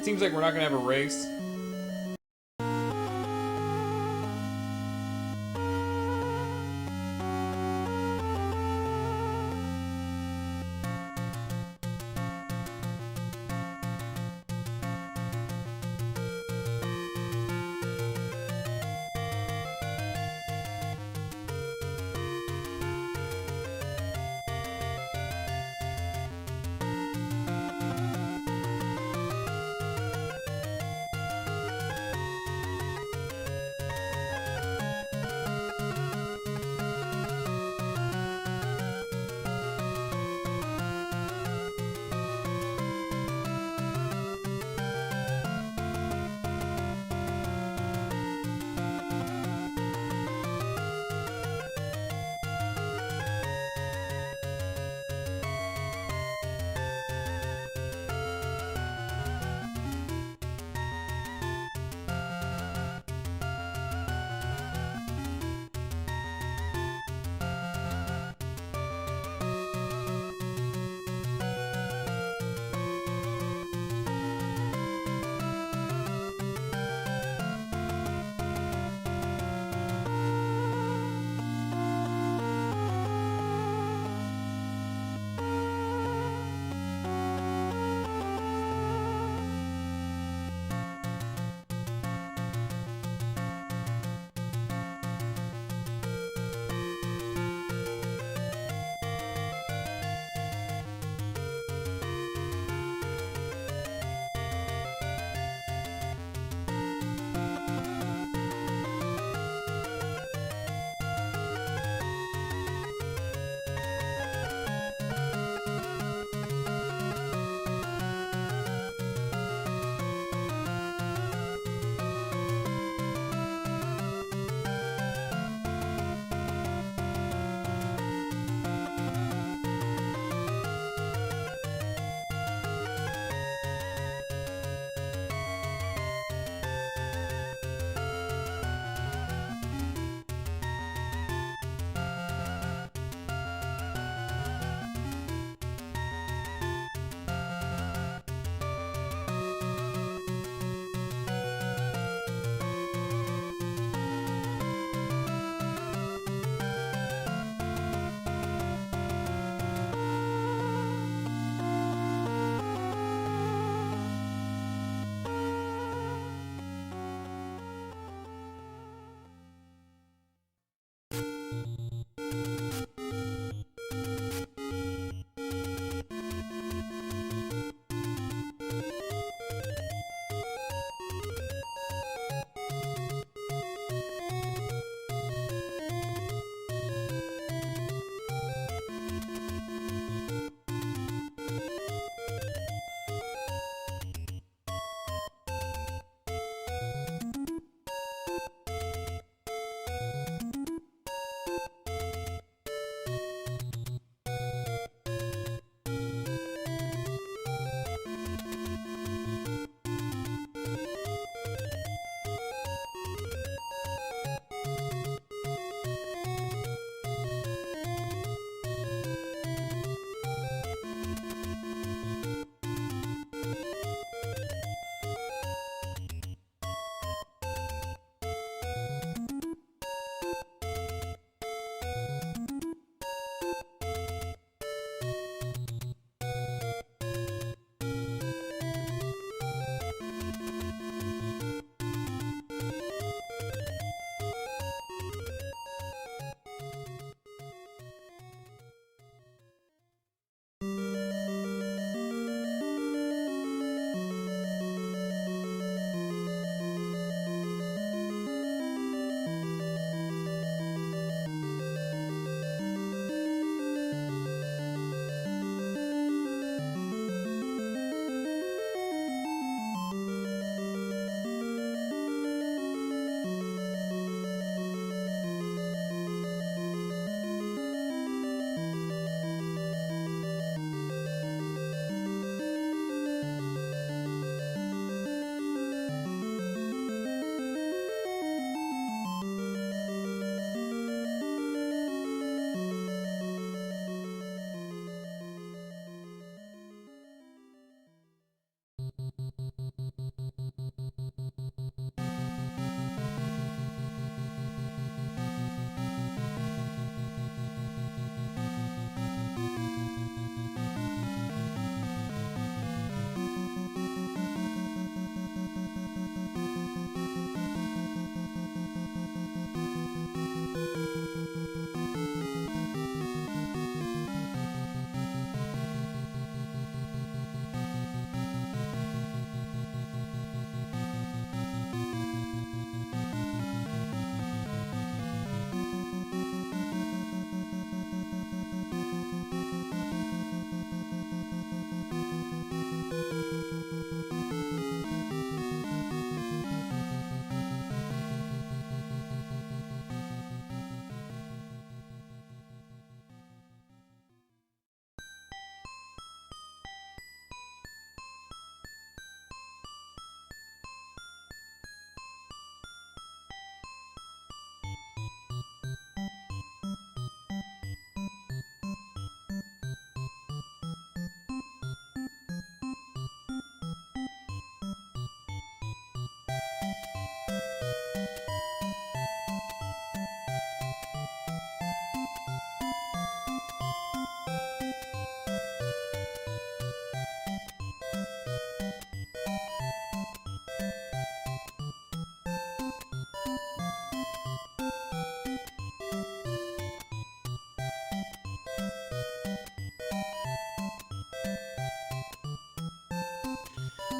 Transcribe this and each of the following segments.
seems like we're not gonna have a race.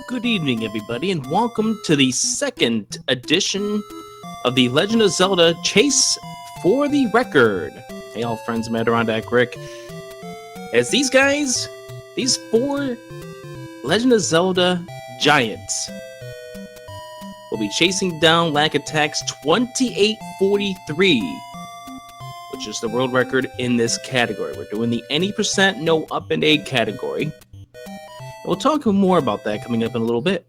Good evening, everybody, and welcome to the second edition of the Legend of Zelda Chase for the Record. Hey, all friends, I'm Adirondack Rick. As these four Legend of Zelda giants, will be chasing down Lack Attack's 2843, which is the world record in this category. We're doing the any percent no up and A category. We'll talk more about that coming up in a little bit.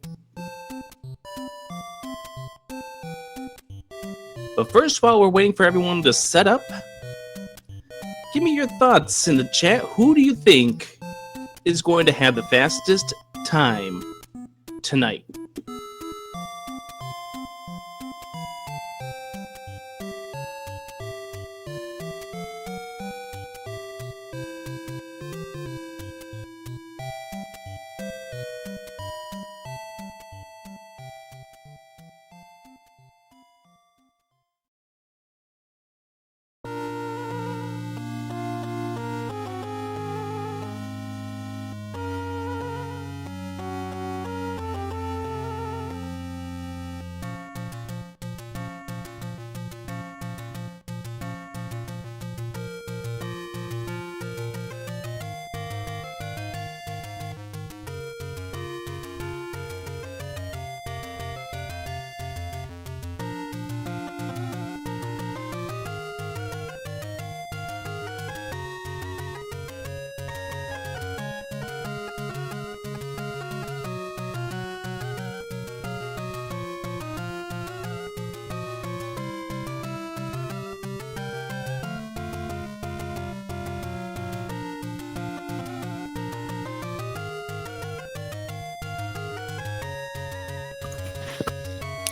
But first, while we're waiting for everyone to set up, give me your thoughts in the chat. Who do you think is going to have the fastest time tonight?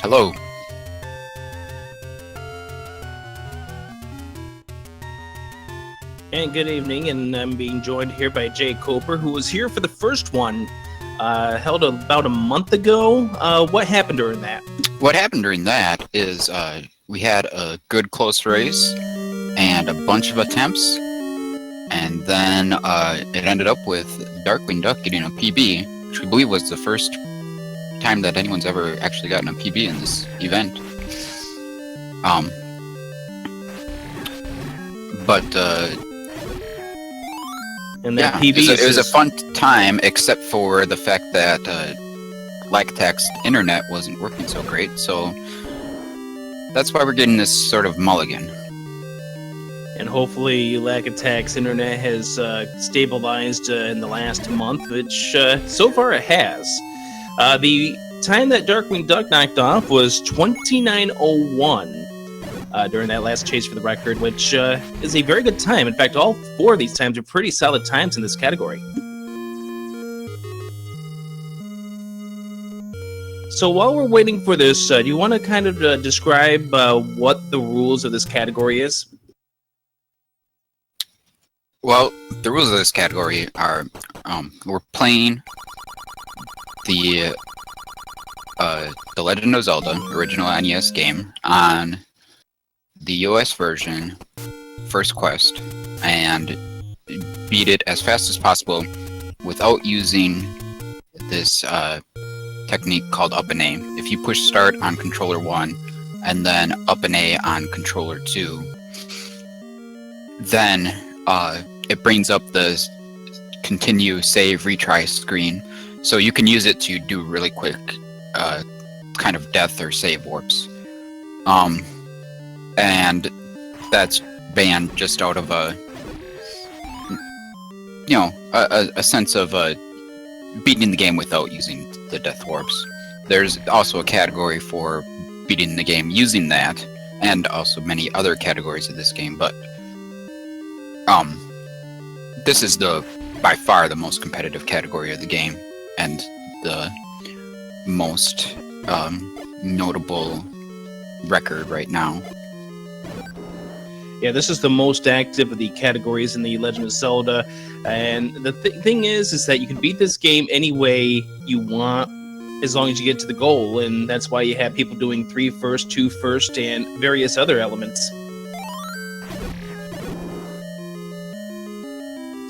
Hello. And good evening, and I'm being joined here by Jay Coper, who was here for the first one, held about a month ago. What happened during that? What happened during that is we had a good close race and a bunch of attempts, and then it ended up with Darkwing Duck getting a PB, which we believe was the first time that anyone's ever actually gotten a PB in this event. And that yeah, PB it was a fun time, except for the fact that Lack Attack's internet wasn't working so great, so that's why we're getting this sort of mulligan. And hopefully Lack Attack's internet has stabilized in the last month, which so far it has. The time that Darkwing Duck knocked off was 29:01 during that last chase for the record, which is a very good time. In fact, all four of these times are pretty solid times in this category. So while we're waiting for this, do you want to kind of describe what the rules of this category is? Well, the rules of this category are we're playing the Legend of Zelda original NES game on the US version, first quest, and beat it as fast as possible without using this technique called up and A. If you push start on controller 1 and then up and A on controller 2, then it brings up the continue, save, retry screen. So you can use it to do really quick kind of death or save warps. And that's banned just out of a sense of beating the game without using the death warps. There's also a category for beating the game using that, and also many other categories of this game, but this is by far the most competitive category of the game, and the most notable record right now. Yeah, this is the most active of the categories in the Legend of Zelda, and the thing is that you can beat this game any way you want as long as you get to the goal, and that's why you have people doing 3 first, 2 first, and various other elements.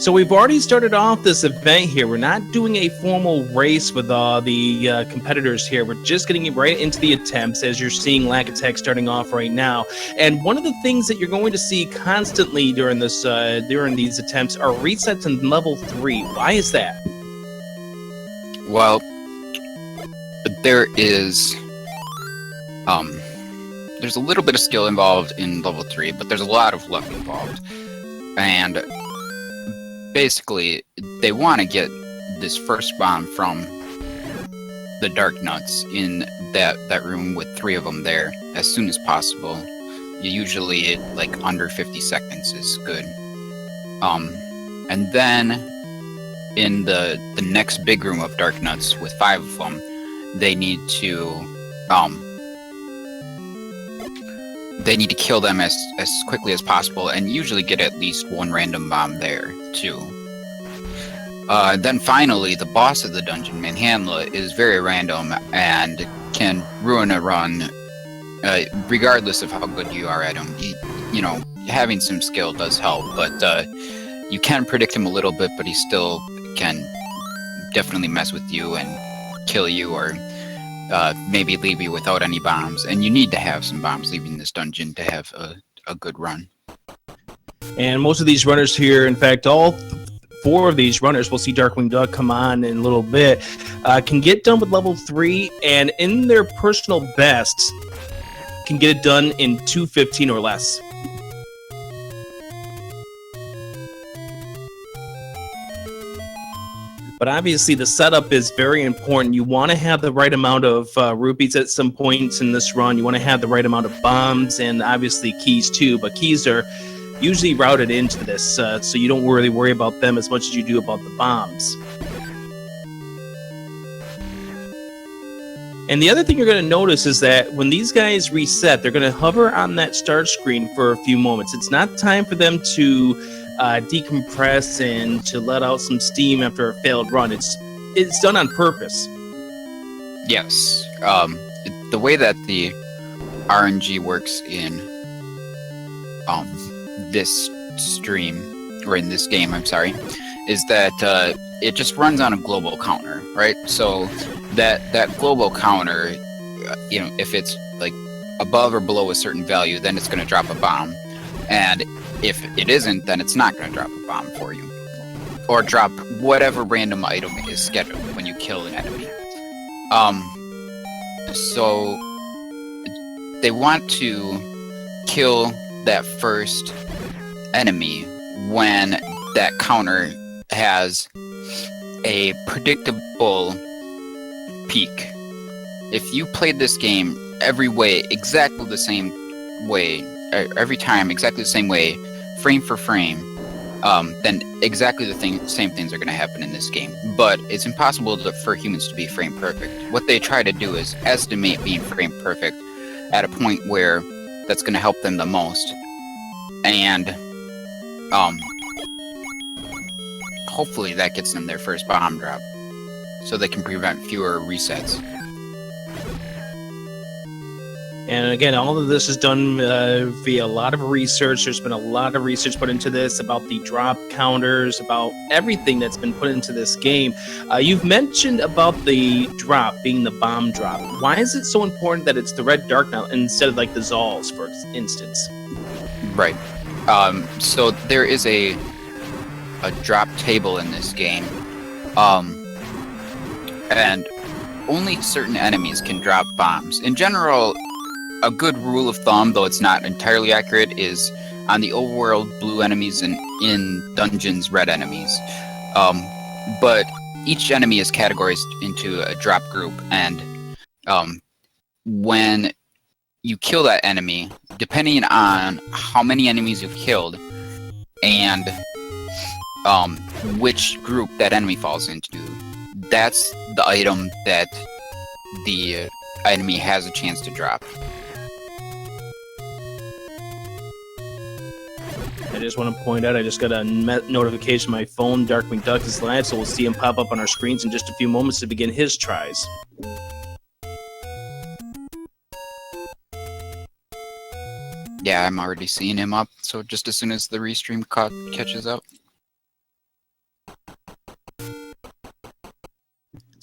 So we've already started off this event here. We're not doing a formal race with the competitors here. We're just getting right into the attempts, as you're seeing Lack Attack starting off right now. And one of the things that you're going to see constantly during this during these attempts are resets in level 3. Why is that? Well, there is there's a little bit of skill involved in level 3, but there's a lot of luck involved. And basically, they want to get this first bomb from the Dark Nuts in that room with 3 of them there as soon as possible. Usually, like under 50 seconds is good. And then in the next big room of Dark Nuts with 5 of them, they need to kill them as quickly as possible, and usually get at least 1 random bomb there too. Then finally, the boss of the dungeon, Manhandla, is very random and can ruin a run, regardless of how good you are at him. You know, having some skill does help, but you can predict him a little bit, but he still can definitely mess with you and kill you, or maybe leave you without any bombs. And you need to have some bombs leaving this dungeon to have a good run. And most of these runners here, in fact, all 4 of these runners, we'll see Darkwing Duck come on in a little bit, can get done with level 3, and in their personal bests, can get it done in 2:15 or less. But obviously, the setup is very important. You want to have the right amount of rupees at some points in this run. You want to have the right amount of bombs, and obviously keys too. But keys are usually routed into this, so you don't really worry about them as much as you do about the bombs. And the other thing you're going to notice is that when these guys reset, they're going to hover on that start screen for a few moments. It's not time for them to decompress and to let out some steam after a failed run. It's done on purpose. Yes. The way that the RNG works in this stream, or in this game, I'm sorry, is that it just runs on a global counter, right? So that global counter, you know, if it's like above or below a certain value, then it's going to drop a bomb. And if it isn't, then it's not going to drop a bomb for you, or drop whatever random item is scheduled when you kill an enemy. So they want to kill that first enemy when that counter has a predictable peak. If you played this game every way, exactly the same way, every time exactly the same way, frame for frame, then exactly the same things are going to happen in this game. But it's impossible for humans to be frame perfect. What they try to do is estimate being frame perfect at a point where that's going to help them the most, and hopefully that gets them their first bomb drop, so they can prevent fewer resets. And again, all of this is done via a lot of research. There's been a lot of research put into this about the drop counters, about everything that's been put into this game. You've mentioned about the drop being the bomb drop. Why is it so important that it's the red Dark Knight instead of like the Zols, for instance? Right. So there is a drop table in this game, and only certain enemies can drop bombs. In general, a good rule of thumb, though it's not entirely accurate, is on the overworld, blue enemies, and in dungeons, red enemies. But each enemy is categorized into a drop group, and when you kill that enemy, depending on how many enemies you've killed and which group that enemy falls into, that's the item that the enemy has a chance to drop. I just want to point out, I just got a notification on my phone. Darkwing Duck is live, so we'll see him pop up on our screens in just a few moments to begin his tries. Yeah, I'm already seeing him up, so just as soon as the restream catches up.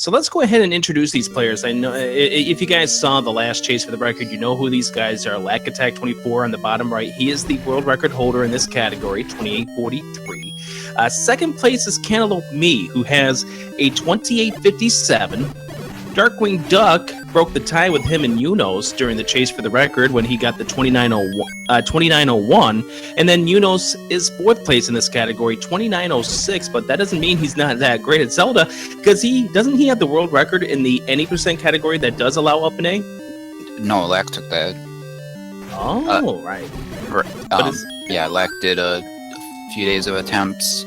So let's go ahead and introduce these players. I know if you guys saw the last chase for the record, you know who these guys are. Lack Attack 24 on the bottom right. He is the world record holder in this category, 28:43. Second place is Cantaloupe Me, who has a 28:57. Darkwing Duck broke the tie with him and Unos during the chase for the record when he got the 29:01. And then Unos is fourth place in this category, 29:06, but that doesn't mean he's not that great at Zelda, because he have the world record in the any percent category that does allow up an A? No, Lack took that. Oh, right. Yeah, Lack did a few days of attempts,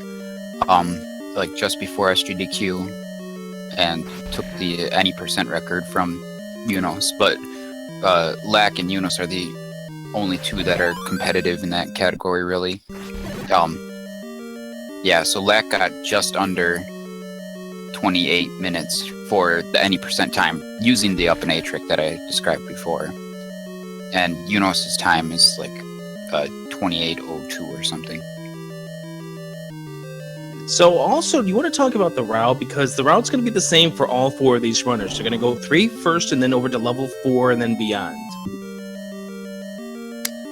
like just before SGDQ, and took the any percent record from Unos, but Lack and Unos are the only two that are competitive in that category, really. Yeah, so Lack got just under 28 minutes for the any percent time using the up and A trick that I described before, and Unos's time is like 28:02 or something. So also, you want to talk about the route, because the route's going to be the same for all four of these runners. They're going to go 3 first and then over to level 4 and then beyond.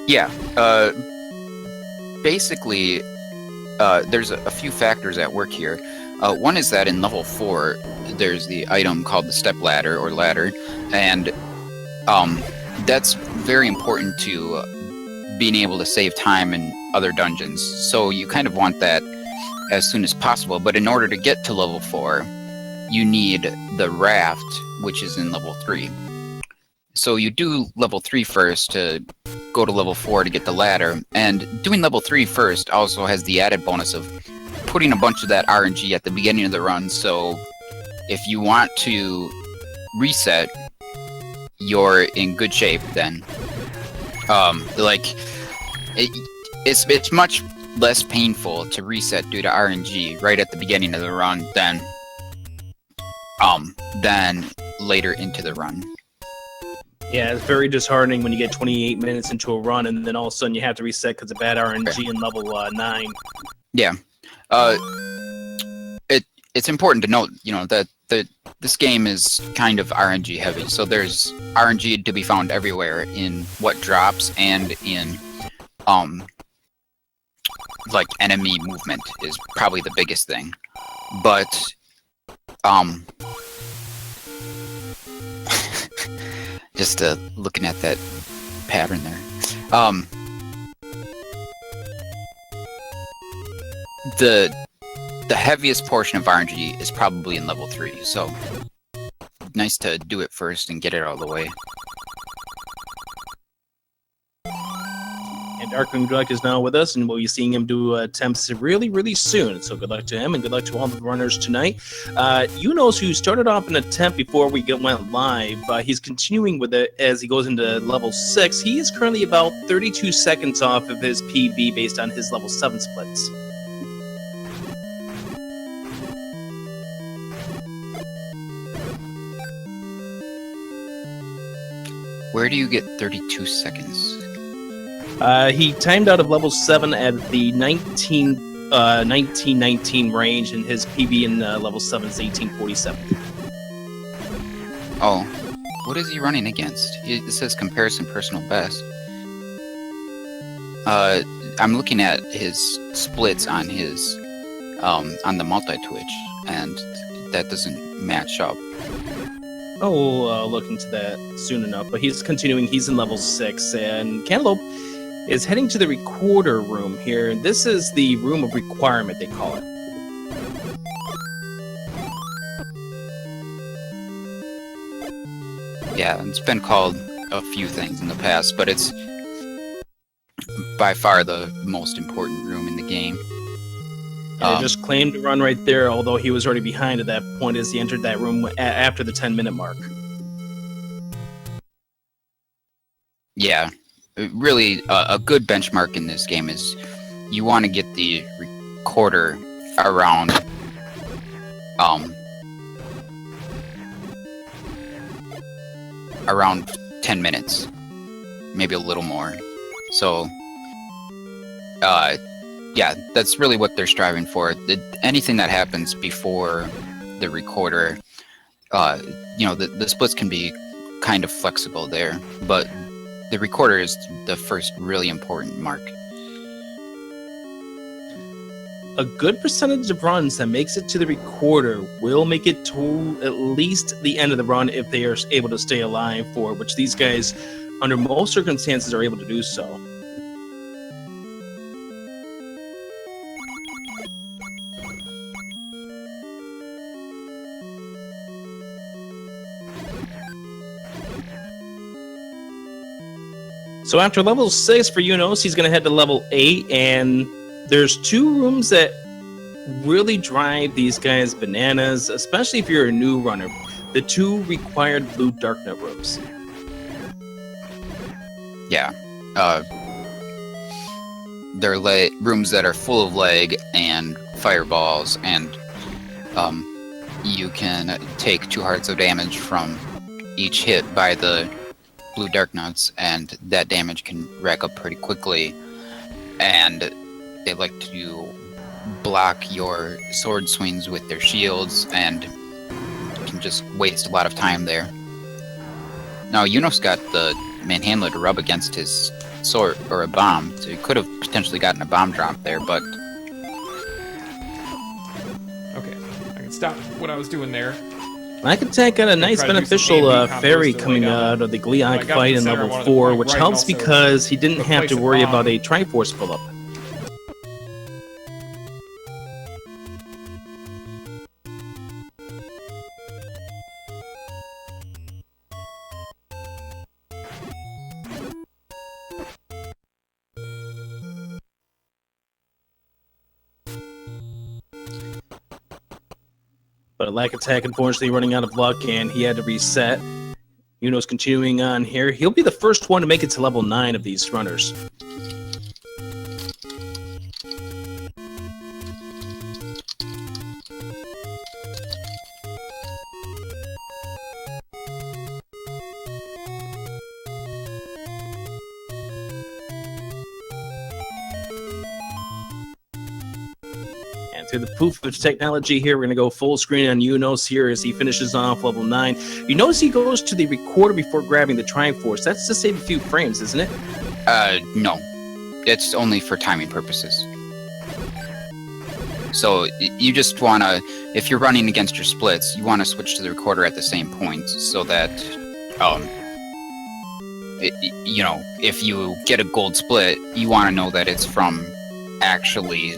Yeah, basically, there's a few factors at work here. One is that in level 4, there's the item called the step ladder or ladder, and that's very important to being able to save time in other dungeons. So you kind of want that as soon as possible, but in order to get to level 4, you need the raft, which is in level 3. So you do level 3 first to go to level 4 to get the ladder, and doing level 3 first also has the added bonus of putting a bunch of that RNG at the beginning of the run, so if you want to reset, you're in good shape then. It's much less painful to reset due to RNG right at the beginning of the run than later into the run. Yeah, it's very disheartening when you get 28 minutes into a run and then all of a sudden you have to reset because of bad RNG in level 9. Yeah. It's important to note, that this game is kind of RNG heavy, so there's RNG to be found everywhere in what drops and in like enemy movement is probably the biggest thing. But just looking at that pattern there. The heaviest portion of RNG is probably in level 3, so nice to do it first and get it out of the way. And Darkwing Duck is now with us, and we'll be seeing him do attempts really, really soon. So good luck to him, and good luck to all the runners tonight. Unos, who started off an attempt before we went live, he's continuing with it as he goes into level 6. He is currently about 32 seconds off of his PB based on his level 7 splits. Where do you get 32 seconds? He timed out of level 7 at the 1919 range, and his PB in level 7 is 1847. Oh, what is he running against? It says comparison personal best. I'm looking at his splits on his on the multi-twitch, and that doesn't match up. Oh, we'll look into that soon enough. But he's continuing. He's in level 6, and Cantaloupe is heading to the recorder room here. This is the room of requirement, they call it. Yeah, it's been called a few things in the past, but it's by far the most important room in the game. And just claimed to run right there, although he was already behind at that point as he entered that room after the 10-minute mark. Yeah, really, a good benchmark in this game is you want to get the recorder around around 10 minutes, maybe a little more. So, yeah, that's really what they're striving for. Anything that happens before the recorder the splits can be kind of flexible there, but the recorder is the first really important mark. A good percentage of runs that makes it to the recorder will make it to at least the end of the run if they are able to stay alive for it, which these guys, under most circumstances, are able to do so. So after level 6 for Unos, he's going to head to level 8, and there's 2 rooms that really drive these guys bananas, especially if you're a new runner. The 2 required blue Darknet rooms. Yeah. They're rooms that are full of leg and fireballs, and you can take 2 hearts of damage from each hit by the blue Darknuts, and that damage can rack up pretty quickly. And they like to block your sword swings with their shields and can just waste a lot of time there. Now, Unos got the manhandler to rub against his sword or a bomb, so he could have potentially gotten a bomb drop there, but... Okay, I can stop what I was doing there. Black Attack got a nice beneficial fairy coming out of the Gliok fight in level 4, which helps because he didn't have to worry about a Triforce pull-up. But Black Attack, unfortunately, running out of luck, and he had to reset. Uno's continuing on here. He'll be the first one to make it to level 9 of these runners. Through the poof of technology here, we're going to go full screen on Unos here as he finishes off level 9. You notice he goes to the recorder before grabbing the Triforce. That's to save a few frames, isn't it? No. It's only for timing purposes. So you just want to, if you're running against your splits, you want to switch to the recorder at the same point so that, if you get a gold split, you want to know that it's from actually,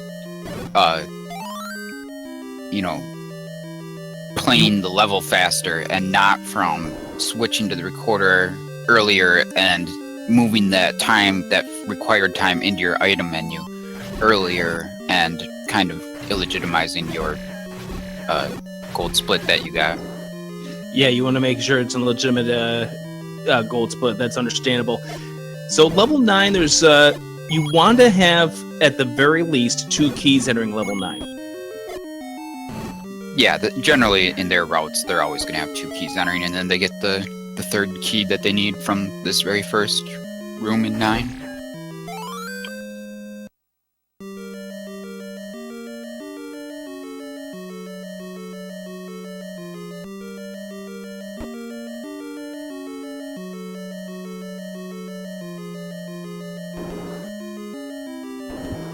playing the level faster and not from switching to the recorder earlier and moving that required time into your item menu earlier and kind of illegitimizing your gold split that you got. Yeah, you want to make sure it's a legitimate gold split. That's understandable. So level 9, there's you want to have at the very least 2 keys entering level 9. Yeah, generally in their routes, they're always going to have 2 keys entering, and then they get the 3rd key that they need from this very first room in 9.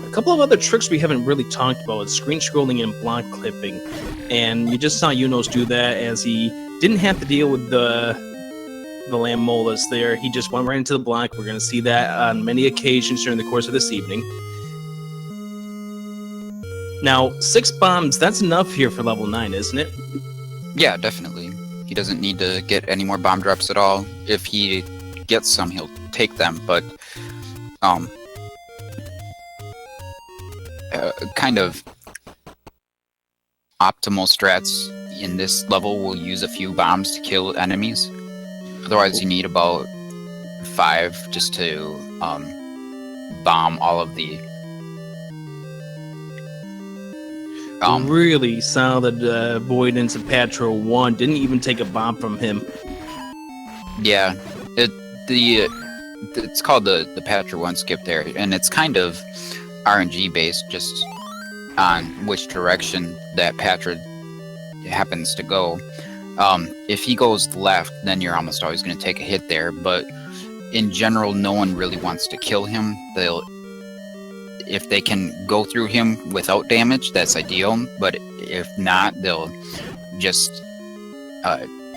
A couple of other tricks we haven't really talked about is screen scrolling and block clipping. And you just saw Unos do that as he didn't have to deal with the Lammolas there. He just went right into the block. We're going to see that on many occasions during the course of this evening. Now, 6 bombs, that's enough here for level 9, isn't it? Yeah, definitely. He doesn't need to get any more bomb drops at all. If he gets some, he'll take them, but kind of optimal strats in this level will use a few bombs to kill enemies. Otherwise, you need about 5 just to bomb all of the really solid avoidance of Patro 1. Didn't even take a bomb from him. Yeah, it's called the Patro 1 skip there, and it's kind of RNG based, just on which direction that Patra happens to go. If he goes left, then you're almost always going to take a hit there. But in general, no one really wants to kill him. If they can go through him without damage, that's ideal. But if not, they'll just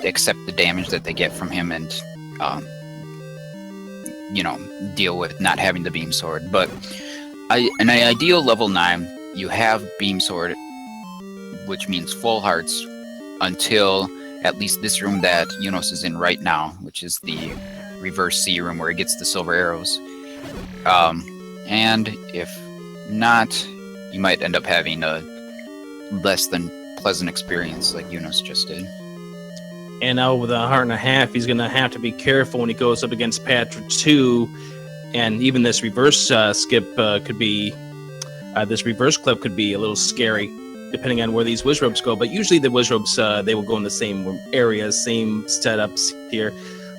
accept the damage that they get from him and, deal with not having the beam sword. But in an ideal level 9, you have beam sword, which means full hearts, until at least this room that Yunos is in right now, which is the reverse C room where he gets the silver arrows. And if not, you might end up having a less than pleasant experience like Yunos just did. And now with a heart and a half, he's going to have to be careful when he goes up against Patrick 2. And even this reverse skip could be... this reverse clip could be a little scary, depending on where these wizrobes go. But usually the wizrobes, they will go in the same areas, same setups here.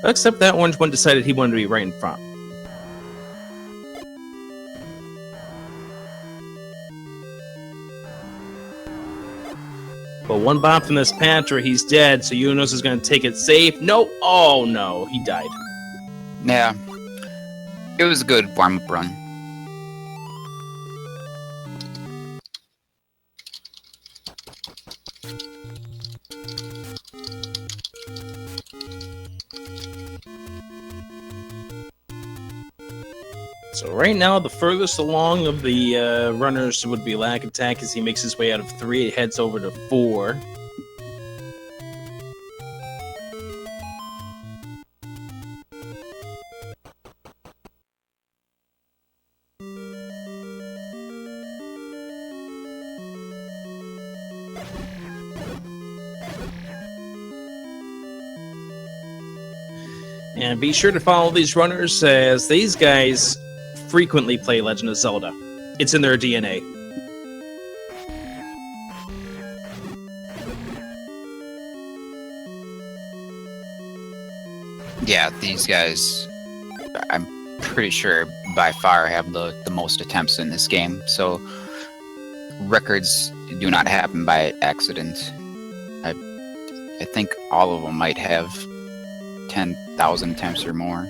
Except that orange one decided he wanted to be right in front. But one bomb from this Panther, he's dead, so Yunos is going to take it safe. No! Oh, no. He died. Yeah. It was a good warm-up run. So right now, the furthest along of the runners would be Lack Attack as he makes his way out of 3. It heads over to 4. And be sure to follow these runners, as these guys frequently play Legend of Zelda. It's in their DNA. Yeah, these guys, I'm pretty sure by far have the most attempts in this game, so records do not happen by accident. I think all of them might have 10,000 attempts or more.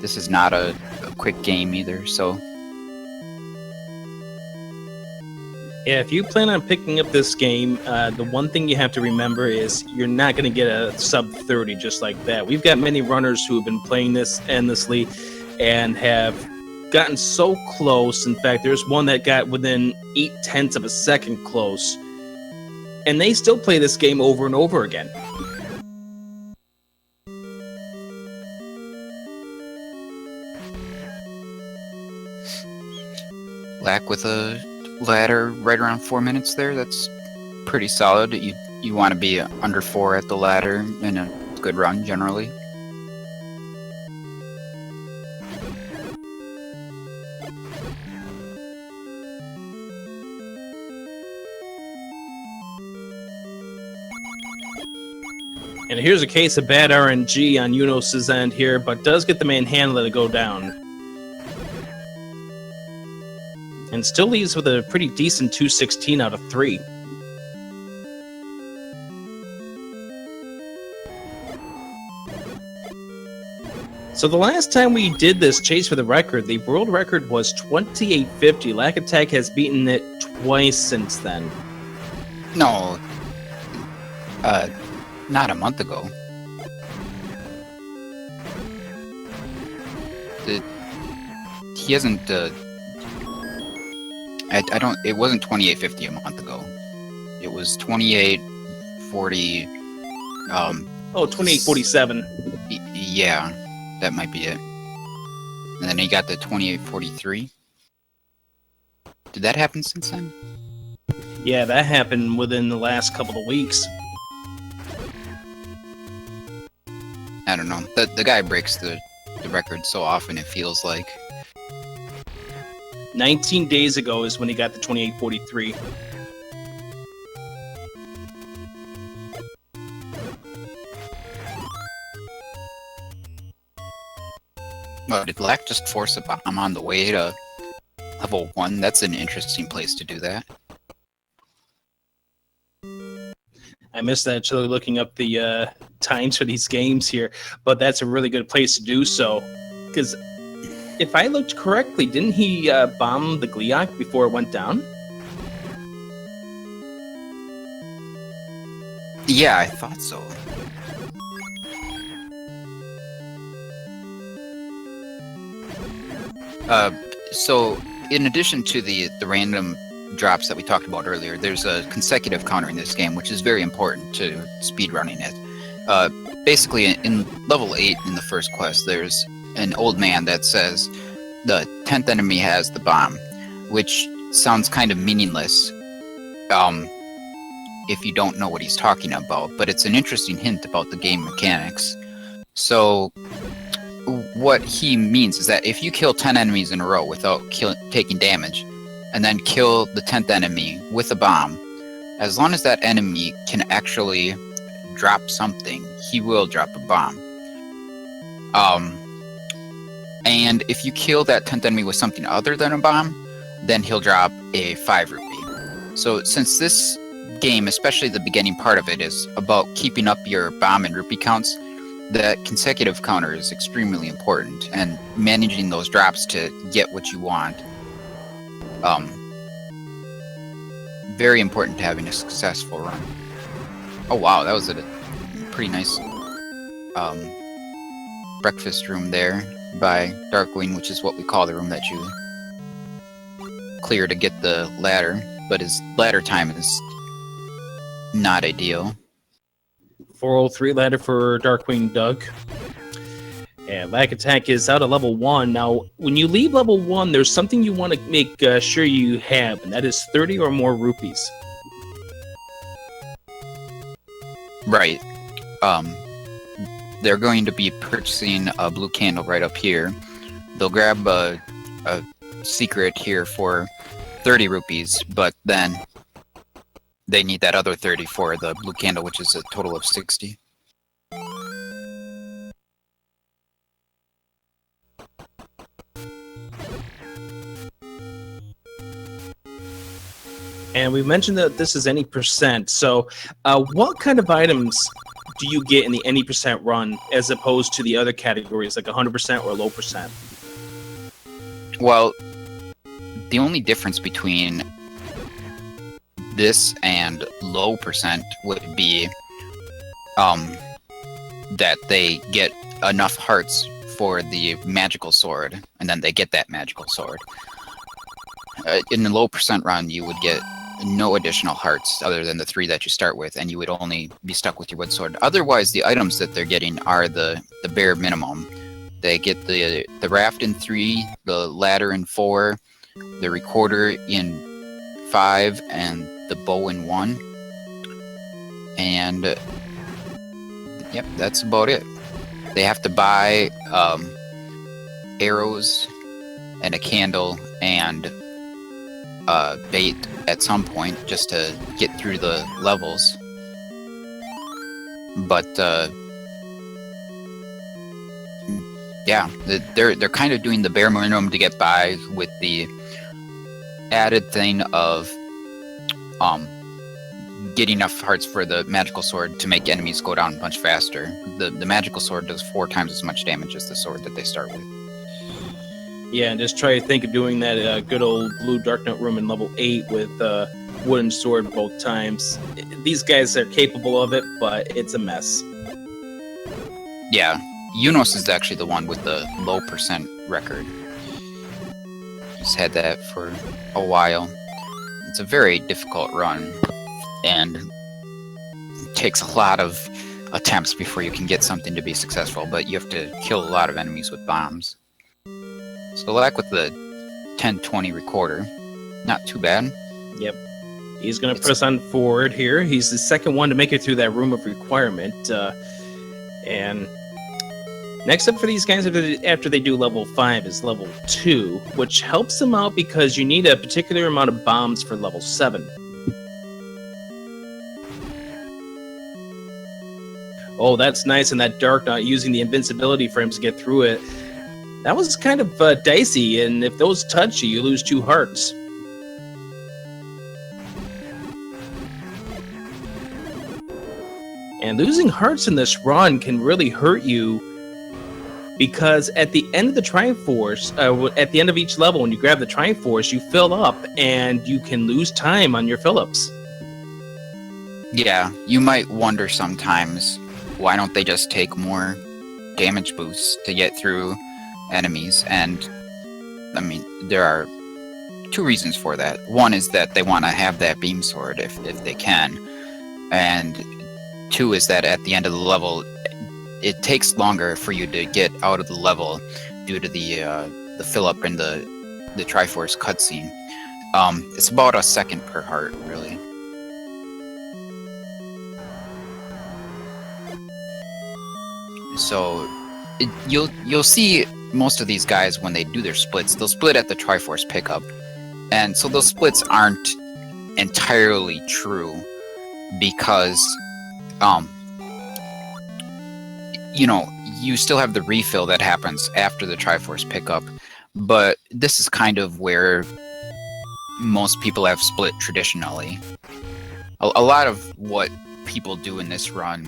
This is not a quick game either, so... Yeah, if you plan on picking up this game, the one thing you have to remember is you're not going to get a sub 30 just like that. We've got many runners who have been playing this endlessly and have gotten so close. In fact, there's one that got within 0.8 of a second close. And they still play this game over and over again. Lack with a ladder right around 4 minutes there. That's pretty solid. You want to be under 4 at the ladder in a good run generally. And here's a case of bad RNG on Yunos' end here, but does get the manhandler to go down. And still leaves with a pretty decent 216 out of 3. So the last time we did this chase for the record, the world record was 2850. Lack Attack has beaten it twice since then. No. Not a month ago. He hasn't, I don't, it wasn't 2850 a month ago. It was 2840, Oh, 2847. Yeah, that might be it. And then he got the 2843. Did that happen since then? Yeah, that happened within the last couple of weeks. I don't know. The guy breaks the record so often, it feels like. 19 days ago is when he got the 2843. Oh, did Black just force a bomb on the way to level 1? That's an interesting place to do that. I missed actually looking up the times for these games here, but that's a really good place to do so. Because if I looked correctly, didn't he bomb the Gliok before it went down? Yeah, I thought so. So in addition to the random drops that we talked about earlier, there's a consecutive counter in this game, which is very important to speedrunning it. Basically, in level 8 in the first quest, there's an old man that says the 10th enemy has the bomb, which sounds kind of meaningless if you don't know what he's talking about, but it's an interesting hint about the game mechanics. So what he means is that if you kill 10 enemies in a row without taking damage, and then kill the 10th enemy with a bomb, as long as that enemy can actually drop something, he will drop a bomb. And if you kill that 10th enemy with something other than a bomb, then he'll drop a 5 rupee. So since this game, especially the beginning part of it, is about keeping up your bomb and rupee counts, the consecutive counter is extremely important, and managing those drops to get what you want. Very important to having a successful run. Oh wow, that was a pretty nice breakfast room there by Darkwing, which is what we call the room that you clear to get the ladder, but his ladder time is not ideal. 403 ladder for Darkwing Doug. And Lack Attack is out of level 1. Now, when you leave level 1, there's something you want to make sure you have, and that is 30 or more rupees. Right. They're going to be purchasing a blue candle right up here. They'll grab a secret here for 30 rupees, but then they need that other 30 for the blue candle, which is a total of 60. And we mentioned that this is any percent. So what kind of items do you get in the any percent run as opposed to the other categories, like 100% or low percent? Well, the only difference between this and low percent would be that they get enough hearts for the magical sword, and then they get that magical sword. In the low percent run, you would get no additional hearts other than the 3 that you start with, and you would only be stuck with your wood sword. Otherwise, the items that they're getting are the bare minimum. They get the raft in 3, the ladder in 4, the recorder in 5, and the bow in 1. And yep, that's about it. They have to buy arrows and a candle and bait at some point just to get through the levels. But yeah, they're kind of doing the bare minimum to get by, with the added thing of get enough hearts for the magical sword to make enemies go down much faster. The magical sword does 4 times as much damage as the sword that they start with. Yeah, and just try to think of doing that good old blue Dark Knight room in level 8 with wooden sword both times. These guys are capable of it, but it's a mess. Yeah, Unos is actually the one with the low percent record. He's had that for a while. It's a very difficult run, and it takes a lot of attempts before you can get something to be successful, but you have to kill a lot of enemies with bombs. So like with the 1020 recorder, not too bad. Yep. He's going to press on forward here. He's the second one to make it through that room of requirement. And next up for these guys after they do level 5 is level 2, which helps them out because you need a particular amount of bombs for level 7. Oh, that's nice, and that Dark Knight using the invincibility frames to get through it. That was kind of dicey, and if those touch you, you lose 2 hearts. And losing hearts in this run can really hurt you, because at the end of the Triforce, at the end of each level, when you grab the Triforce, you fill up and you can lose time on your fill-ups. Yeah, you might wonder sometimes, why don't they just take more damage boosts to get through enemies? And, I mean, there are two reasons for that. One is that they want to have that beam sword if they can. And two is that at the end of the level, it takes longer for you to get out of the level due to the fill-up in the Triforce cutscene. It's about a second per heart, really. So you'll see most of these guys when they do their splits, they'll split at the Triforce pickup, and so those splits aren't entirely true because you know, you still have the refill that happens after the Triforce pickup, but this is kind of where most people have split traditionally. A lot of what people do in this run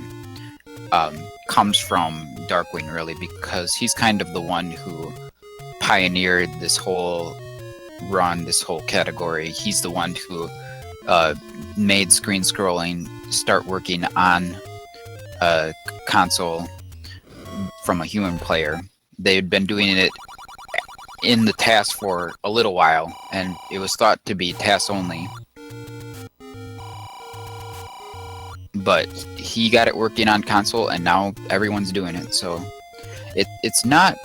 comes from Darkwing, really, because he's kind of the one who pioneered this whole run, this whole category. He's the one who made screen scrolling start working on a console from a human player. They had been doing it in the TAS for a little while, and it was thought to be TAS only. But he got it working on console, and now everyone's doing it. So it's not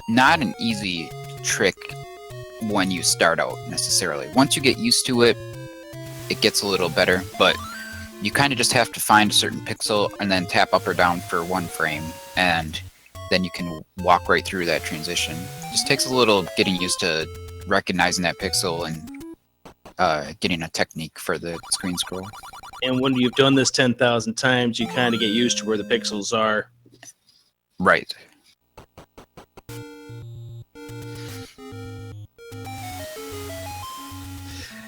an easy trick when you start out, necessarily. Once you get used to it, it gets a little better, but you kind of just have to find a certain pixel and then tap up or down for 1 frame, and then you can walk right through that transition. It just takes a little getting used to recognizing that pixel and getting a technique for the screen scroll. And when you've done this 10,000 times, you kind of get used to where the pixels are. Right.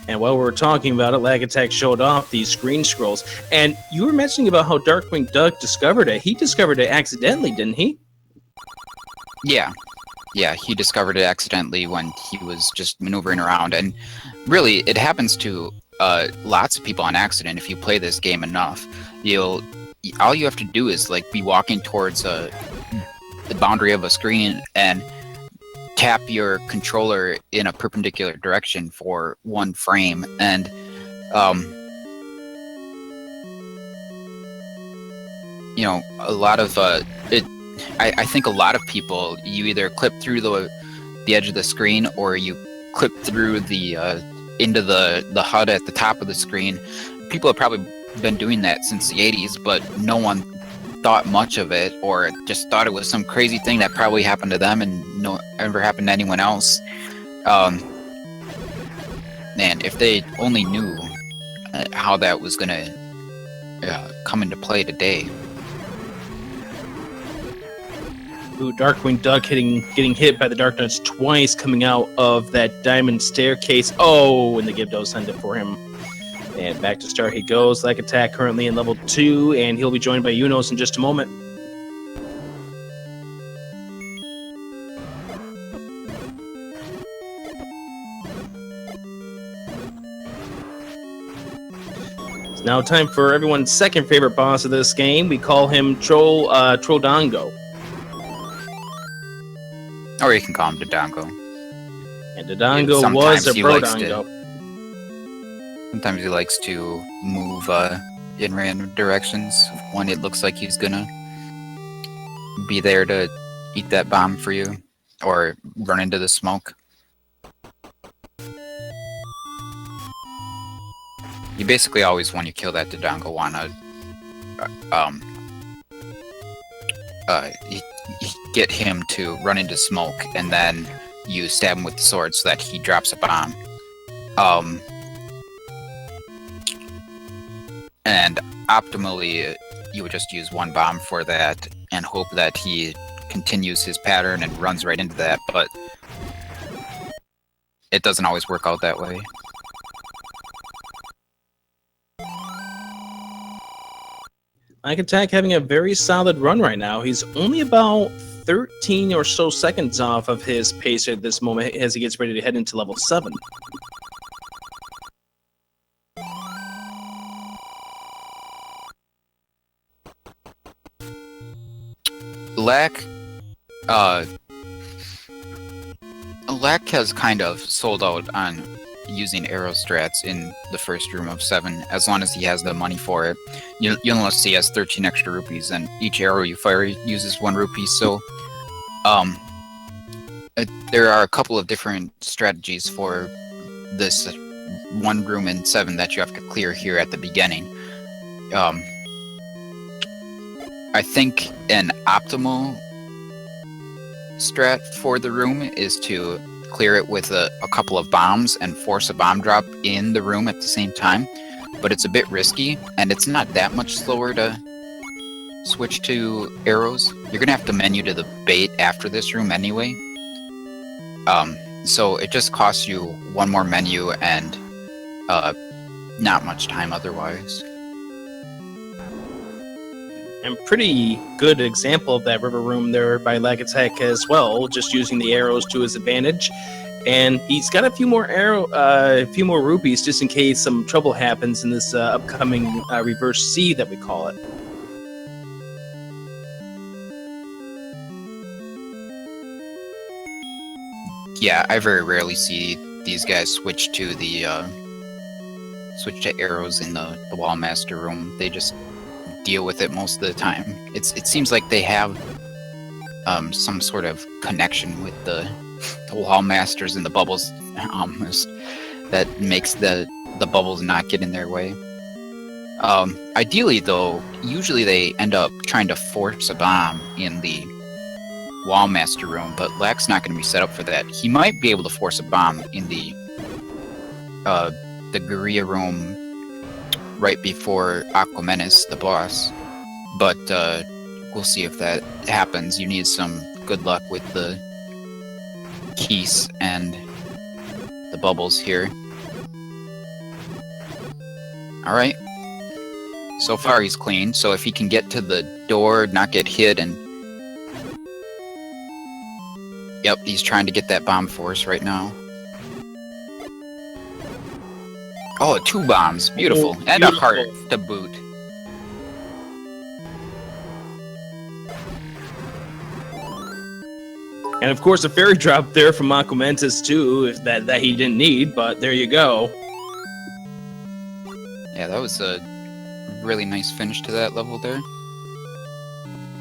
And while we were talking about it, Lag Attack showed off these screen scrolls. And you were mentioning about how Darkwing Duck discovered it. He discovered it accidentally, didn't he? Yeah. Yeah, he discovered it accidentally when he was just maneuvering around. And really, it happens to lots of people on accident. If you play this game enough, all you have to do is like be walking towards the boundary of a screen and tap your controller in a perpendicular direction for 1 frame, and you know, a lot of I think a lot of people, you either clip through the edge of the screen, or you clip through the into the HUD at the top of the screen. People have probably been doing that since the 80s, but no one thought much of it, or just thought it was some crazy thing that probably happened to them and ever happened to anyone else. And if they only knew how that was gonna come into play today. Ooh, Darkwing Duck getting hit by the Darknuts twice coming out of that diamond staircase. Oh, and the Gibdo send it for him. And back to start he goes. Lag Attack currently in level 2, and he'll be joined by Unos in just a moment. It's now time for everyone's second favorite boss of this game. We call him Trolldango. Or you can call him Dodongo. And Dodongo was a Brodongo. Sometimes he likes to move in random directions when it looks like he's gonna be there to eat that bomb for you, or run into the smoke. You basically always, when you kill that Dodongo, wanna get him to run into smoke, and then you stab him with the sword so that he drops a bomb. And optimally, you would just use 1 bomb for that and hope that he continues his pattern and runs right into that, but it doesn't always work out that way. Ike Attack having a very solid run right now. He's only about 13 or so seconds off of his pace at this moment as he gets ready to head into level 7. Lack has kind of sold out on using arrow strats in the first room of 7, as long as he has the money for it. You'll notice he has 13 extra rupees, and each arrow you fire uses 1 rupee, so there are a couple of different strategies for this one room in 7 that you have to clear here at the beginning. I think an optimal strat for the room is to clear it with a couple of bombs and force a bomb drop in the room at the same time, but it's a bit risky, and it's not that much slower to switch to arrows. You're gonna have to menu to the bait after this room anyway, so it just costs you 1 more menu and not much time otherwise. And pretty good example of that river room there by Lag Attack as well, just using the arrows to his advantage. And he's got a few more rupees just in case some trouble happens in this upcoming reverse C that we call it. Yeah, I very rarely see these guys switch to arrows in the Wall Master room. They just deal with it most of the time. It seems like they have some sort of connection with the Wall Masters and the bubbles, almost, that makes the bubbles not get in their way. Ideally, though, usually they end up trying to force a bomb in the Wall Master room, but Lack's not going to be set up for that. He might be able to force a bomb in the Guerrilla room right before Aquamenus, the boss, but we'll see if that happens. You need some good luck with the keys and the bubbles here. Alright. So far he's clean, so if he can get to the door, not get hit, and... Yep, he's trying to get that bomb force right now. Oh, 2 bombs. Beautiful. Oh, and beautiful. A heart to boot. And of course, a fairy drop there from Aquamentus too, if that he didn't need, but there you go. Yeah, that was a really nice finish to that level there.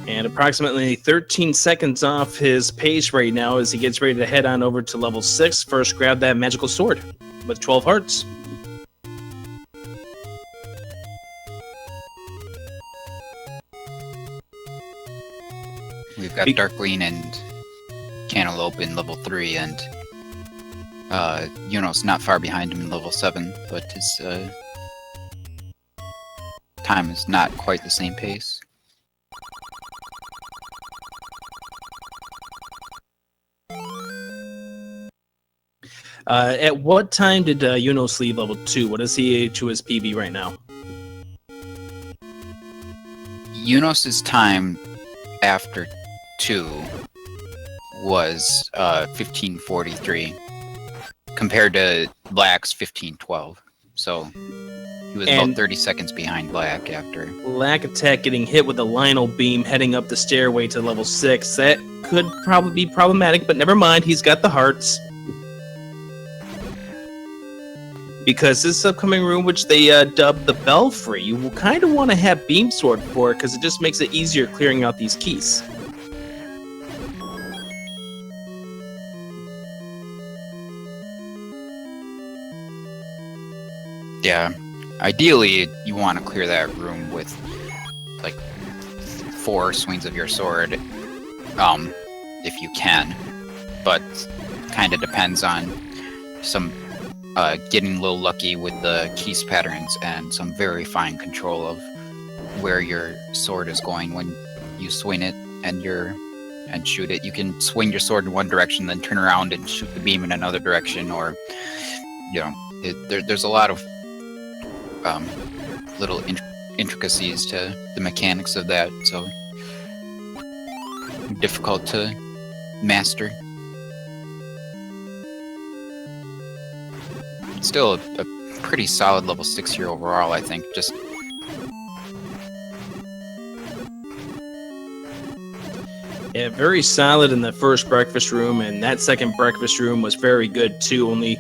And approximately 13 seconds off his pace right now as he gets ready to head on over to level 6. First, grab that magical sword with 12 hearts. We've got Darkling and Cantaloupe in level 3, and Yuno's not far behind him in level 7, but his time is not quite the same pace. At what time did Yunos leave level 2? What is he to his PB right now? Yunos's time after 2 was 1543 compared to Black's 1512. So he was about 30 seconds behind Black after. Lag Attack getting hit with a Lionel beam heading up the stairway to level 6. That could probably be problematic, but never mind, he's got the hearts. Because this upcoming room, which they dubbed the Belfry, you will kind of want to have Beam Sword for it, because it just makes it easier clearing out these keys. Yeah, ideally you want to clear that room with like 4 swings of your sword, if you can, but kind of depends on some getting a little lucky with the keys patterns and some very fine control of where your sword is going when you swing it and shoot it. You can swing your sword in one direction, then turn around and shoot the beam in another direction, or there's a lot of little intricacies to the mechanics of that, so difficult to master. Still a pretty solid level 6 here overall, I think. Just Yeah, very solid in the first breakfast room, and that second breakfast room was very good too. Only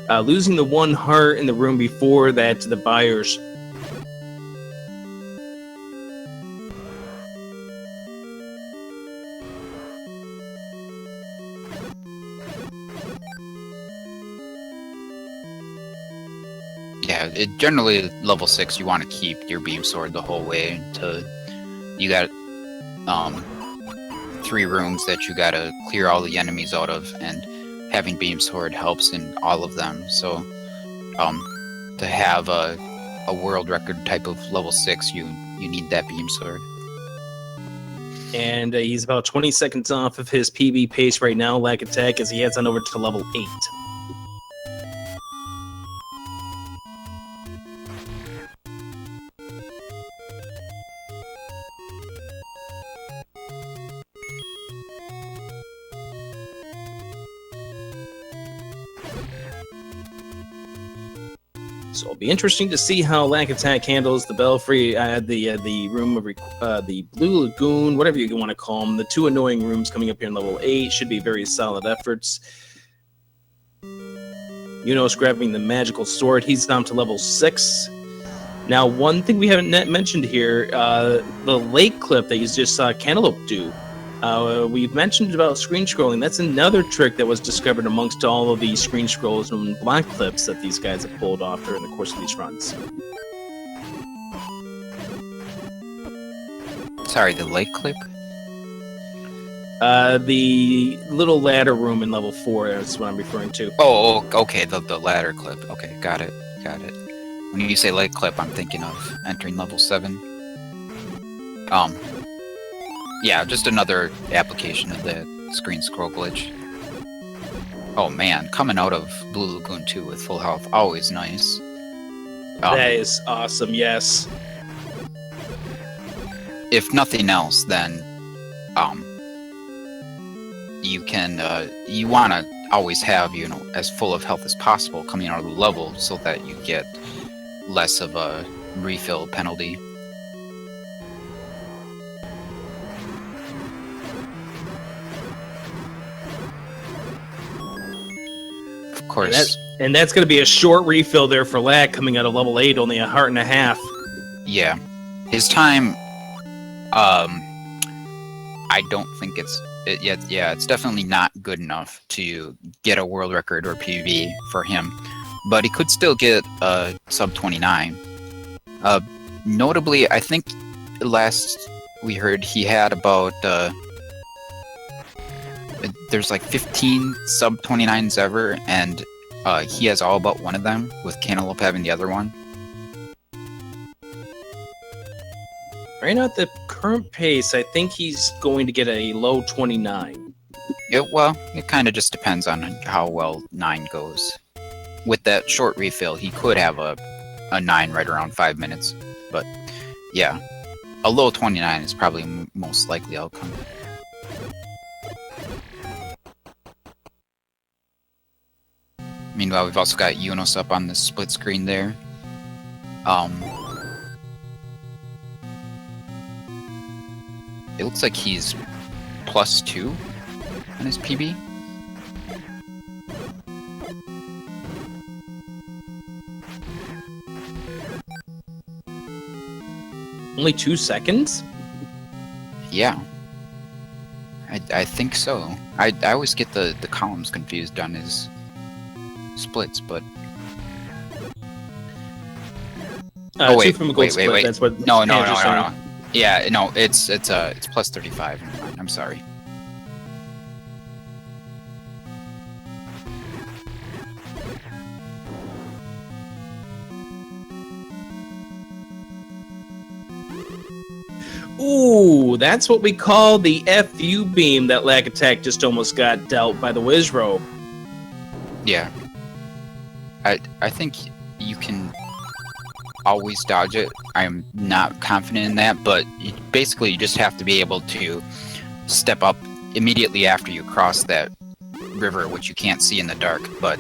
losing the 1 heart in the room before that to the buyers. yeah, generally level 6 you want to keep your beam sword the whole way to you got 3 rooms that you gotta clear all the enemies out of, and having beam sword helps in all of them. So to have a world record type of level 6, you need that beam sword. And he's about 20 seconds off of his PB pace right now, Lack Attack, as he heads on over to level 8. So it'll be interesting to see how Lack Attack handles the Belfry, the room of the Blue Lagoon, whatever you want to call them. The 2 annoying rooms coming up here in level 8 should be very solid efforts. Yuno's grabbing the magical sword. He's down to level 6. Now, one thing we haven't mentioned here, the lake clip that you just saw Cantaloupe do. We've mentioned about screen scrolling. That's another trick that was discovered amongst all of the screen scrolls and block clips that these guys have pulled off during the course of these runs. Sorry, the lake clip? The little ladder room in level 4 is what I'm referring to. Oh, okay, the ladder clip. Okay, got it. When you say lake clip, I'm thinking of entering level 7. Yeah, just another application of the screen scroll glitch. Oh man, coming out of Blue Lagoon 2 with full health, always nice. That is awesome, yes. If nothing else, then you can you want to always have, you know, as full of health as possible coming out of the level, so that you get less of a refill penalty. Of course. And that's going to be a short refill there for Lack coming out of level 8, only a heart and a half. Yeah. His time, I don't think it's definitely not good enough to get a world record or PB for him, but he could still get a sub 29. Notably, I think last we heard he had about there's like 15 sub 29s ever, and he has all but one of them, with Cantaloupe having the other one. Right now at the current pace, I think he's going to get a low 29. Well, it kind of just depends on how well 9 goes. With that short refill, he could have a 9 right around 5 minutes. But yeah, a low 29 is probably most likely outcome. Meanwhile, we've also got Yunos up on the split screen there. It looks like he's +2 on his PB. Only 2 seconds? Yeah. I think so. I always get the columns confused on his splits, but... Oh, wait, from a gold split. Wait. That's what No. Yeah, no, it's +35. Never mind. I'm sorry. Ooh, that's what we call the FU beam that Lack Attack just almost got dealt by the Wizrobe. Yeah. I think you can always dodge it. I'm not confident in that, but basically you just have to be able to step up immediately after you cross that river, which you can't see in the dark, but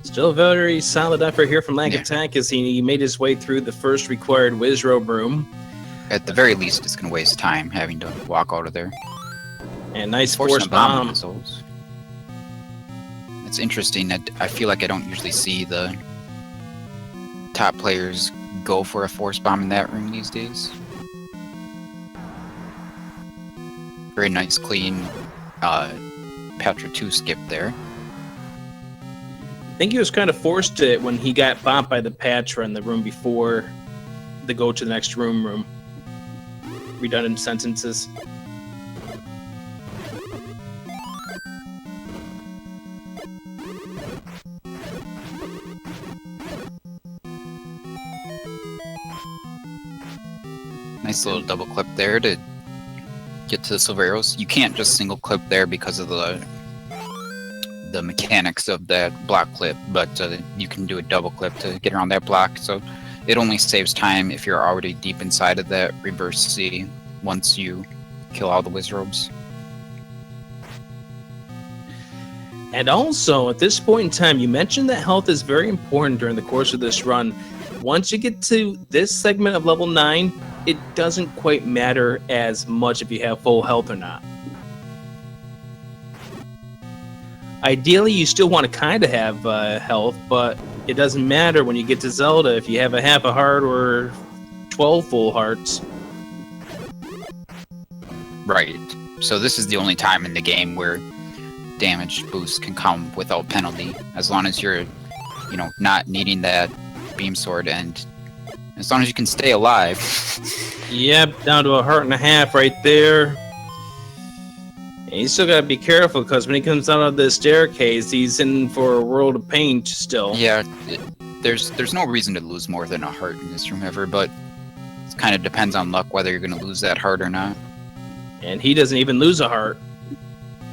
Still a very solid effort here from Lack Attack as he made his way through the first required Wizrobe room. at the very least it's going to waste time having to walk out of there. And nice Force force bomb. missiles. It's interesting that I feel like I don't usually see the top players go for a force bomb in that room these days. Very nice, clean Patra 2 skip there. I think he was kind of forced to it when he got bopped by the Patra in the room before the go to the next room. Redundant sentences. Nice little double clip there to get to the silver arrows. You can't just single clip there because of the mechanics of that block clip, but you can do a double clip to get around that block. So it only saves time if you're already deep inside of that reverse C once you kill all the Wizrobes. And also, at this point in time, you mentioned that health is very important during the course of this run. Once you get to this segment of level 9, it doesn't quite matter as much if you have full health or not. Ideally, you still want to kind of have health, but it doesn't matter when you get to Zelda if you have a half a heart or 12 full hearts. Right. So this is the only time in the game where damage boost can come without penalty, as long as you're, not needing that beam sword, and as long as you can stay alive. Yep, down to a heart and a half right there. And you still gotta be careful because when he comes out of the staircase, he's in for a world of pain still. Yeah, there's no reason to lose more than a heart in this room ever, but it kind of depends on luck whether you're going to lose that heart or not. And he doesn't even lose a heart.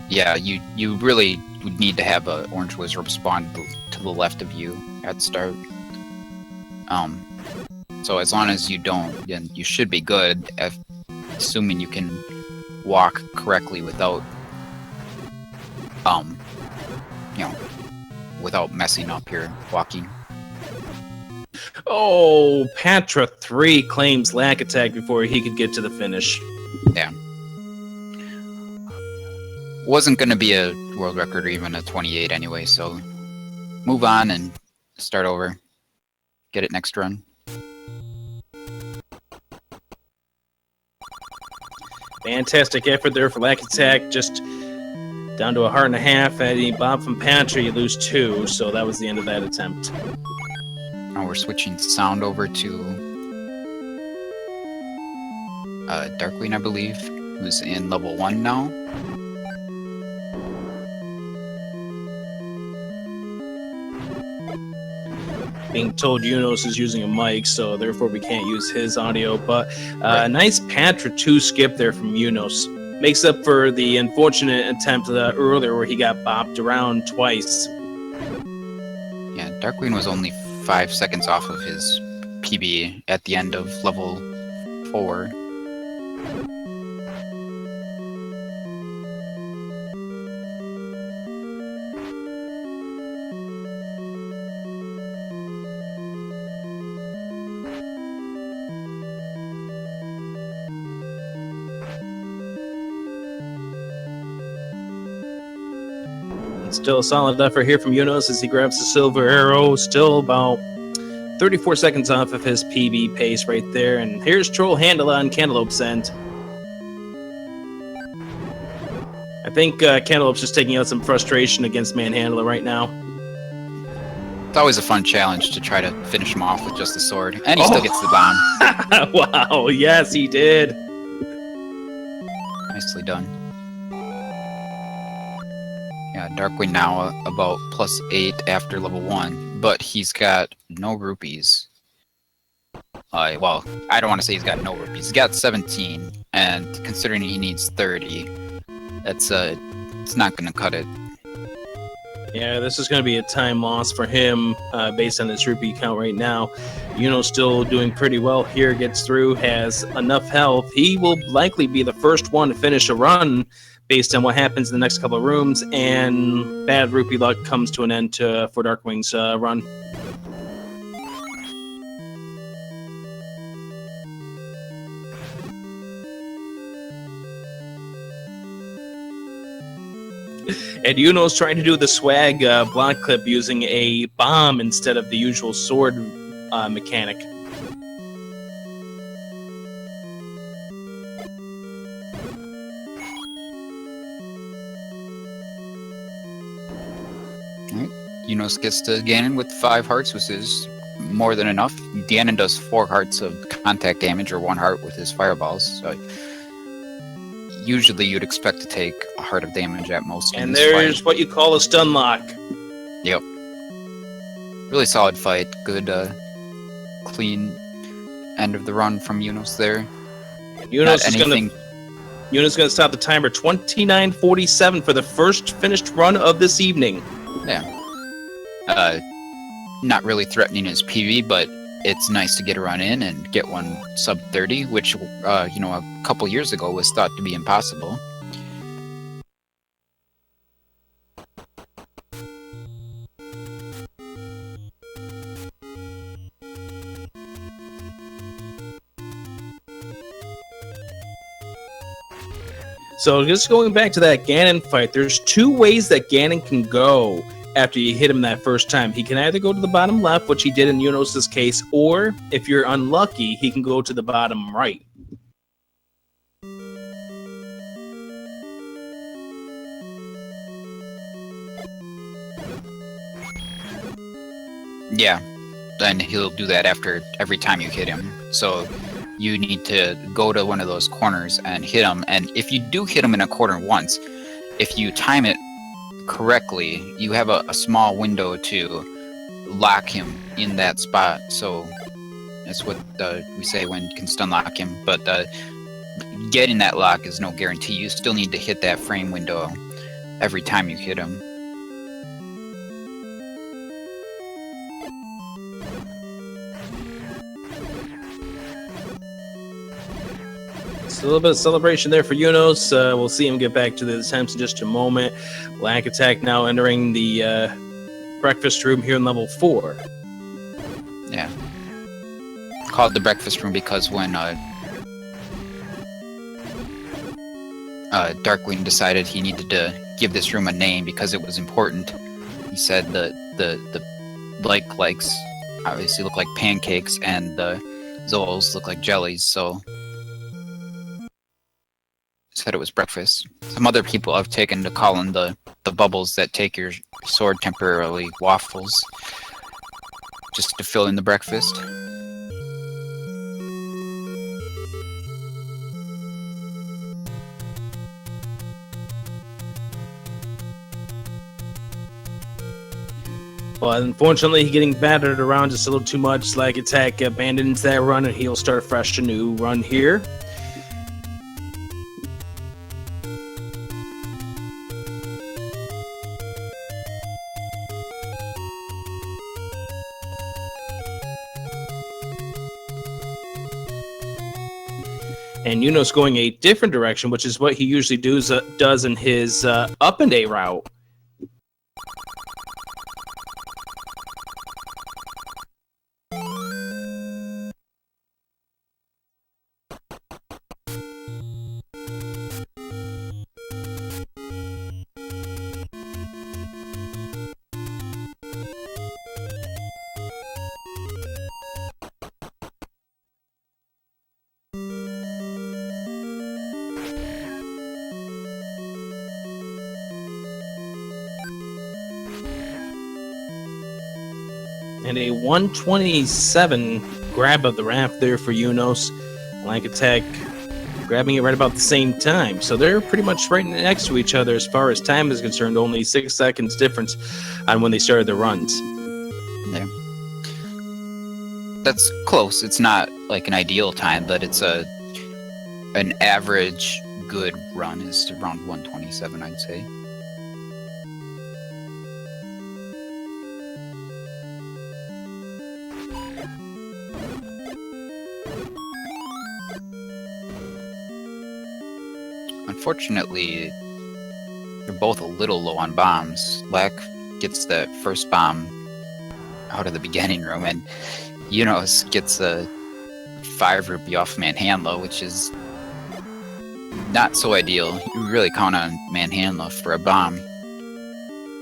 Yeah, you really would need to have an orange wizard spawn to the left of you at start. So as long as you don't, then you should be good, assuming you can walk correctly without, without messing up your walking. Oh, Patra 3 claims Lack Attack before he could get to the finish. Yeah. Wasn't going to be a world record or even a 28 anyway, so move on and start over. Get it next run. Fantastic effort there for Lack Attack, just down to a heart and a half. Any bomb from Patra, you lose 2, so that was the end of that attempt. Now we're switching sound over to Darkwing, I believe, who's in level 1 now. Being told Yunos is using a mic, so therefore we can't use his audio, but right. Nice Patra 2 skip there from Yunos. Makes up for the unfortunate attempt earlier where he got bopped around twice. Yeah, Darkwing was only 5 seconds off of his PB at the end of level 4. Still a solid effort here from Yunos as he grabs the silver arrow. Still about 34 seconds off of his PB pace right there. And here's Troll Handle on Cantaloupe's end. I think Cantaloupe's just taking out some frustration against Manhandler right now. It's always a fun challenge to try to finish him off with just the sword. And he still gets the bomb. Wow, yes, he did. Nicely done. Yeah, Darkwing now about +8 after level 1, but he's got no rupees. Well, I don't want to say he's got no rupees. He's got 17, and considering he needs 30, That's it's not gonna cut it. Yeah, this is going to be a time loss for him based on his rupee count right now. Still doing pretty well here, gets through, has enough health. He will likely be the first one to finish a run based on what happens in the next couple of rooms, and bad rupee luck comes to an end for Darkwing's run. And Yuno's trying to do the swag block clip using a bomb instead of the usual sword mechanic. Yunos gets to Ganon with 5 hearts, which is more than enough. Ganon does 4 hearts of contact damage, or 1 heart with his fireballs. So usually you'd expect to take a heart of damage at most. And there's what you call a stun lock. Yep. Really solid fight. Good, clean end of the run from Yunos there. And Yunos is going to stop the timer 29:47 for the first finished run of this evening. Yeah. Not really threatening his PB, but it's nice to get a run in and get one sub 30, which, a couple years ago was thought to be impossible. So just going back to that Ganon fight, there's 2 ways that Ganon can go after you hit him that first time. He can either go to the bottom left, which he did in Yunos' case, or if you're unlucky, he can go to the bottom right. Yeah, then he'll do that after every time you hit him. So you need to go to one of those corners and hit him. And if you do hit him in a corner once, if you time it correctly, you have a small window to lock him in that spot. So that's what we say when you can stun lock him. But getting that lock is no guarantee. You still need to hit that frame window every time you hit him. A little bit of celebration there for Yunos. We'll see him get back to the attempts in just a moment. Lack Attack now entering the breakfast room here in level 4. Yeah. Called the breakfast room because when Darkwing decided he needed to give this room a name because it was important, he said the likes obviously look like pancakes and the Zols look like jellies, so said it was breakfast. Some other people have taken to calling the bubbles that take your sword temporarily waffles, just to fill in the breakfast. Well, unfortunately, he's getting battered around just a little too much. Slag Attack abandons that run, and he'll start fresh a new run here. And Yunos going a different direction, which is what he usually does in his up and A route. And a 127 grab of the raft there for Yunos. Lack Attack grabbing it right about the same time. So they're pretty much right next to each other as far as time is concerned. Only 6 seconds difference on when they started their runs. Yeah. That's close. It's not like an ideal time, but it's an average good run is around 127, I'd say. Unfortunately, they're both a little low on bombs. Lack gets the first bomb out of the beginning room, and Yunos gets a 5 rupee off Manhandla, which is not so ideal. You really count on Manhandla for a bomb.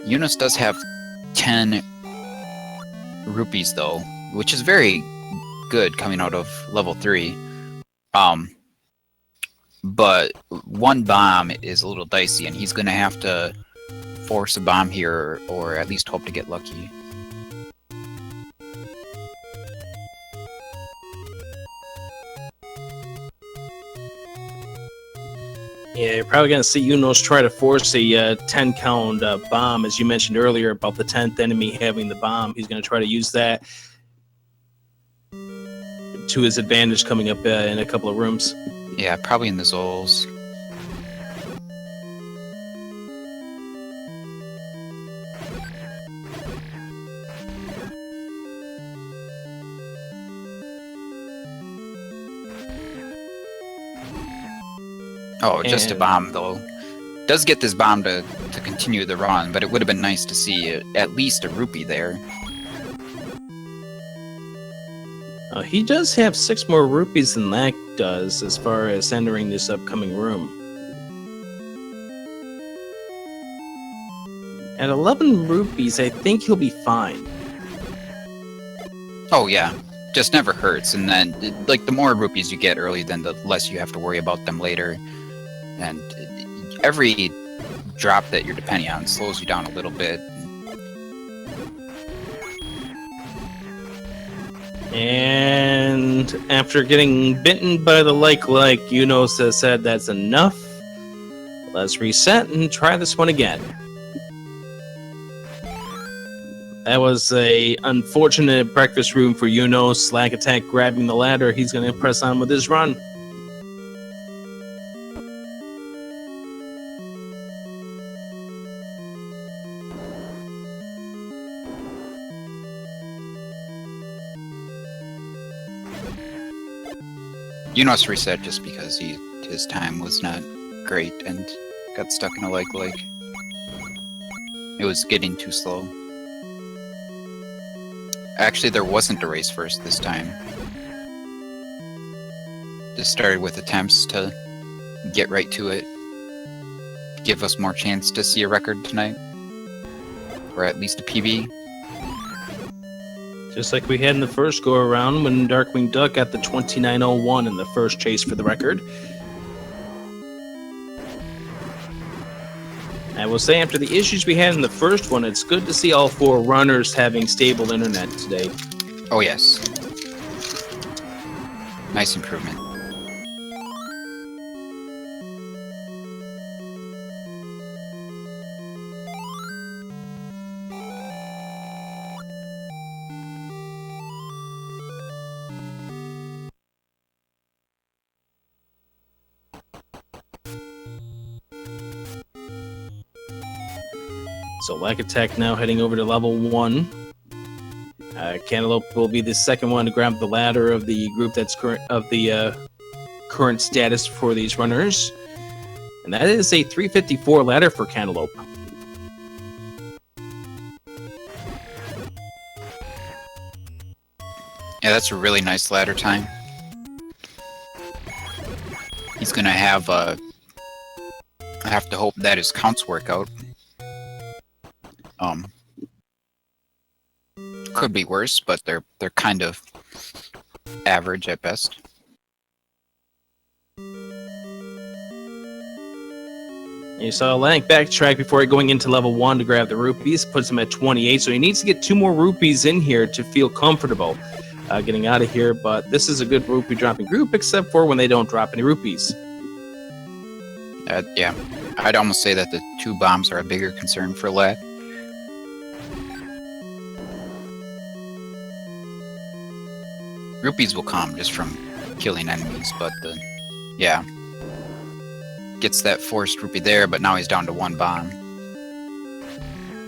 Yunos does have 10 rupees though, which is very good coming out of level 3. But one bomb is a little dicey, and he's going to have to force a bomb here, or at least hope to get lucky. Yeah, you're probably going to see Unos try to force a 10 count bomb, as you mentioned earlier about the 10th enemy having the bomb. He's going to try to use that to his advantage coming up in a couple of rooms. Yeah, probably in the Zols. Oh, just a bomb, though. Does get this bomb to continue the run, but it would have been nice to see at least a rupee there. He does have 6 more rupees than Lack does as far as entering this upcoming room. At 11 rupees, I think he'll be fine. Oh, yeah. Just never hurts, and then, like, the more rupees you get early, then the less you have to worry about them later. And every drop that you're depending on slows you down a little bit. And after getting bitten by the like, Yunos has said that's enough. Let's reset and try this one again. That was a unfortunate breakfast room for Yunos. Slack attack grabbing the ladder. He's going to press on with his run. Yunos reset just because his time was not great and got stuck in a like. It was getting too slow. Actually, there wasn't a race first this time. Just started with attempts to get right to it. Give us more chance to see a record tonight. Or at least a PB. Just like we had in the first go-around when Darkwing Duck got the 2901 in the first chase for the record. I will say, after the issues we had in the first one, it's good to see all 4 runners having stable internet today. Oh yes. Nice improvement. So Lack Attack now heading over to level 1. Cantaloupe will be the second one to grab the ladder of the group that's current status for these runners. And that is a 354 ladder for Cantaloupe. Yeah, that's a really nice ladder time. He's gonna have I have to hope that his counts work out. Could be worse, but they're kind of average at best. You saw Lank backtrack before going into level 1 to grab the rupees, puts him at 28, so he needs to get 2 more rupees in here to feel comfortable getting out of here, but this is a good rupee dropping group, except for when they don't drop any rupees. Yeah, I'd almost say that the 2 bombs are a bigger concern for Lat. Rupees will come just from killing enemies, but yeah. gets that forced rupee there, but now he's down to 1 bomb.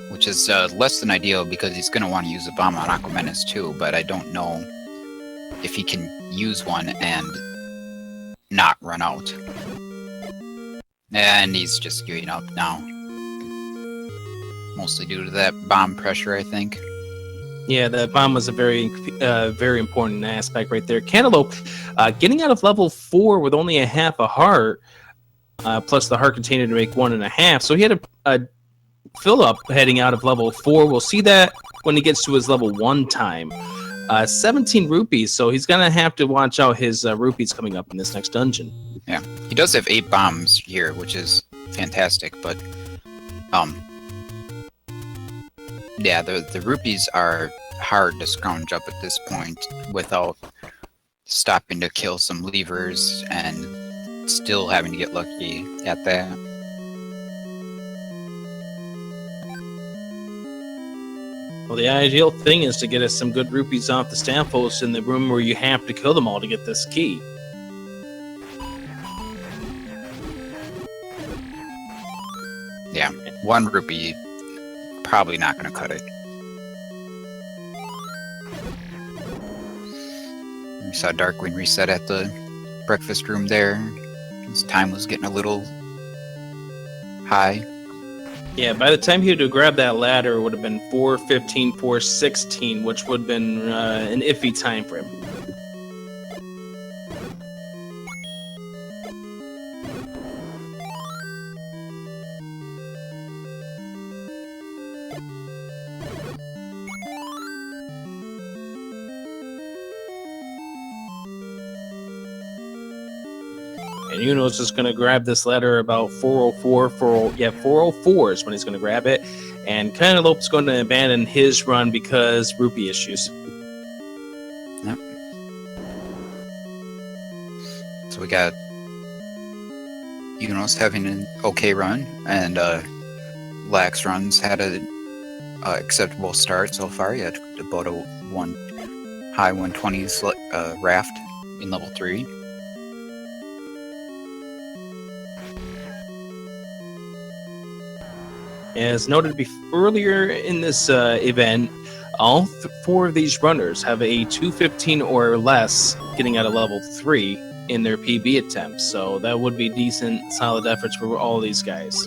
Which is less than ideal because he's going to want to use a bomb on Aquamanus too, but I don't know if he can use one and not run out. And he's just giving up now. Mostly due to that bomb pressure, I think. Yeah, the bomb was a very important aspect right there. Cantaloupe getting out of level 4 with only a half a heart, plus the heart container to make 1.5. So he had a fill up heading out of level 4. We'll see that when he gets to his level 1 time. 17 rupees, so he's gonna have to watch out his rupees coming up in this next dungeon. Yeah, he does have 8 bombs here, which is fantastic, but yeah, the rupees are hard to scrounge up at this point without stopping to kill some levers and still having to get lucky at that. Well, the ideal thing is to get us some good rupees off the staff post in the room where you have to kill them all to get this key. Yeah, 1 rupee, probably not going to cut it. We saw Darkwing reset at the breakfast room there. His time was getting a little high. Yeah, by the time he had to grab that ladder, it would have been 4:15, 4:16, which would have been an iffy time for him. And Yuno's just going to grab this ladder about 4:04, 4:04 is when he's going to grab it. And Cantaloupe's going to abandon his run because rupee issues. Yep. So we got Yunos having an okay run, and Lax runs had a acceptable start so far. He had about a high 120s raft in level 3. As noted earlier in this event, all 4 of these runners have a 215 or less getting out of level 3 in their PB attempts. So that would be decent, solid efforts for all these guys.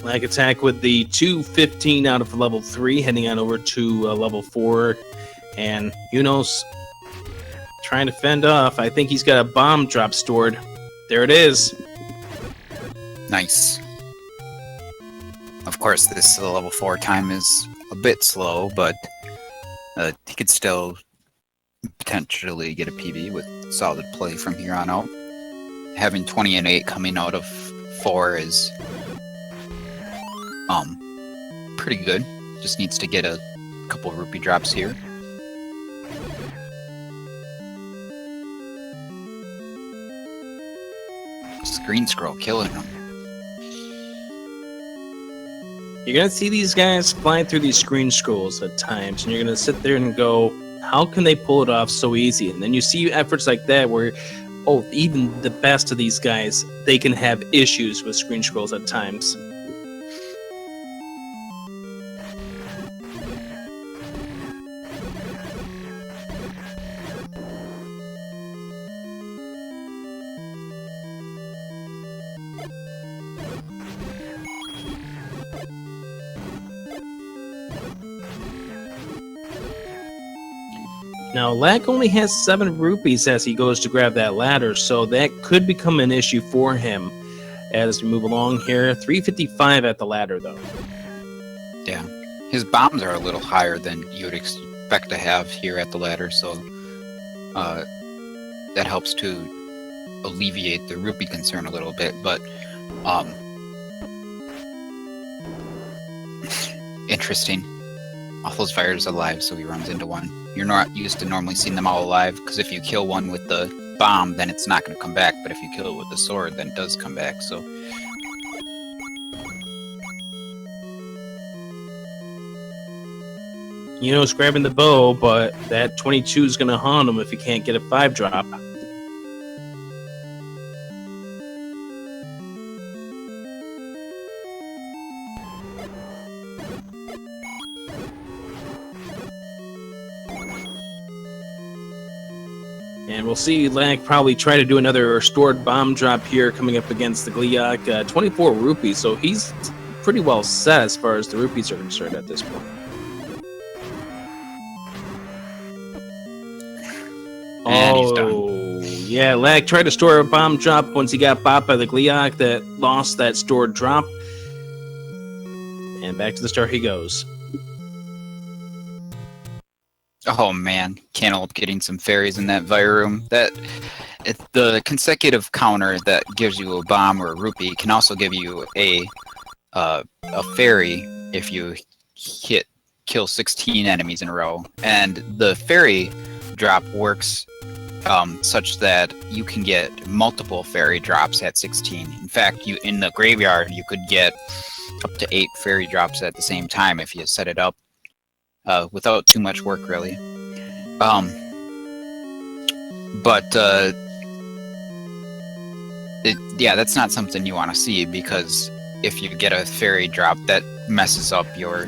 Lag attack with the 215 out of level 3, heading on over to level 4. And Yunos trying to fend off. I think he's got a bomb drop stored. There it is. Nice. Of course, this level 4 time is a bit slow, but he could still potentially get a PB with solid play from here on out. Having 20 and 8 coming out of 4 is pretty good. Just needs to get a couple rupee drops here. Screen scroll killing him. You're going to see these guys flying through these screen scrolls at times, and you're going to sit there and go, how can they pull it off so easy? And then you see efforts like that where, oh, even the best of these guys, they can have issues with screen scrolls at times. Now, Lack only has 7 rupees as he goes to grab that ladder, so that could become an issue for him as we move along here. 355 at the ladder, though. Yeah. His bombs are a little higher than you would expect to have here at the ladder, so that helps to alleviate the rupee concern a little bit, but interesting. All those fires alive, so he runs into one. You're not used to normally seeing them all alive, because if you kill one with the bomb, then it's not going to come back, but if you kill it with the sword, then it does come back, so... Yuno's grabbing the bow, but that 22 is going to haunt him if he can't get a 5-drop. And we'll see Lack probably try to do another restored bomb drop here coming up against the Gliok. 24 rupees, so he's pretty well set as far as the rupees are concerned at this point. And he's done. Yeah, Lack tried to store a bomb drop once he got bopped by the Gliok that lost that stored drop. And back to the start he goes. Oh man, Cantaloupe getting some fairies in that Vire room. The consecutive counter that gives you a bomb or a rupee can also give you a fairy if you kill 16 enemies in a row. And the fairy drop works such that you can get multiple fairy drops at 16. In fact, in the graveyard you could get up to 8 fairy drops at the same time if you set it up. Without too much work, really. Yeah, that's not something you want to see, because if you get a fairy drop, that messes up your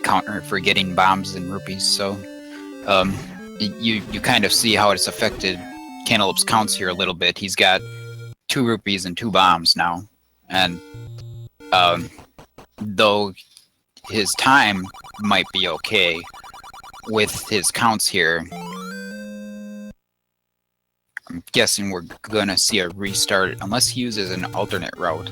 counter for getting bombs and rupees. So, you kind of see how it's affected Cantaloupe's counts here a little bit. He's got 2 rupees and 2 bombs now, and though his time might be okay with his counts here, I'm guessing we're gonna see a restart unless he uses an alternate route.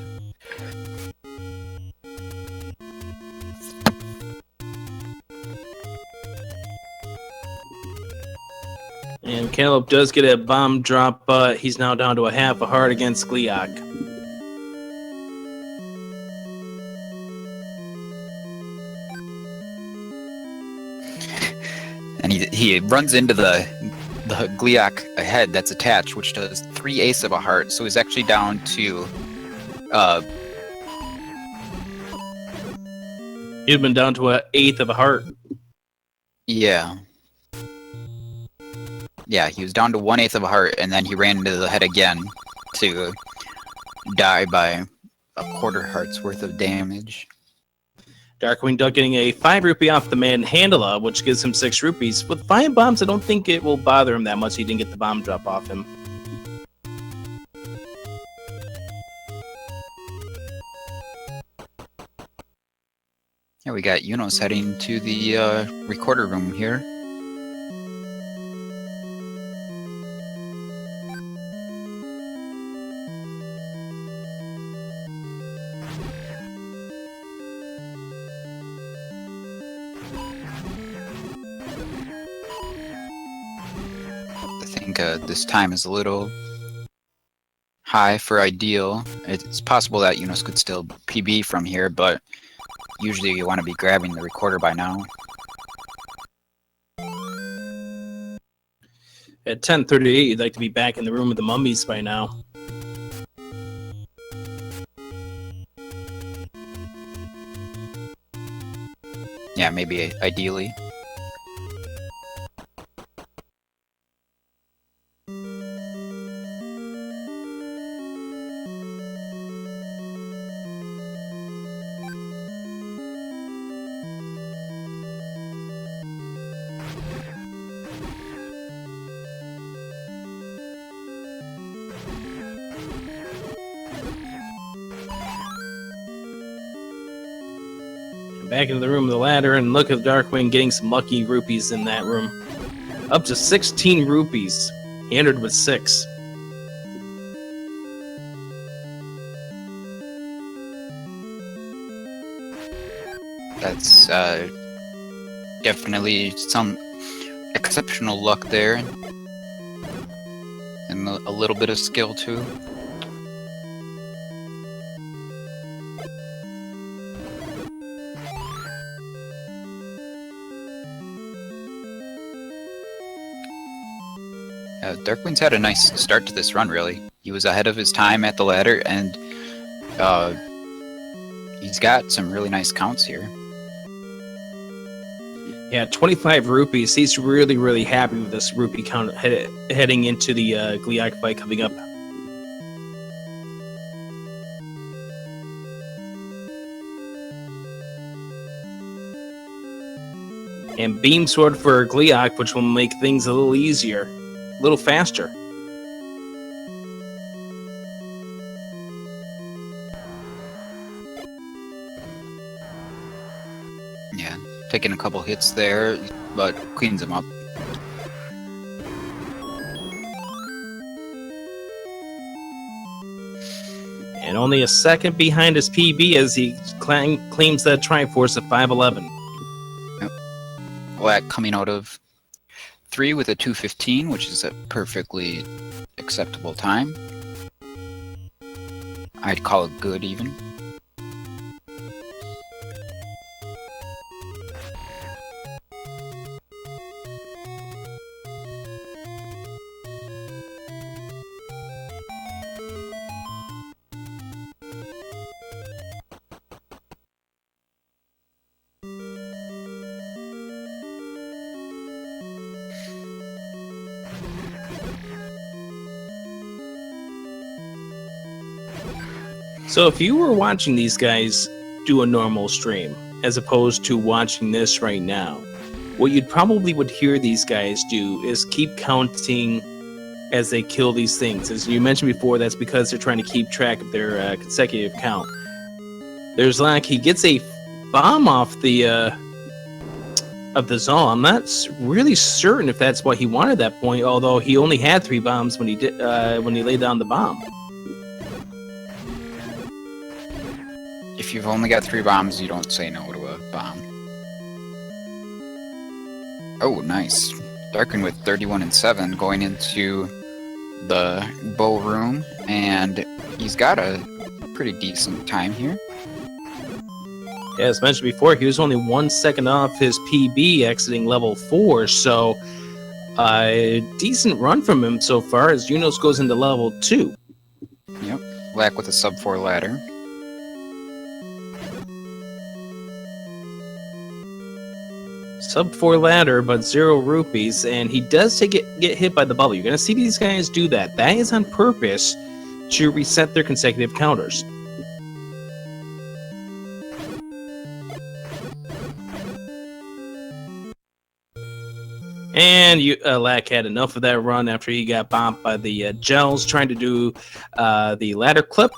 And Cantaloupe does get a bomb drop, but he's now down to a half a heart against Gliok. And he runs into the Gliok ahead that's attached, which does 3 ace of a heart, so he's actually down to He'd been down to an 1/8 of a heart. yeah, he was down to 1/8 of a heart, and then he ran into the head again to die by a 1/4 heart's worth of damage. Darkwing Duck getting a 5 rupee off the Manhandla, which gives him 6 rupees. With 5 bombs, I don't think it will bother him that much. He didn't get the bomb drop off him. Yeah, we got Yunos heading to the recorder room here. I think this time is a little high for ideal. It's possible that Yunos could still PB from here, but usually you want to be grabbing the recorder by now. At 10:38, you'd like to be back in the room with the mummies by now. Yeah, maybe ideally. Back into the room with the ladder, and look at Darkwing getting some lucky rupees in that room. Up to 16 rupees. He entered with 6. That's definitely some exceptional luck there. And a little bit of skill too. Darkwing's had a nice start to this run, really. He was ahead of his time at the ladder, and he's got some really nice counts here. Yeah, 25 rupees. He's really, really happy with this rupee count heading into the Gliok fight coming up. And Beam Sword for Gliok, which will make things a little easier, a little faster. Yeah, taking a couple hits there, but cleans him up. And only a second behind his PB as he claims that Triforce of 511. Black coming out of 3 with a 2:15, which is a perfectly acceptable time. I'd call it good even. So if you were watching these guys do a normal stream, as opposed to watching this right now, what you'd probably would hear these guys do is keep counting as they kill these things. As you mentioned before, that's because they're trying to keep track of their consecutive count. There's like, he gets a bomb off the Zal. I'm not really certain if that's what he wanted at that point, although he only had 3 bombs when he did when he laid down the bomb. If you've only got 3 bombs, you don't say no to a bomb. Oh, nice. Darkin with 31 and 7 going into the bow room, and he's got a pretty decent time here. Yeah, as mentioned before, he was only 1 second off his PB exiting level 4, so a decent run from him so far as Junos goes into level 2. Yep, Black with a sub 4 ladder. Sub 4 ladder, but 0 rupees, and he does get hit by the bubble. You're going to see these guys do that. That is on purpose to reset their consecutive counters. And Lack had enough of that run after he got bombed by the gels trying to do the ladder clip,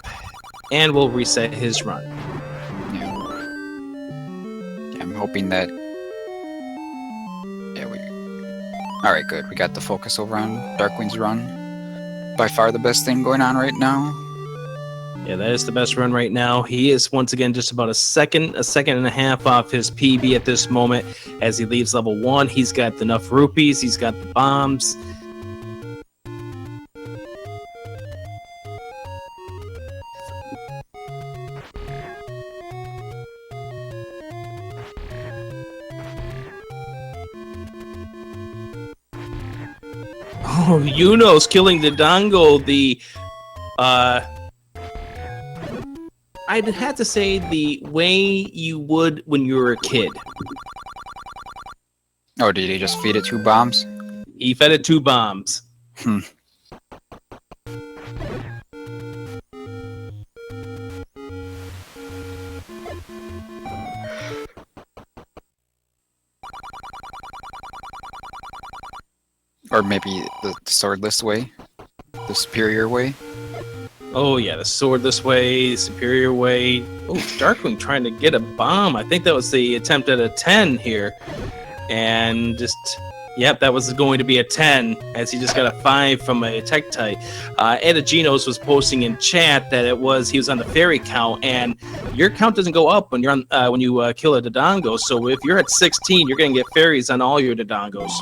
and will reset his run. Yeah. I'm hoping that... Alright, good. We got the focus over on Darkwing's run. By far the best thing going on right now. Yeah, that is the best run right now. He is once again just about a second and a half off his PB at this moment as he leaves level 1. He's got enough rupees, he's got the bombs. Oh, Yuno's killing the Dongo, I'd have to say the way you would when you were a kid. Oh, did he just feed it 2 bombs? He fed it 2 bombs. Or maybe the swordless way? The superior way? Oh yeah, the swordless way, superior way. Oh, Darkwing trying to get a bomb. I think that was the attempt at a 10 here. And just, yep, that was going to be a 10 as he just got a 5 from a Tektite. Edigenos was posting in chat that he was on the fairy count, and your count doesn't go up when you're on when you kill a Dodongo. So if you're at 16, you're gonna get fairies on all your Dodongos.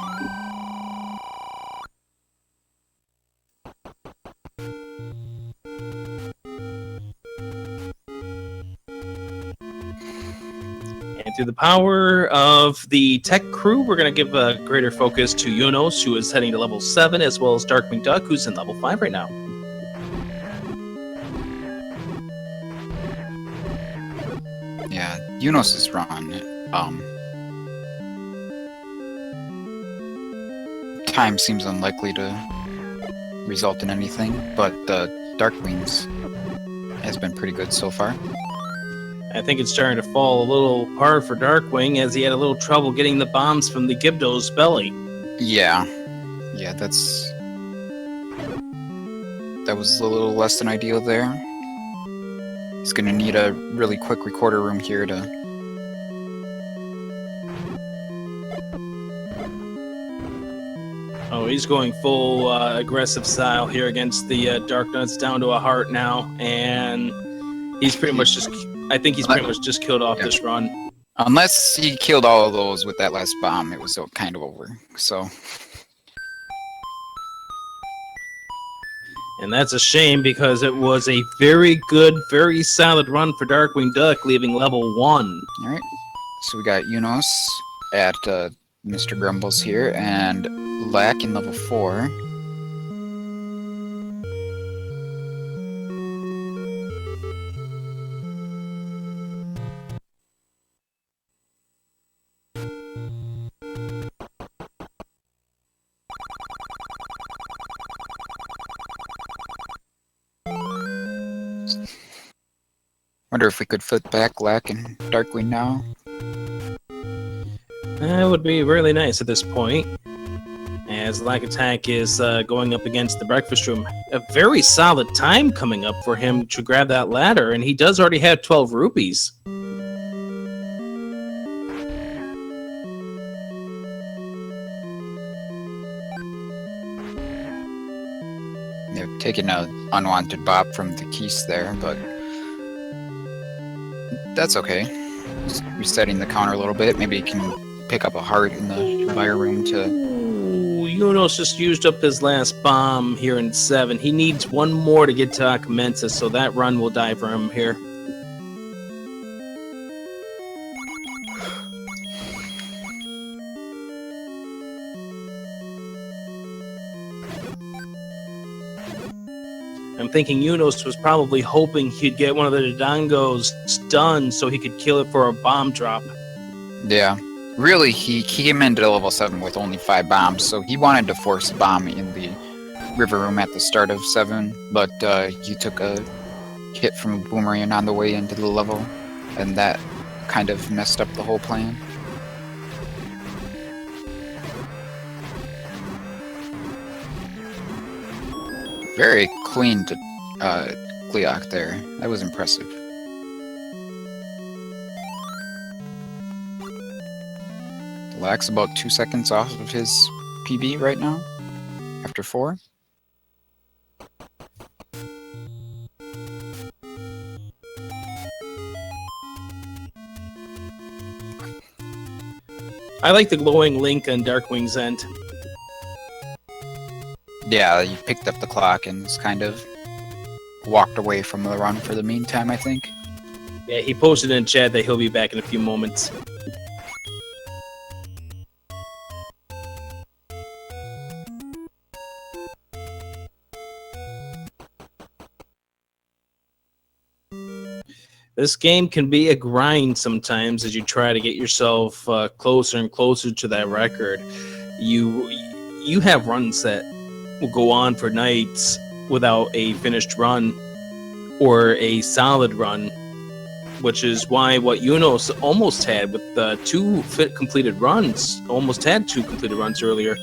Through the power of the tech crew, we're going to give a greater focus to Yunos, who is heading to level 7, as well as Darkwing Duck, who's in level 5 right now. Yeah, Yunos' run. time seems unlikely to result in anything, but Darkwing's has been pretty good so far. I think it's starting to fall a little hard for Darkwing as he had a little trouble getting the bombs from the Gibdo's belly. Yeah, that was a little less than ideal there. He's gonna need a really quick recorder room here to... Oh, he's going full aggressive style here against the Darknuts, down to a heart now, and he's pretty much just... I think he's pretty much just killed off this run. Unless he killed all of those with that last bomb, it was kind of over, so... And that's a shame because it was a very good, very solid run for Darkwing Duck, leaving level 1. Alright, so we got Unos at Mr. Grumbles here, and Lack in level 4. Wonder if we could flip back Lack and Darkwing now. That would be really nice at this point, as Lack Attack is going up against the Breakfast Room. A very solid time coming up for him to grab that ladder, and he does already have 12 rupees. They're taking an unwanted bop from the Keys there, but that's okay. Just resetting the counter a little bit. Maybe he can pick up a heart in the fire room to... Ooh, Unos just used up his last bomb here in 7. He needs one more to get to Akamensa, so that run will die for him here. I'm thinking Unos was probably hoping he'd get one of the Dodongos stunned so he could kill it for a bomb drop. Yeah. Really, he came into level 7 with only 5 bombs, so he wanted to force a bomb in the river room at the start of 7, but you took a hit from a boomerang on the way into the level, and that kind of messed up the whole plan. Very clean to Gleok there. That was impressive. Lack's about 2 seconds off of his PB right now, after 4. I like the glowing link on Darkwing's end. Yeah, you picked up the clock and just kind of walked away from the run for the meantime, I think. Yeah, he posted in chat that he'll be back in a few moments. This game can be a grind sometimes as you try to get yourself closer and closer to that record. You have runs that will go on for nights without a finished run or a solid run, which is why what Unos almost had with 2 completed runs, almost had 2 completed runs earlier,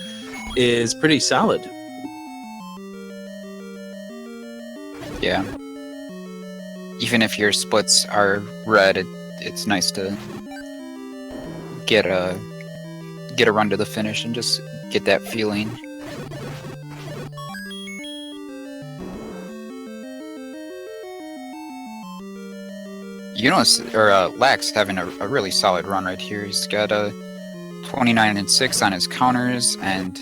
is pretty solid. Yeah. Even if your splits are red, it's nice to get a run to the finish and just get that feeling. Lack's having a really solid run right here. He's got a 29-6 on his counters, and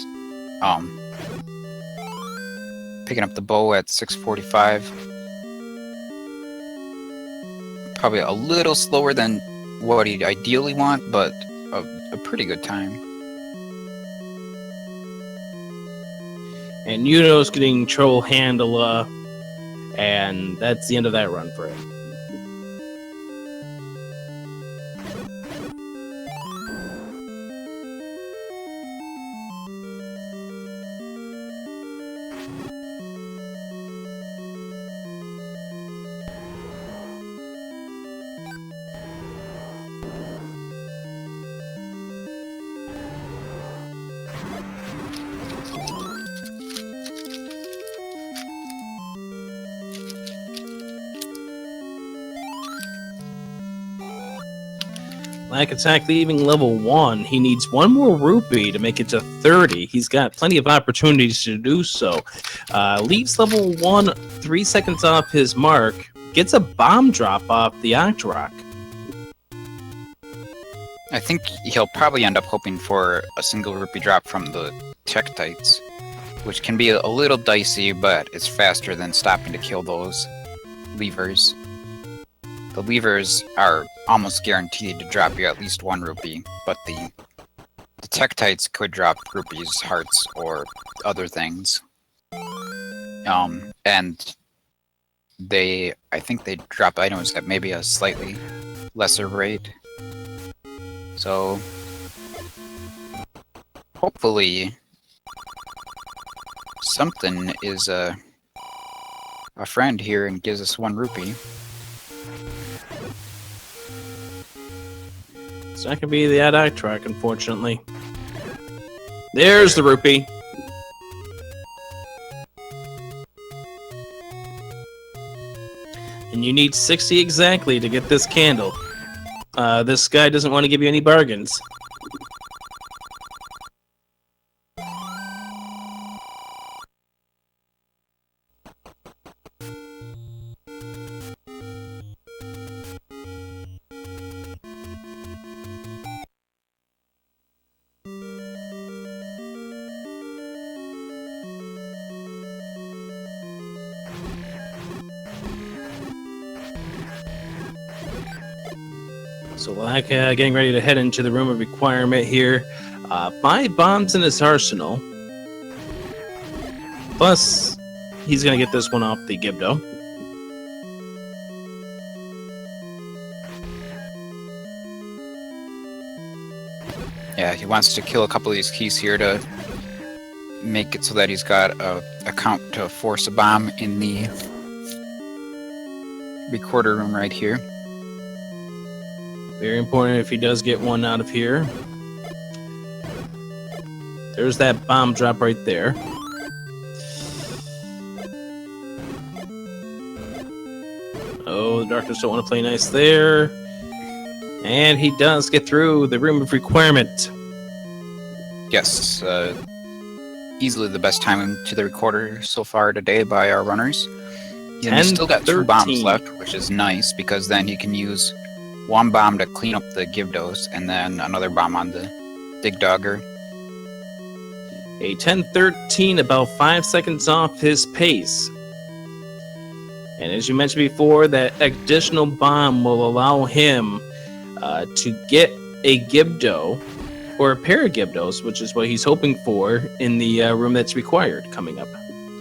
picking up the bow at 6:45. Probably a little slower than what he'd ideally want, but a pretty good time. And Uno's getting Troll Handle, and that's the end of that run for him. Lack attack leaving level 1. He needs one more rupee to make it to 30. He's got plenty of opportunities to do so. Leaves level 1 3 seconds off his mark. Gets a bomb drop off the Octorok. I think he'll probably end up hoping for a single rupee drop from the Tektites, which can be a little dicey, but it's faster than stopping to kill those levers. The levers are almost guaranteed to drop you at least 1 rupee, but the Tektites could drop rupees, hearts, or other things. And I think they drop items at maybe a slightly lesser rate. So, hopefully, something is a friend here and gives us 1 rupee. It's not going to be the Octorok, unfortunately. There's the rupee. And you need 60 exactly to get this candle. This guy doesn't want to give you any bargains. So like getting ready to head into the room of requirement here. 5 bombs in his arsenal. Plus, he's going to get this one off the Gibdo. Yeah, he wants to kill a couple of these keys here to make it so that he's got a count to force a bomb in the recorder room right here. Very important if he does get one out of here. There's that bomb drop right there. Oh, the Darkness don't want to play nice there. And he does get through the room of requirement. Yes, easily the best time to the recorder so far today by our runners. And he's still got 2 bombs left, which is nice, because then he can use 1 bomb to clean up the Gibdos, and then another bomb on the Dig Dogger. A 10-13, about 5 seconds off his pace. And as you mentioned before, that additional bomb will allow him to get a Gibdo, or a pair of Gibdos, which is what he's hoping for in the room that's required coming up.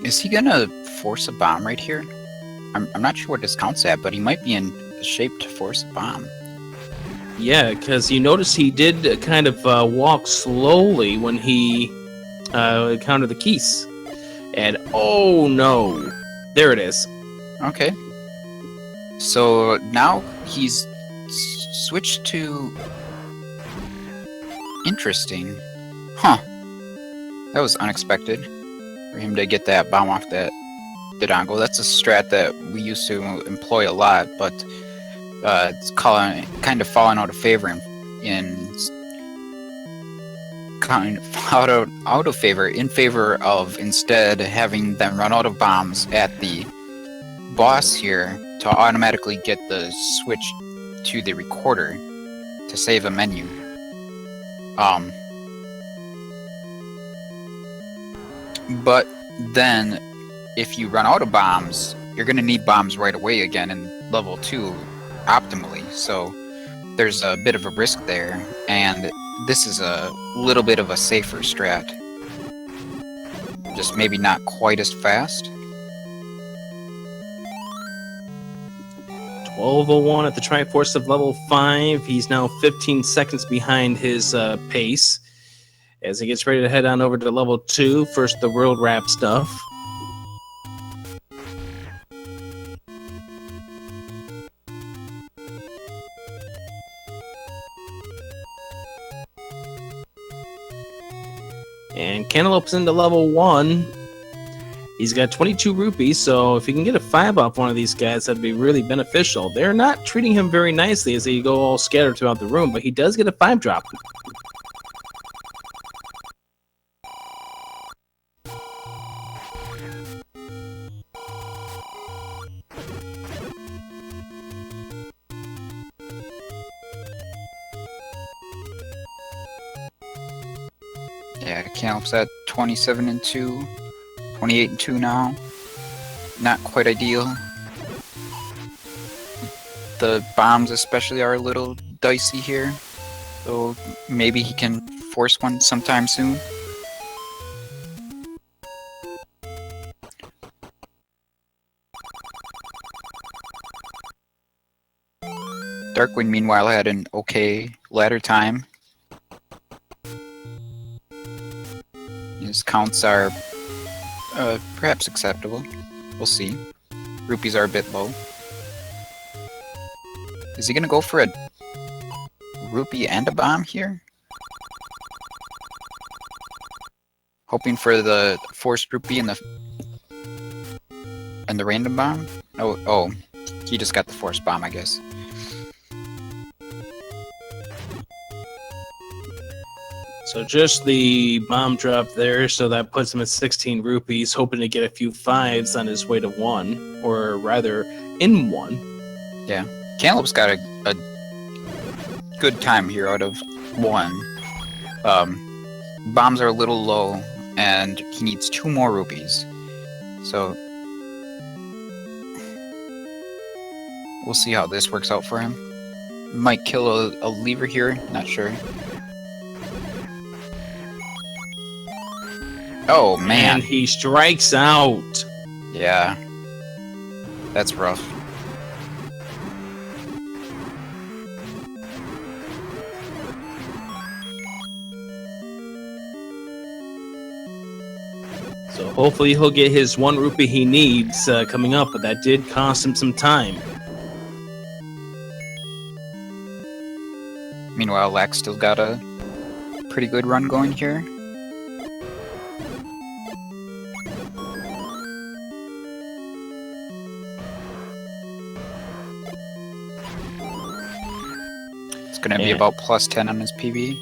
Is he gonna force a bomb right here? I'm not sure what this counts at, but he might be in shape to force a bomb. Yeah, because you notice he did kind of walk slowly when he counted the keys. And oh no, there it is. Okay. So now he's switched to... Interesting. Huh. That was unexpected for him to get that bomb off that Dodongo. That's a strat that we used to employ a lot, but it's kind of fallen out of favor in favor of instead having them run out of bombs at the boss here to automatically get the switch to the recorder to save a menu. But then if you run out of bombs, you're going to need bombs right away again in level 2 optimally, so there's a bit of a risk there, and this is a little bit of a safer strat. Just maybe not quite as fast. 12:01 at the Triforce of level 5. He's now 15 seconds behind his pace as he gets ready to head on over to level 2. First, the world wrap stuff. And Cantaloupe's into level 1. He's got 22 rupees, so if he can get a 5 off one of these guys, that'd be really beneficial. They're not treating him very nicely as they go all scattered throughout the room, but he does get a 5 drop. Yeah, Cantaloup's at 27 and 2, 28 and 2 now. Not quite ideal. The bombs especially are a little dicey here, so maybe he can force one sometime soon. Darkwing, meanwhile, had an okay ladder time. His counts are perhaps acceptable. We'll see. Rupees are a bit low. Is he gonna go for a rupee and a bomb here? Hoping for the forced rupee and the random bomb? Oh, he just got the forced bomb, I guess. So just the bomb drop there, so that puts him at 16 rupees, hoping to get a few 5s on his way to 1, or rather, in 1. Yeah. Cantaloupe's got a good time here out of 1. Bombs are a little low, and he needs 2 more rupees. So we'll see how this works out for him. Might kill a lever here, not sure. Oh, man. And he strikes out. Yeah. That's rough. So hopefully he'll get his 1 rupee he needs coming up, but that did cost him some time. Meanwhile, Lax still got a pretty good run going here. It's gonna be about plus 10 on his PB.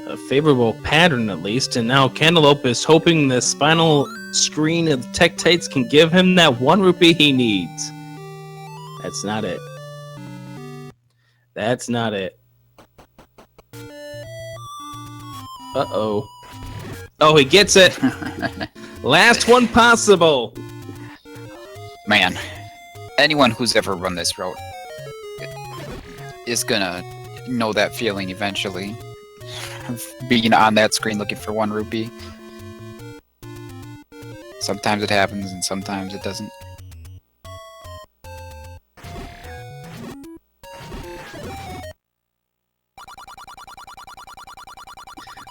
A favorable pattern, at least, and now Cantaloupe is hoping the spinal screen of Tektites can give him that 1 rupee he needs. That's not it. That's not it. Uh-oh. Oh, he gets it! Last one possible! Man, anyone who's ever run this route is gonna know that feeling eventually. Of being on that screen looking for 1 rupee. Sometimes it happens and sometimes it doesn't.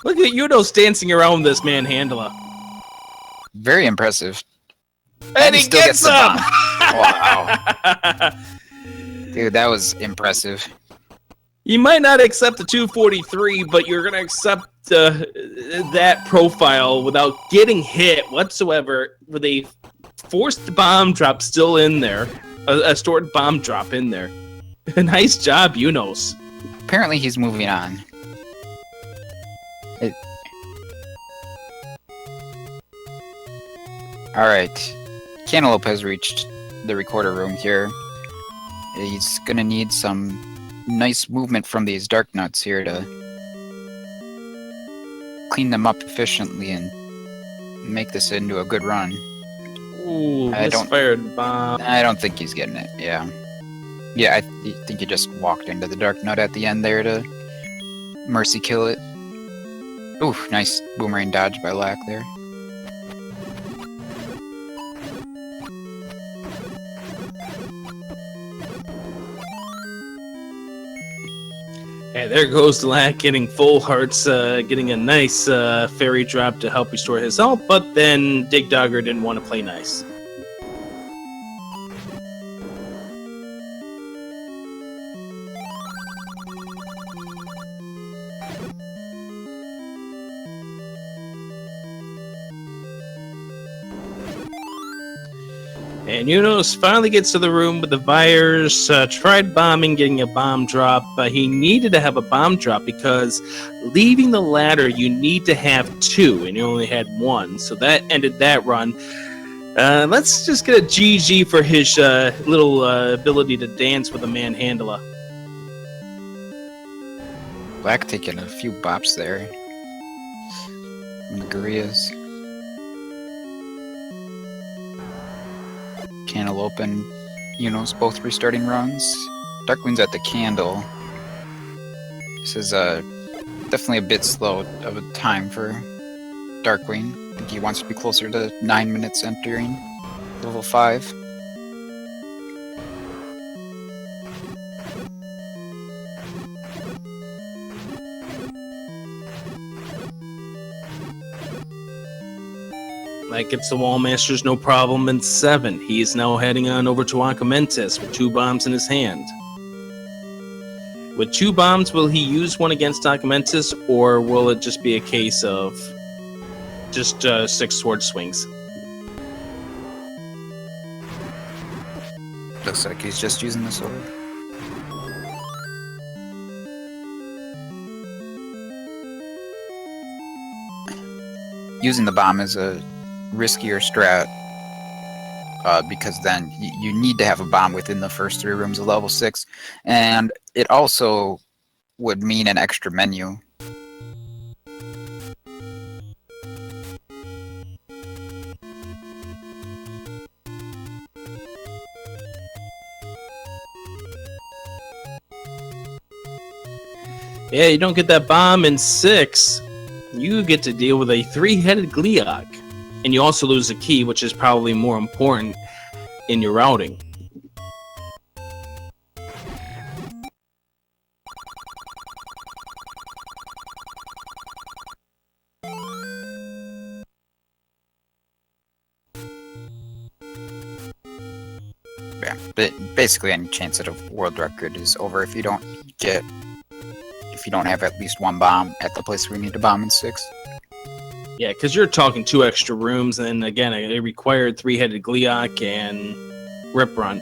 Look at Udos dancing around this manhandler. Very impressive. And he still gets the him! bomb. Wow. Dude, that was impressive. You might not accept the 243, but you're going to accept that profile without getting hit whatsoever with a forced bomb drop still in there. A stored bomb drop in there. Nice job, Unos. Apparently he's moving on. Alright. Cantaloupe has reached the recorder room here. He's gonna need some nice movement from these dark nuts here to clean them up efficiently and make this into a good run. Ooh, I misfired bomb. I don't think he's getting it, yeah. Yeah, I think he just walked into the dark nut at the end there to mercy kill it. Ooh, nice boomerang dodge by Lack there. Hey, there goes Lack getting full hearts, getting a nice fairy drop to help restore his health, but then Dig Dogger didn't want to play nice. And Yunus finally gets to the room with the virus, tried bombing, getting a bomb drop. He needed to have a bomb drop because leaving the ladder, you need to have 2, and he only had 1. So that ended that run. Let's just get a GG for his little ability to dance with a manhandler. Black taking a few bops there. From the gorillas. Cantaloupe and both restarting runs. Darkwing's at the candle. This is definitely a bit slow of a time for Darkwing. I think he wants to be closer to 9 minutes entering level 5. That gets the Wallmasters no problem in 7. He is now heading on over to Acamentis with 2 bombs in his hand. With 2 bombs, will he use one against Acamentis, or will it just be a case of just 6 sword swings? Looks like he's just using the sword. Using the bomb is a riskier strat because then you need to have a bomb within the first 3 rooms of level 6, and it also would mean an extra menu. Yeah, you don't get that bomb in 6. You get to deal with a 3-headed Gleeok. And you also lose a key, which is probably more important in your routing. Yeah, but basically any chance at a world record is over if you don't have at least 1 bomb at the place where you need to bomb in 6. Yeah, because you're talking 2 extra rooms, and again, a required 3-headed Gleeok and Rip Run.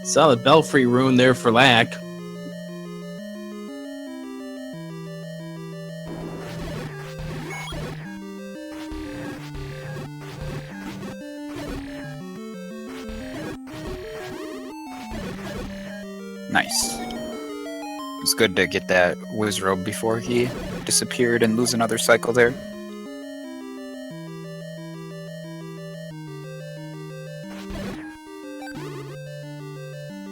Solid Belfry rune there for Lack. Nice. It's good to get that whiz robe before he disappeared and lose another cycle there.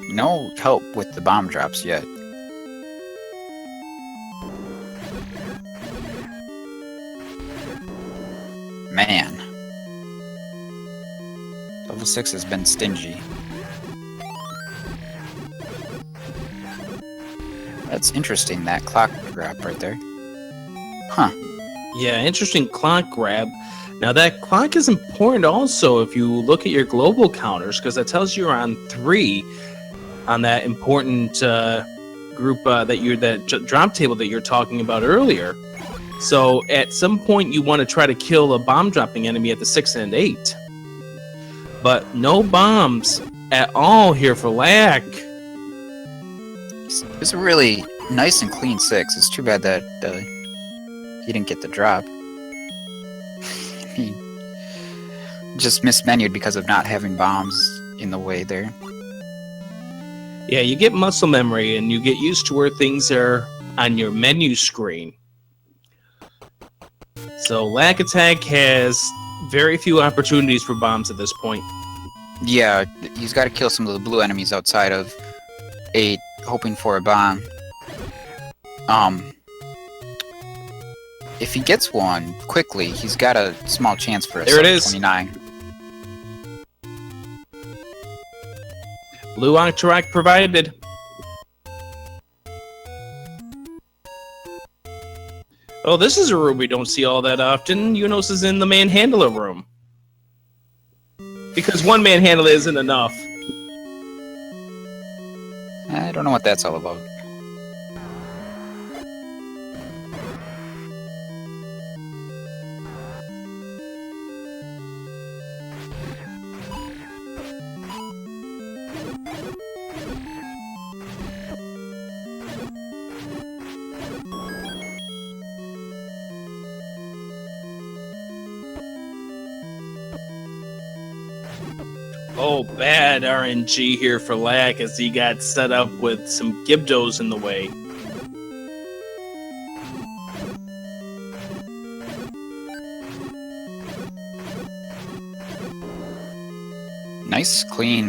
No help with the bomb drops yet. Man. Level 6 has been stingy. That's interesting, that clock grab right there. Huh. Yeah, interesting clock grab. Now that clock is important also if you look at your global counters, because that tells you you're on 3 on that important group that drop table that you're talking about earlier. So at some point you want to try to kill a bomb dropping enemy at the 6 and 8. But no bombs at all here for Lack. It's a really nice and clean 6. It's too bad that he didn't get the drop. He just mismenued because of not having bombs in the way there. Yeah, you get muscle memory and you get used to where things are on your menu screen. So Lack Attack has very few opportunities for bombs at this point. Yeah, he's got to kill some of the blue enemies outside of 8, hoping for a bomb. If he gets one quickly, he's got a small chance for a there it is. 29. Blue Octorok provided. Oh, this is a room we don't see all that often. Unos is in the manhandler room. Because one manhandler isn't enough. I don't know what that's all about. Oh, bad RNG here for Lack as he got set up with some Gibdos in the way. Nice, clean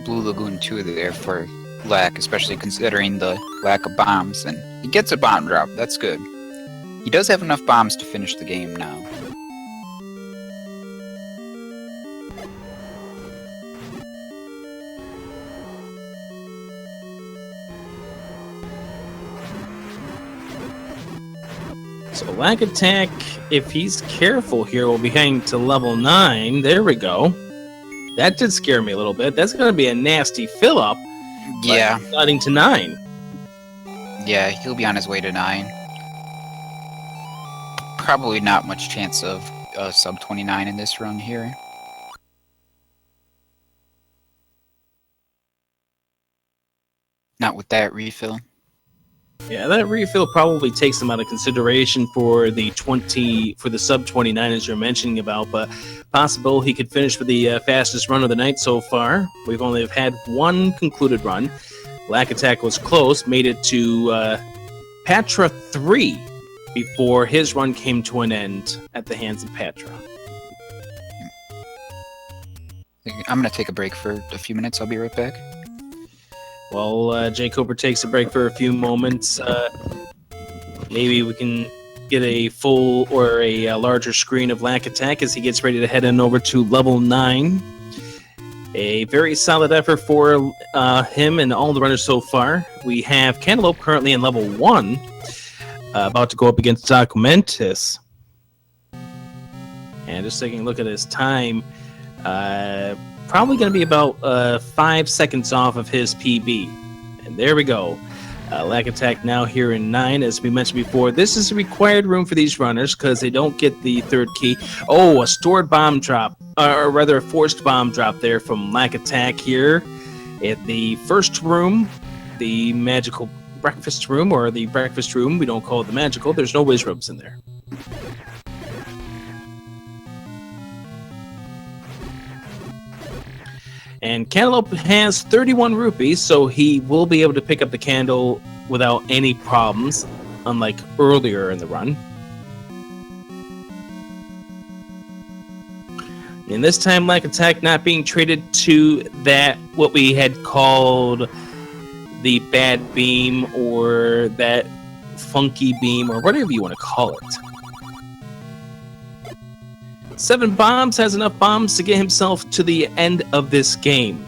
Blue Lagoon 2 there for Lack, especially considering the lack of bombs. And he gets a bomb drop, that's good. He does have enough bombs to finish the game now. So Lack Attack, if he's careful here, will be heading to level 9. There we go. That did scare me a little bit. That's going to be a nasty fill-up. Yeah. Sliding to 9. Yeah, he'll be on his way to 9. Probably not much chance of sub 29 in this run here. Not with that refill. Yeah, that refill probably takes him out of consideration for the sub 29 as you're mentioning about, but possible he could finish with the fastest run of the night so far. We've only had one concluded run. Lack Attack was close, made it to Patra 3 before his run came to an end at the hands of Patra. I'm going to take a break for a few minutes. I'll be right back. While Jay Cooper takes a break for a few moments, maybe we can get a full or a larger screen of Lack Attack as he gets ready to head on over to level 9. A very solid effort for him and all the runners so far. We have Cantaloupe currently in level 1, about to go up against Documentus. And just taking a look at his time, probably going to be about 5 seconds off of his PB. And there we go. Lack Attack now here in 9. As we mentioned before, this is a required room for these runners because they don't get the third key. Oh, a stored bomb drop, or rather a forced bomb drop there from Lack Attack here. At the first room, the magical breakfast room, or the breakfast room, we don't call it the magical. There's no whiz ropes in there. And Cantaloupe has 31 rupees, so he will be able to pick up the candle without any problems, unlike earlier in the run. And this time, Lack Attack not being traded to that, what we had called the bad beam, or that funky beam, or whatever you want to call it. 7 bombs, has enough bombs to get himself to the end of this game.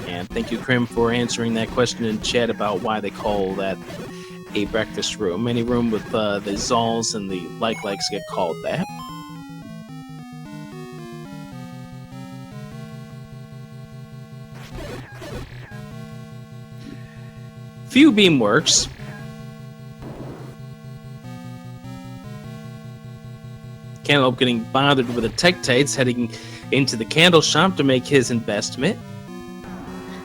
And thank you, Krim, for answering that question in chat about why they call that a breakfast room. Any room with the Zols and the likes get called that. Few beam works. Cantaloupe getting bothered with the Tektites, heading into the candle shop to make his investment.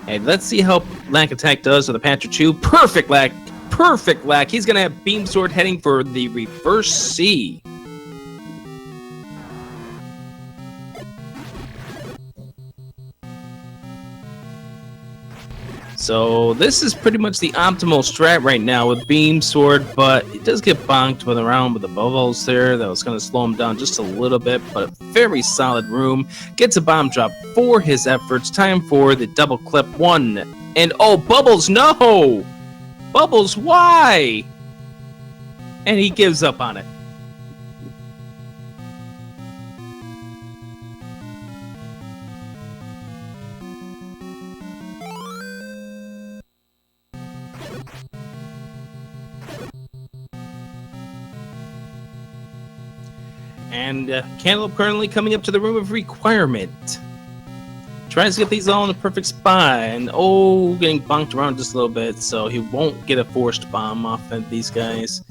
And let's see how Lack Attack does with the Patra 2. Perfect Lack! Perfect Lack! He's going to have Beam Sword heading for the reverse C. So this is pretty much the optimal strat right now with Beam Sword, but it does get bonked with around with the bubbles there. That was going to slow him down just a little bit, but a very solid room. Gets a bomb drop for his efforts. Time for the double clip 1. And oh, Bubbles, no! Bubbles, why? And he gives up on it. And Cantaloupe currently coming up to the room of requirement. Tries to get these all in the perfect spot, and getting bonked around just a little bit, so he won't get a forced bomb off of these guys.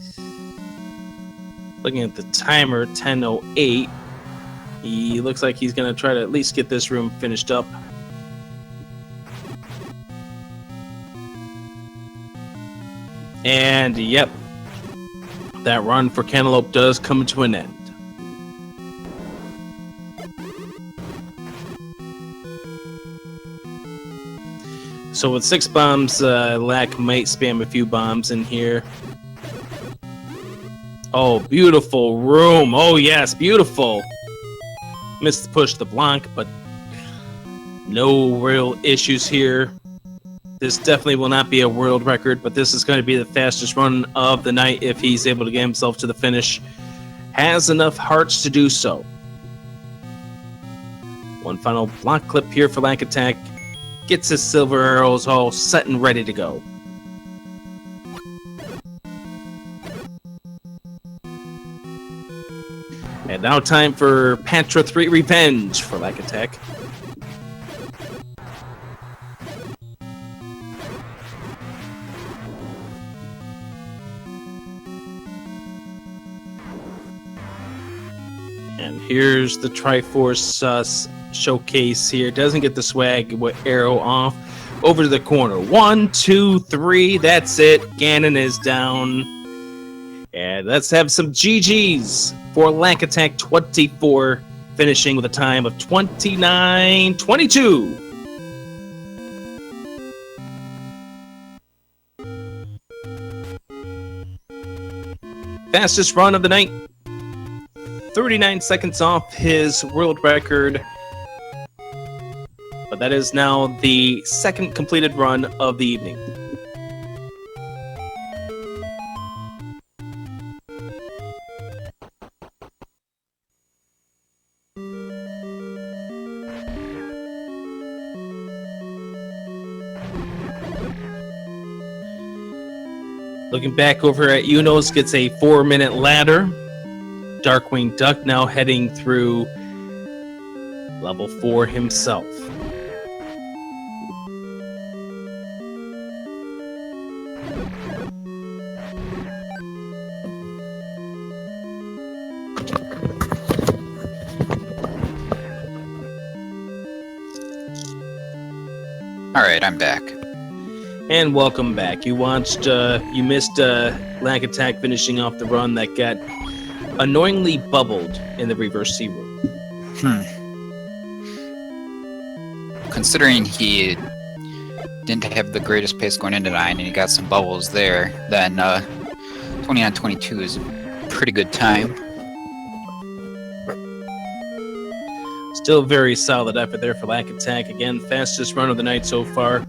Looking at the timer, 10:08. He looks like he's going to try to at least get this room finished up. And, yep, that run for Cantaloupe does come to an end. So with 6 bombs, Lack might spam a few bombs in here. Oh, beautiful room. Oh, yes, beautiful. Missed the push the block, but no real issues here. This definitely will not be a world record, but this is going to be the fastest run of the night if he's able to get himself to the finish. Has enough hearts to do so. One final block clip here for Lack Attack. Gets his silver arrows all set and ready to go. And now time for Patra 3 Revenge for Lack Attack. And here's the Triforce showcase here. Doesn't get the swag with arrow off. Over to the corner. 1, 2, 3. That's it. Ganon is down. And let's have some GGs for Lack Attack 24, finishing with a time of 29:22. Fastest run of the night. 39 seconds off his world record. But that is now the second completed run of the evening. Looking back over at Unos, gets a 4-minute ladder. Darkwing Duck now heading through level 4 himself. Alright, I'm back. And welcome back. You missed Lack Attack finishing off the run that got annoyingly bubbled in the reverse C room. Considering he didn't have the greatest pace going into 9 and he got some bubbles there, then 29-22 is a pretty good time. Still very solid effort there for Lack Attack. Again, fastest run of the night so far.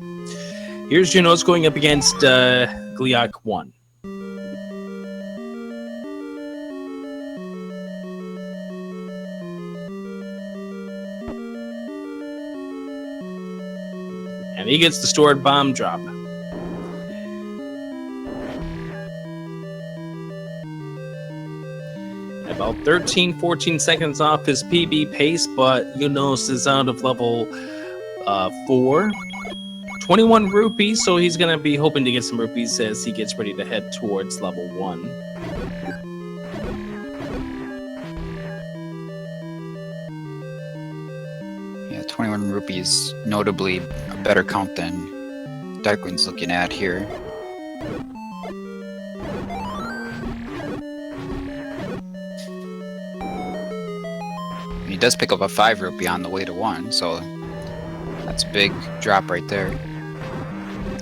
Here's Junos going up against Gliok 1. And he gets the stored bomb drop. About 13-14 seconds off his PB pace, but Junos is out of level 4. 21 rupees, so he's going to be hoping to get some rupees as he gets ready to head towards level 1. Yeah, 21 rupees, notably a better count than Darkwing's looking at here. He does pick up a 5 rupee on the way to 1, so that's a big drop right there.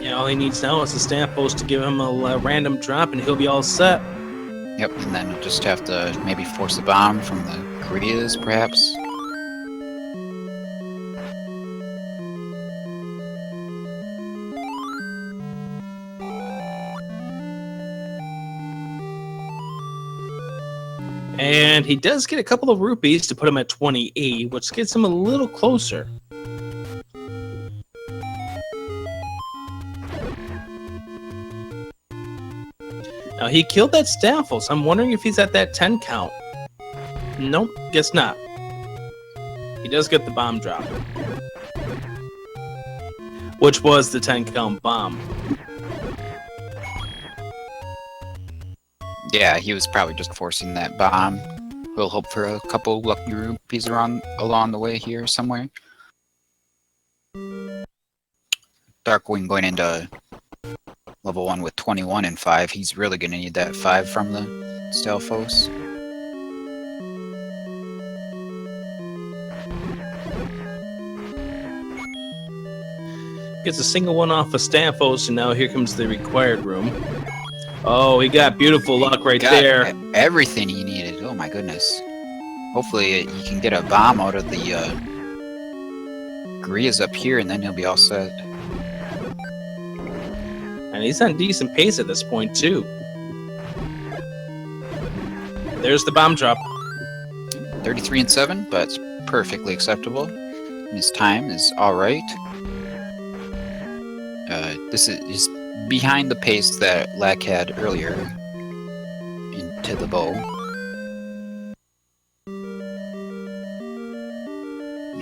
Yeah, all he needs now is a stamp post to give him a random drop, and he'll be all set. Yep, and then you'll just have to maybe force a bomb from the Koreas, perhaps. And he does get a couple of rupees to put him at 28, which gets him a little closer. Now, he killed that Staffel, so I'm wondering if he's at that 10 count. Nope, guess not. He does get the bomb drop. Which was the 10-count bomb. Yeah, he was probably just forcing that bomb. We'll hope for a couple lucky rupees along the way here somewhere. Darkwing going into level 1 with 21 and 5. He's really going to need that 5 from the Stalfos. Gets a single one off of Staphos, and now here comes the required room. Oh, he got beautiful luck right Got there. everything he needed. Oh my goodness. Hopefully he can get a bomb out of the Gurias up here, and then he'll be all set. And he's on decent pace at this point, too. There's the bomb drop. 33 and 7, but it's perfectly acceptable. And his time is alright. This is behind the pace that Lack had earlier into the bow.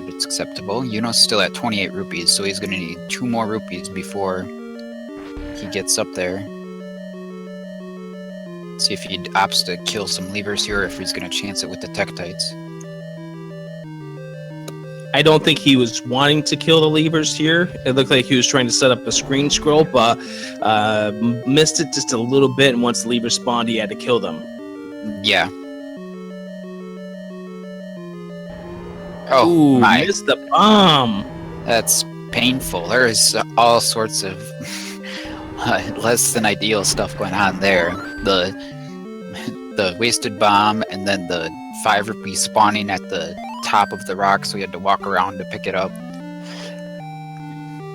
It's acceptable. Yuno's still at 28 rupees, so he's going to need 2 more rupees before he gets up there. See if he opts to kill some levers here, or if he's going to chance it with the Tektites. I don't think he was wanting to kill the levers here. It looked like he was trying to set up a screen scroll, but missed it just a little bit, and once the levers spawned, he had to kill them. Yeah. Oh, Ooh, my. missed the bomb. That's painful. There is all sorts of less than ideal stuff going on there. The wasted bomb, and then the 5 rupee spawning at the top of the rock, so he had to walk around to pick it up.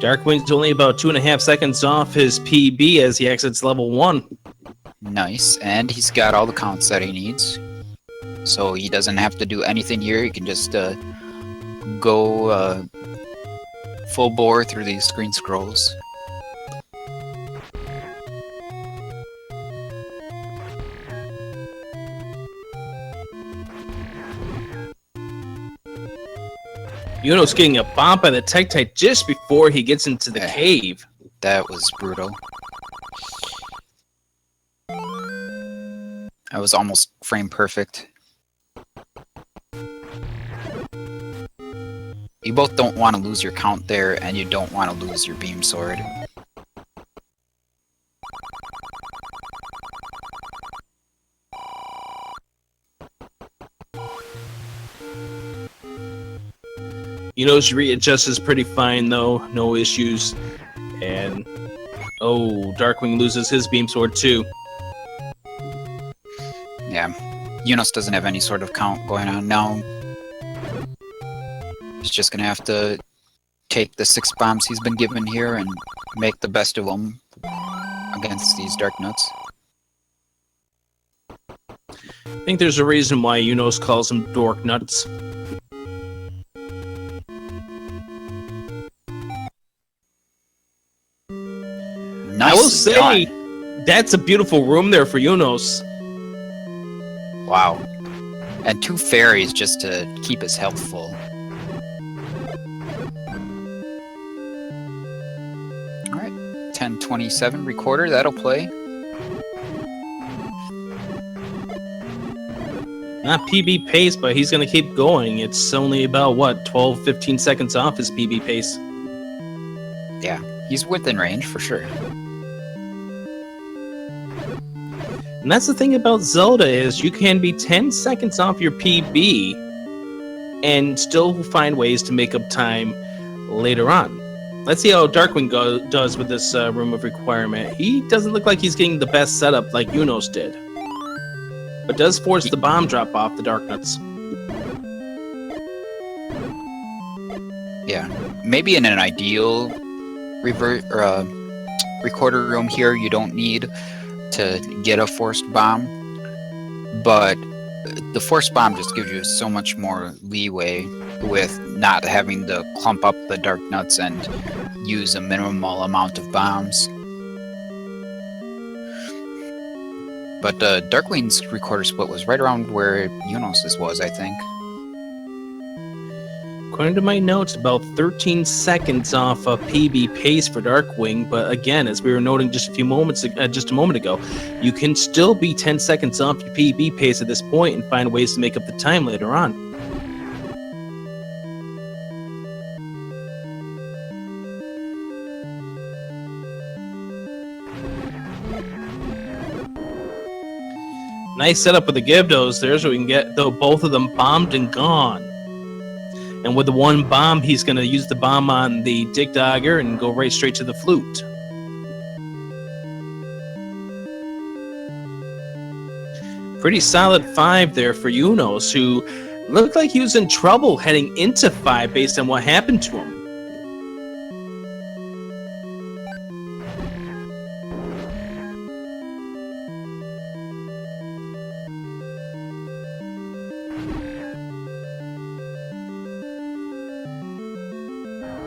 Darkwing's only about 2.5 seconds off his PB as he exits level 1. Nice, and he's got all the counts that he needs, so he doesn't have to do anything here. He can just go full bore through these screen scrolls. Yuno's getting a bomb by the Tektite just before he gets into the cave. That was brutal. That was almost frame perfect. You both don't want to lose your count there, and you don't want to lose your beam sword. Yuno's readjusts pretty fine though, no issues. And oh, Darkwing loses his beam sword too. Yeah, Yunos doesn't have any sort of count going on now. He's just gonna have to take the 6 bombs he's been given here and make the best of them against these Dark Nuts. I think there's a reason why Yunos calls them Dork Nuts. I will say, that's a beautiful room there for Yunos. Wow. And 2 fairies just to keep his health full. Alright, 1027 recorder, that'll play. Not PB pace, but he's going to keep going. It's only about, what, 12-15 seconds off his PB pace. Yeah, he's within range for sure. And that's the thing about Zelda is you can be 10 seconds off your PB and still find ways to make up time later on. Let's see how Darkwing does with this room of requirement. He doesn't look like he's getting the best setup like Yunos did, but does force the bomb drop off the Dark Nuts. Yeah, maybe in an ideal recorder room here, you don't need to get a forced bomb, but the forced bomb just gives you so much more leeway with not having to clump up the Dark Nuts and use a minimal amount of bombs. But Darkwing's recorder split was right around where Yunos's was, I think. According to my notes, about 13 seconds off of PB pace for Darkwing. But again, as we were noting just a moment ago, you can still be 10 seconds off your PB pace at this point and find ways to make up the time later on. Nice setup with the Gyarados there, so we can get both of them bombed and gone. And with the one bomb, he's going to use the bomb on the Dig Dogger and go right straight to the flute. Pretty solid 5 there for Yunos, who looked like he was in trouble heading into 5 based on what happened to him.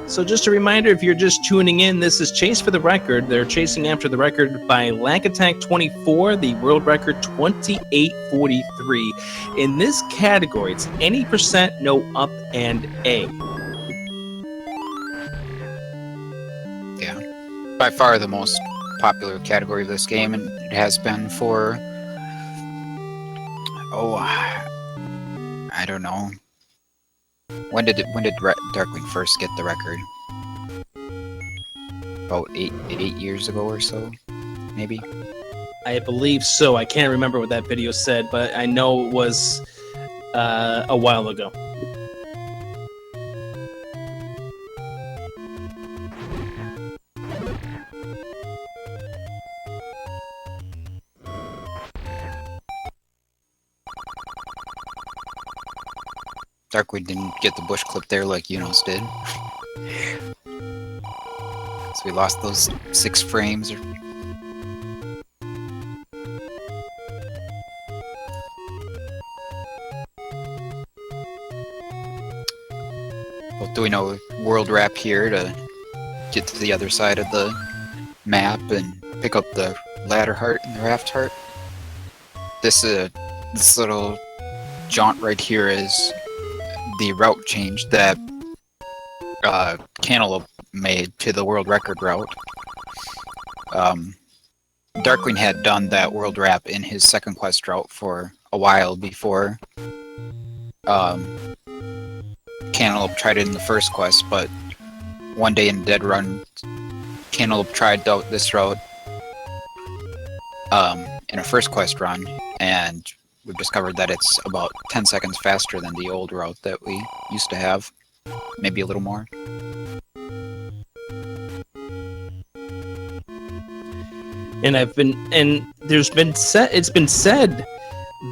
So just a reminder, if you're just tuning in, this is Chase for the Record. They're chasing after the record by Lack Attack 24, the world record 2843. In this category, it's any percent, no up, and A. Yeah. By far the most popular category of this game, and it has been for... I don't know. When did Darkwing first get the record? About eight years ago or so, maybe? I believe so. I can't remember what that video said, but I know it was a while ago. Darkwing didn't get the bush clip there like Yunos did. So we lost those 6 frames. Well, doing a world wrap here to get to the other side of the map and pick up the ladder heart and the raft heart. This little jaunt right here is the route change that Cantaloupe made to the world record route. Darkwing had done that world wrap in his second quest route for a while before Cantaloupe tried it in the first quest, but one day in Dead Run, Cantaloupe tried out this route in a first quest run, and we've discovered that it's about 10 seconds faster than the old route that we used to have. Maybe a little more. And it's been said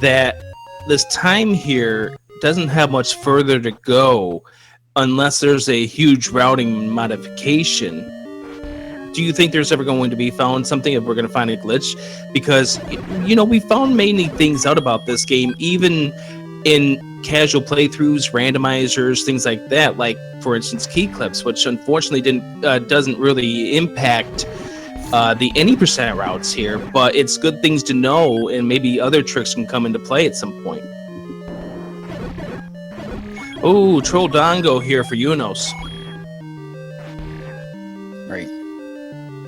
that this time here doesn't have much further to go unless there's a huge routing modification. Do you think there's ever going to be found something if we're going to find a glitch? Because, we found many things out about this game, even in casual playthroughs, randomizers, things like that. Like, for instance, key clips, which unfortunately doesn't really impact the any percent routes here. But it's good things to know, and maybe other tricks can come into play at some point. Oh, Troll Dongo here for Yunos. Right.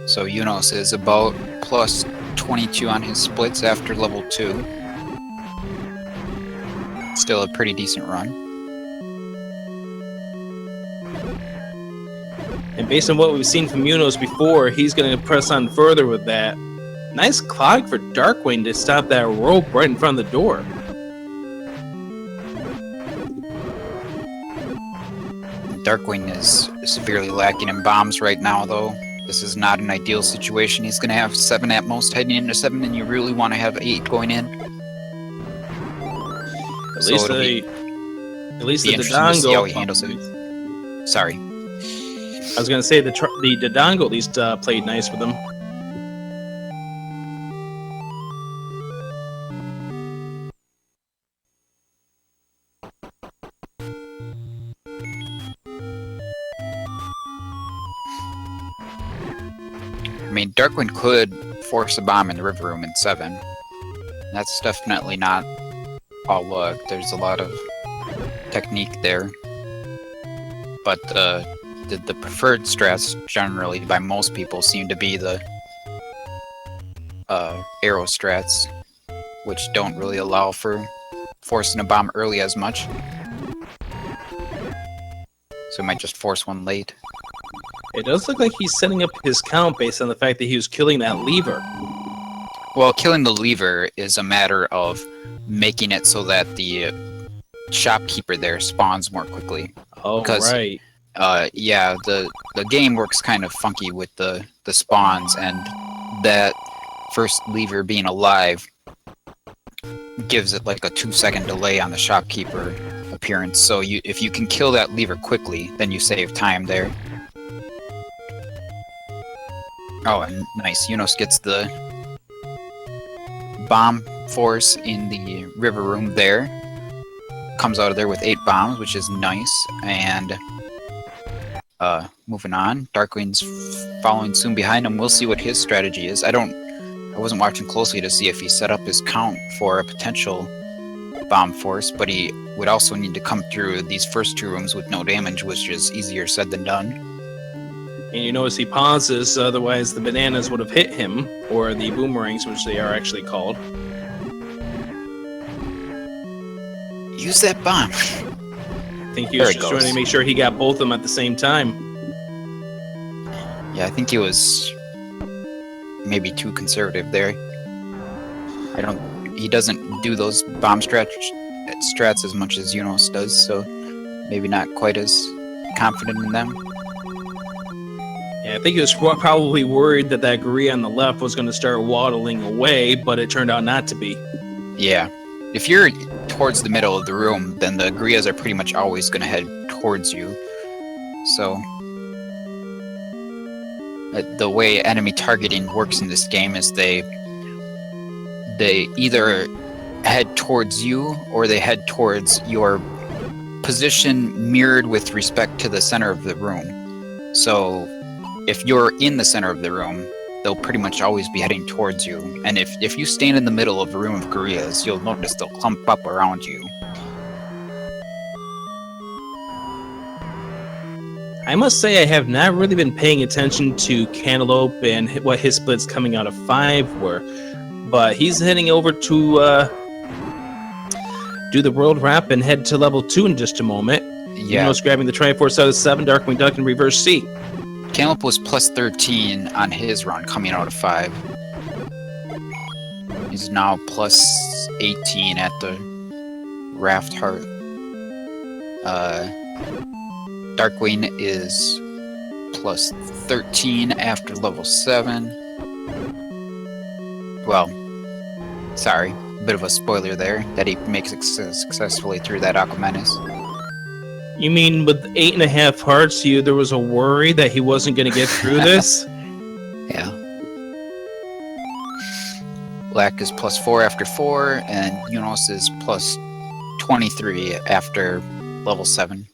So Yunos is about plus 22 on his splits after level 2. Still a pretty decent run. And based on what we've seen from Yunos before, he's going to press on further with that. Nice clog for Darkwing to stop that rope right in front of the door. Darkwing is severely lacking in bombs right now, though. This is not an ideal situation. He's going to have 7 at most heading into 7, and you really want to have 8 going in. At least the Dodongo. See how he handles it. Sorry. I was going to say the Dodongo at least played nice with him. I mean, Darkwing could force a bomb in the river room in 7. That's definitely not all luck. There's a lot of technique there. But the preferred strats, generally, by most people, seem to be the arrow strats, which don't really allow for forcing a bomb early as much. So we might just force one late. It does look like he's setting up his count based on the fact that he was killing that lever. Well, killing the lever is a matter of making it so that the shopkeeper there spawns more quickly. Oh, Because, right. yeah, the game works kind of funky with the spawns, and that first lever being alive gives it like a 2-second delay on the shopkeeper appearance. So if you can kill that lever quickly, then you save time there. Oh, and nice. Yunus gets the bomb force in the river room there. Comes out of there with 8 bombs, which is nice. And moving on, Darkwing's following soon behind him. We'll see what his strategy is. I wasn't watching closely to see if he set up his count for a potential bomb force, but he would also need to come through these first 2 rooms with no damage, which is easier said than done. And you notice he pauses, otherwise the bananas would have hit him, or the boomerangs, which they are actually called. Use that bomb. I think he was just trying to make sure he got both of them at the same time. Yeah, I think he was maybe too conservative there. He doesn't do those bomb strats as much as Yunus does, so maybe not quite as confident in them. Yeah, I think he was probably worried that that Gurria on the left was going to start waddling away, but it turned out not to be. Yeah. If you're towards the middle of the room, then the Gurrias are pretty much always going to head towards you. So the way enemy targeting works in this game is they either head towards you or they head towards your position mirrored with respect to the center of the room. So if you're in the center of the room, they'll pretty much always be heading towards you. And if you stand in the middle of a room of Gurrias, you'll notice they'll clump up around you. I must say I have not really been paying attention to Cantaloupe and what his splits coming out of 5 were. But he's heading over to do the world wrap and head to level 2 in just a moment. Yeah. Yunus grabbing the Triforce out of 7, Darkwing Duck in reverse C. Cantaloupe was plus 13 on his run coming out of 5. He's now plus 18 at the Raft Heart. Darkwing is plus 13 after level 7. Well, sorry, a bit of a spoiler there, that he makes it successfully through that Aquamanus. You mean with 8.5 hearts, there was a worry that he wasn't going to get through this? Yeah. Black is plus 4 after 4, and Yunus is plus 23 after level 7.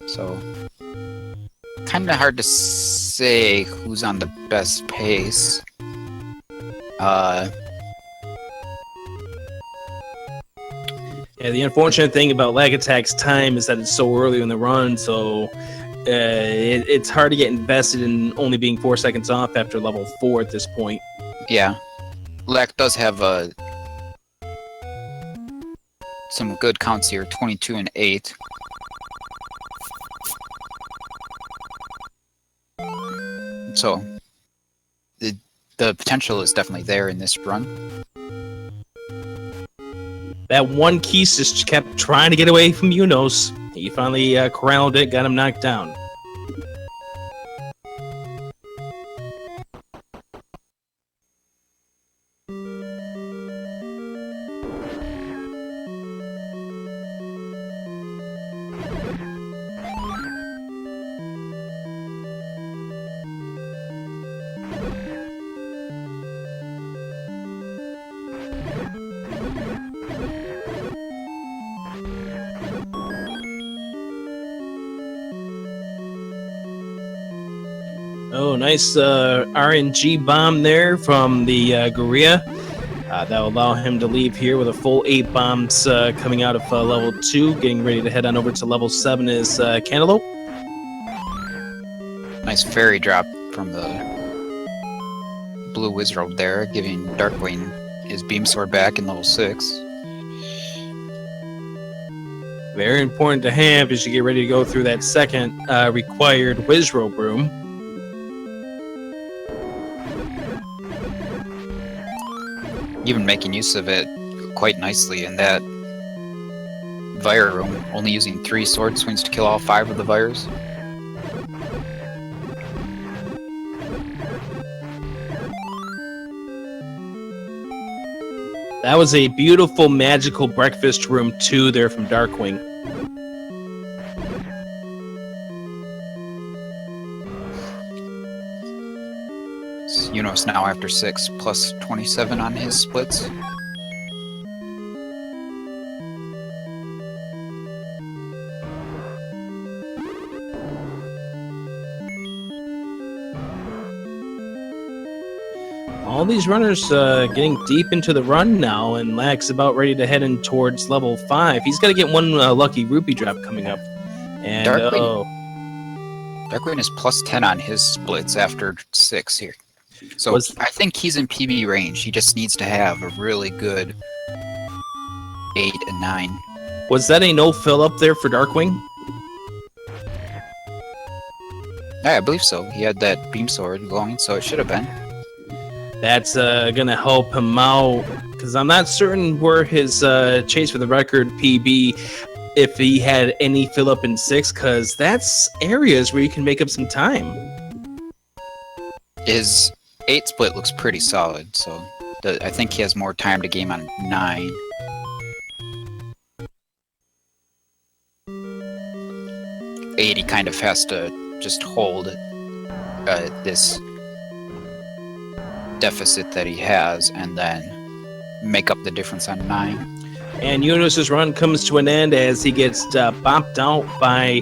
So, kind of hard to say who's on the best pace. Yeah, the unfortunate thing about Lag Attack's time is that it's so early in the run, so it's hard to get invested in only being 4 seconds off after level 4 at this point. Yeah. Lack does have some good counts here, 22 and 8. So, the potential is definitely there in this run. That one Keese just kept trying to get away from Yunus. He finally corralled it, got him knocked down. Oh, nice RNG bomb there from the Gorilla. That will allow him to leave here with a full 8 bombs coming out of level 2, getting ready to head on over to level 7 is Cantaloupe. Nice fairy drop from the blue wizard there, giving Darkwing his beam sword back in level 6. Very important to have as you get ready to go through that second required Wizrobe room. Even making use of it quite nicely in that Vire room, only using 3 sword swings to kill all 5 of the Vires. That was a beautiful magical breakfast room too there from Darkwing. Unos now after 6 plus 27 on his splits. All these runners getting deep into the run now, and Lack's about ready to head in towards level 5. He's got to get one lucky rupee drop coming up. And Darkwing is plus 10 on his splits after 6 here. So I think he's in PB range. He just needs to have a really good 8 and 9. Was that a no fill up there for Darkwing? Yeah, I believe so. He had that beam sword going, so it should have been. That's going to help him out, because I'm not certain where his chase for the record PB, if he had any fill up in 6, because that's areas where you can make up some time. His 8 split looks pretty solid, so I think he has more time to game on 9. He kind of has to just hold this deficit that he has and then make up the difference on 9. And Eunice's run comes to an end as he gets bopped out by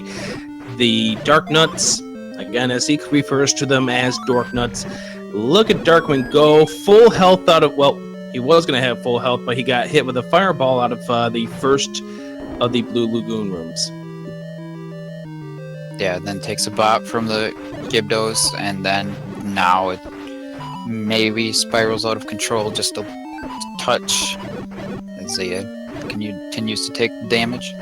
the Dark Nuts. Again, as he refers to them as Dork Nuts. Look at Darkwing go. Full health out of, well, he was going to have full health, but he got hit with a fireball out of the first of the Blue Lagoon rooms. Yeah, then takes a bop from the Gibdos, and then now it maybe spirals out of control just a touch as he continues to take damage.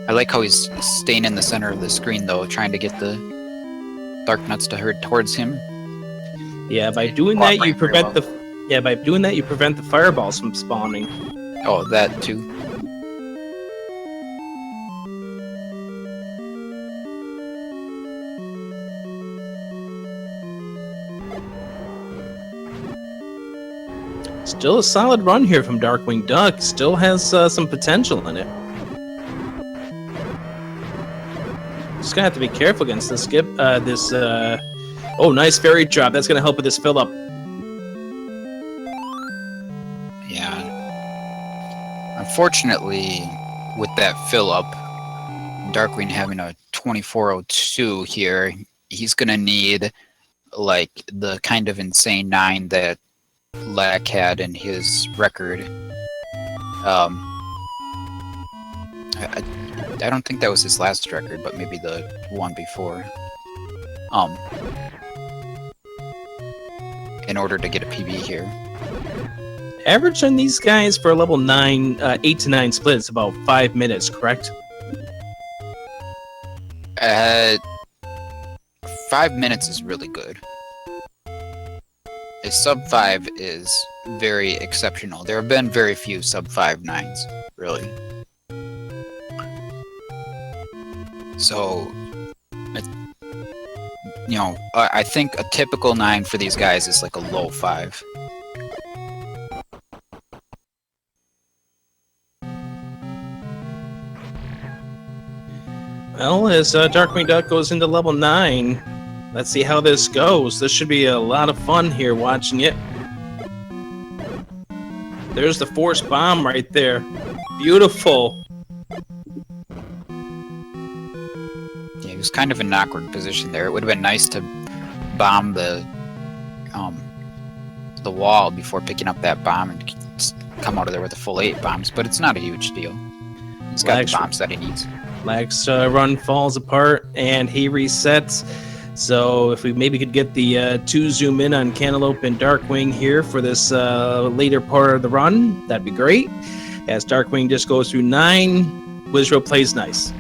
I like how he's staying in the center of the screen though, trying to get the Dark Nuts to herd towards him. Yeah, by doing that you prevent the fireballs from spawning. Oh, that too. Still a solid run here from Darkwing Duck. Still has some potential in it. Just gonna have to be careful against this skip. Oh, nice fairy drop. That's gonna help with this fill up. Yeah. Unfortunately, with that fill up, Darkwing having a 2402 here, he's gonna need like the kind of insane 9 that Lack had in his record. I don't think that was his last record, but maybe the one before. In order to get a PB here. Average on these guys for a level 9, 8 to 9 split is about 5 minutes, correct? 5 minutes is really good. A sub 5 is very exceptional. There have been very few sub 5 9s, really. So, you know, I think a typical 9 for these guys is like a low 5. Well, as Darkwing Duck goes into level 9, let's see how this goes. This should be a lot of fun here watching it. There's the force bomb right there. Beautiful. Yeah, he was kind of in an awkward position there. It would have been nice to bomb the wall before picking up that bomb and come out of there with a full 8 bombs, but it's not a huge deal. He's got the bombs that he needs. Lag's run falls apart and he resets. So if we maybe could get the 2 zoom in on Cantaloupe and Darkwing here for this later part of the run, that'd be great. As Darkwing just goes through 9, Wizrobe plays nice.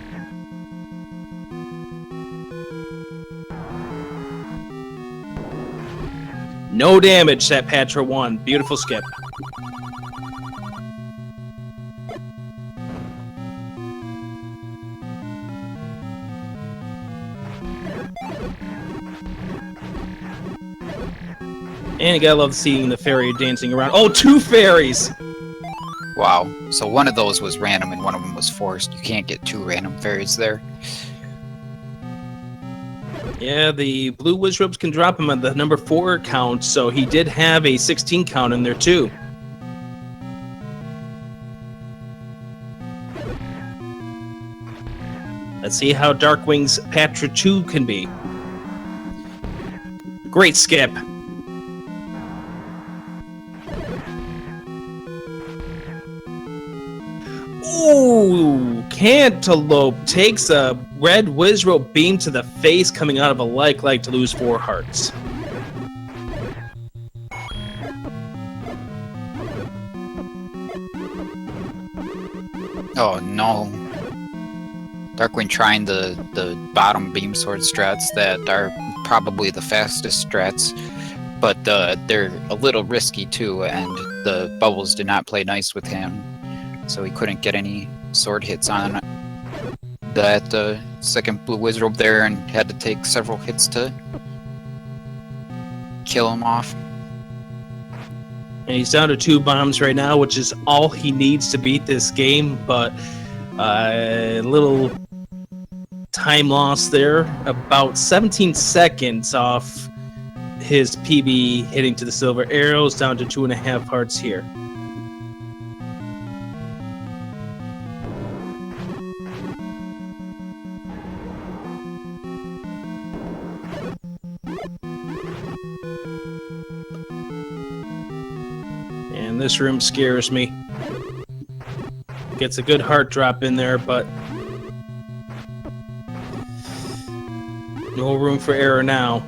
No damage, that Patra 1. Beautiful skip. And you gotta love seeing the fairy dancing around. Oh, 2 fairies! Wow. So one of those was random and one of them was forced. You can't get 2 random fairies there. Yeah, the blue Wizrobes can drop him at the number 4 count, so he did have a 16 count in there too. Let's see how Darkwing's Patra 2 can be. Great skip. Ooh, Cantaloupe takes a red Wizrobe beam to the face coming out of a like to lose 4 hearts. Oh no. Darkwing trying the bottom beam sword strats that are probably the fastest strats, but they're a little risky too, and the bubbles did not play nice with him, so he couldn't get any sword hits on that second blue Wizrobe there, and had to take several hits to kill him off. And he's down to 2 bombs right now, which is all he needs to beat this game, but a little time loss there, about 17 seconds off his PB hitting to the silver arrows, down to 2.5 hearts here. And this room scares me. Gets a good heart drop in there, but no room for error now.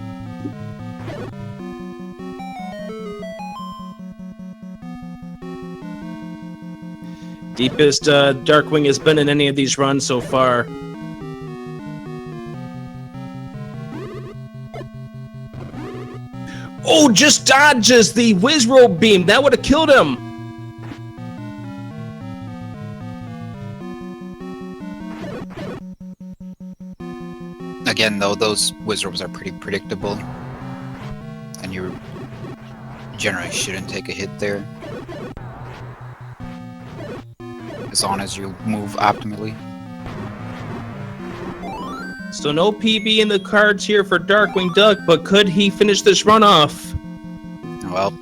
Deepest Darkwing has been in any of these runs so far. Oh, just dodges the Wizrobe beam. That would have killed him. Again, though, those Wizrobes are pretty predictable, and you generally shouldn't take a hit there, as long as you move optimally. So no PB in the cards here for Darkwing Duck, but could he finish this run off? Well,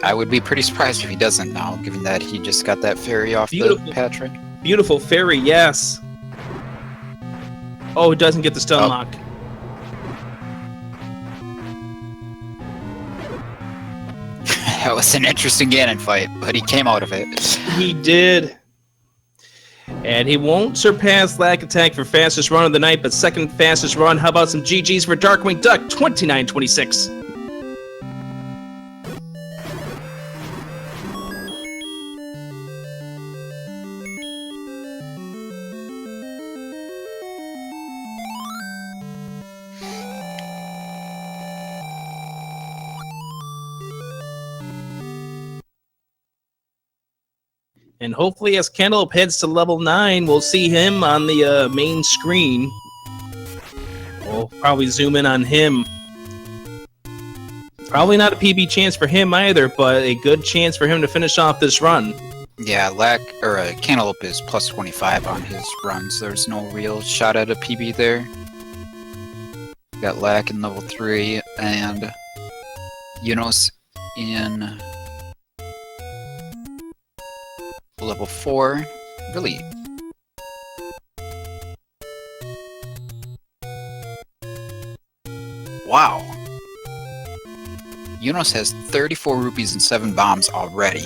I would be pretty surprised if he doesn't now, given that he just got that fairy off the Patra. Beautiful fairy, yes. Oh, it doesn't get the stun lock. That was an interesting Ganon fight, but he came out of it. He did. And he won't surpass Lag Attack for fastest run of the night, but second fastest run. How about some GGs for Darkwing Duck? 29-26. And hopefully as Cantaloupe heads to level 9, we'll see him on the main screen. We'll probably zoom in on him. Probably not a PB chance for him either, but a good chance for him to finish off this run. Yeah, Cantaloupe is plus 25 on his runs. There's no real shot at a PB there. Got Lack in level 3, and Yunos in level 4. Really? Wow. Yunus has 34 rupees and 7 bombs already.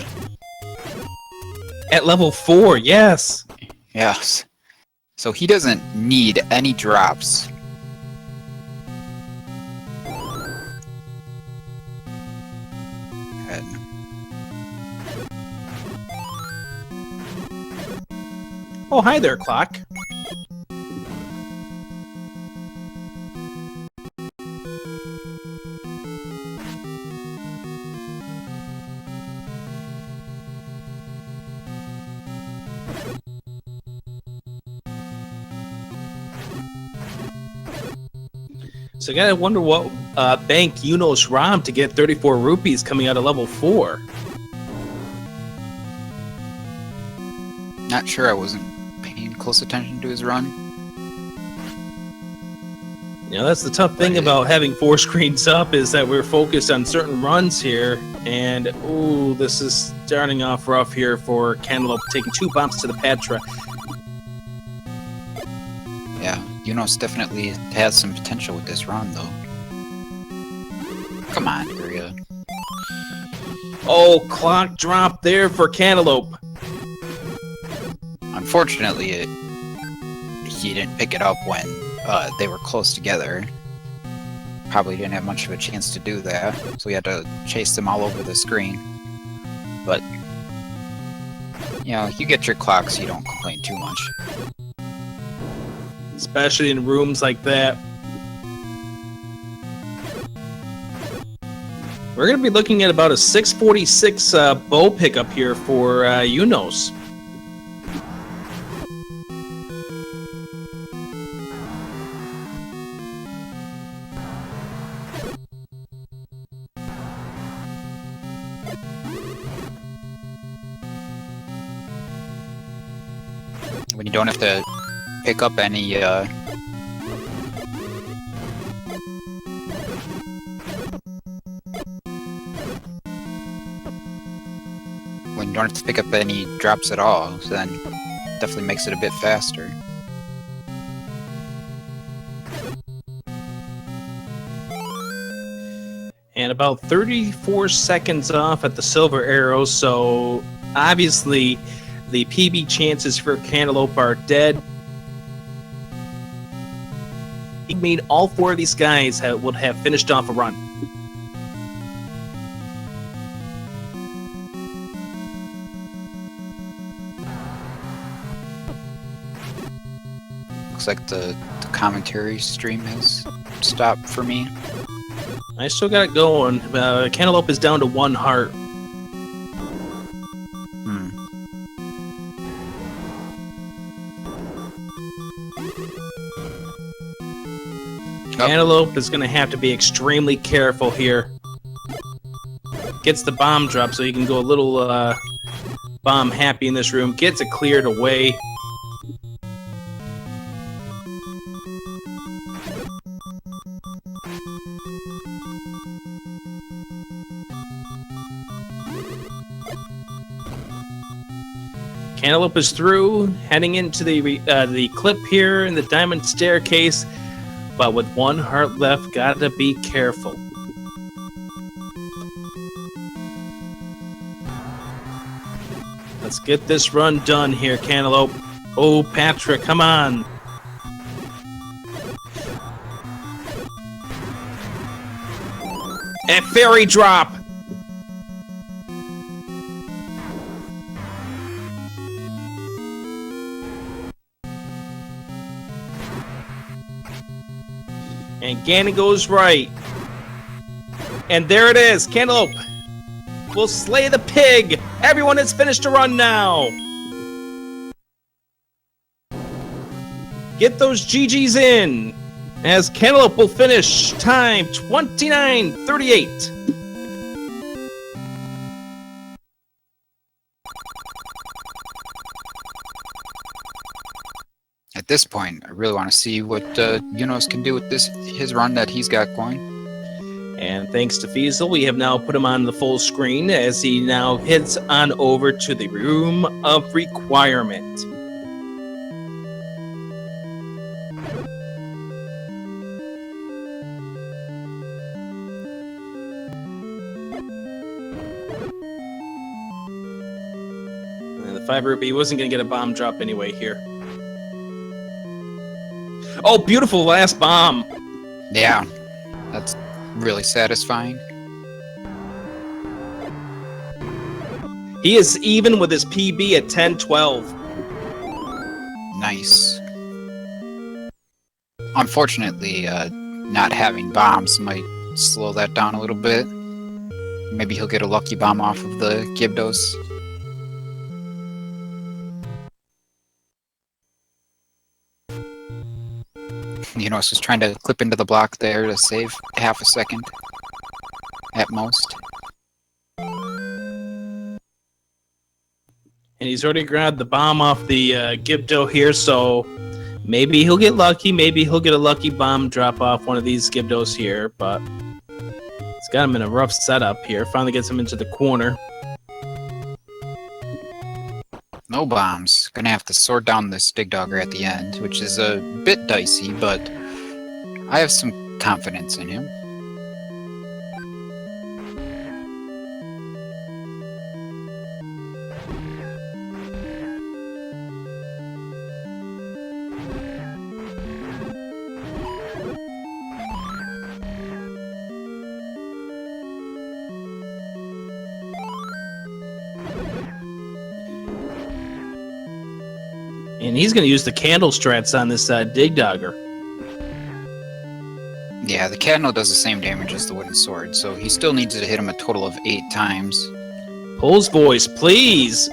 At level 4, yes. Yes. So he doesn't need any drops. And Oh, hi there, Clock. So I gotta wonder what bank Yunos robbed to get 34 rupees coming out of level 4. not sure, I wasn't paying close attention to his run. You know, that's the tough thing about having 4 screens up, is that we're focused on certain runs here. And, ooh, this is starting off rough here for Cantaloupe, taking 2 bumps to the Petra. Yeah, Yunus definitely has some potential with this run, though. Come on, Iria. Oh, clock drop there for Cantaloupe. Unfortunately, he didn't pick it up when they were close together. Probably didn't have much of a chance to do that, so we had to chase them all over the screen. But, you know, you get your clocks, you don't complain too much. Especially in rooms like that. We're going to be looking at about a 646 bow pickup here for Yunus. When you don't have to pick up any when you don't have to pick up any drops at all, so then definitely makes it a bit faster. And about 34 seconds off at the silver arrow, so obviously the PB chances for Cantaloupe are dead. He made all 4 of these guys would have finished off a run. Looks like the commentary stream has stopped for me. I still got it going. Cantaloupe is down to 1 heart. Cantaloupe is going to have to be extremely careful here. Gets the bomb drop so he can go a little bomb happy in this room. Gets it cleared away. Cantaloupe is through, heading into the clip here in the diamond staircase. But with 1 heart left, gotta be careful. Let's get this run done here, Cantaloupe. Oh, Patrick, come on. A fairy drop. And Gannon goes right. And there it is. Cantaloupe will slay the pig. Everyone has finished a run now. Get those GGs in, as Cantaloupe will finish time 29:38. At this point, I really want to see what Yunus can do with his run that he's got going. And thanks to Feasel, we have now put him on the full screen as he now heads on over to the room of requirement. 5 rupee. He wasn't going to get a bomb drop anyway here. Oh, beautiful last bomb. Yeah, that's really satisfying. He is even with his PB at 10-12. Nice. Unfortunately, not having bombs might slow that down a little bit. Maybe he'll get a lucky bomb off of the Gyptos. Unos was trying to clip into the block there to save half a second at most. And he's already grabbed the bomb off the Gypto here, so maybe he'll get lucky. Maybe he'll get a lucky bomb drop off one of these Gyptos here, but it's got him in a rough setup here. Finally gets him into the corner. No bombs. Gonna have to sort down this Dig Dogger at the end, which is a bit dicey, but I have some confidence in him. And he's going to use the candle strats on this Dig Dogger. Yeah, the Cardinal does the same damage as the wooden sword, so he still needs to hit him a total of 8 times. Pole's voice, please!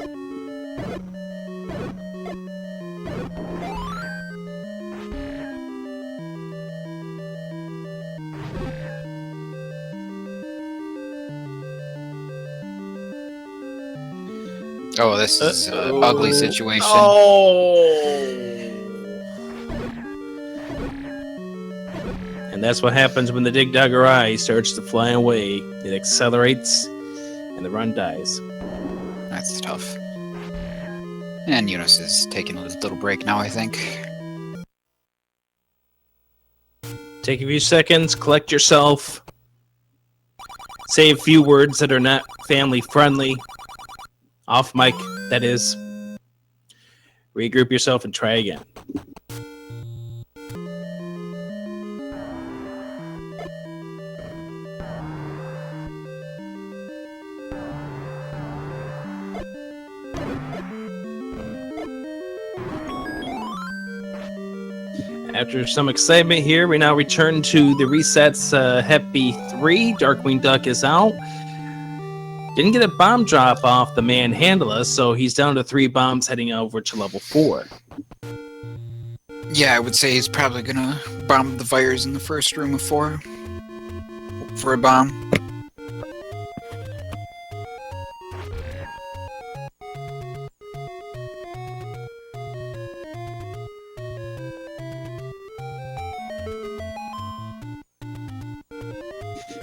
Oh, this is an ugly situation. Oh! And that's what happens when the Dig Dogger Eye starts to fly away. It accelerates, and the run dies. That's tough. And Eunice is taking a little break now, I think. Take a few seconds, collect yourself. Say a few words that are not family friendly. Off mic, that is. Regroup yourself and try again. After some excitement here, we now return to the resets. Hep B3, Darkwing Duck is out. Didn't get a bomb drop off the Manhandler, so he's down to 3 bombs heading over to level 4. Yeah, I would say he's probably gonna bomb the fires in the first room of 4 for a bomb.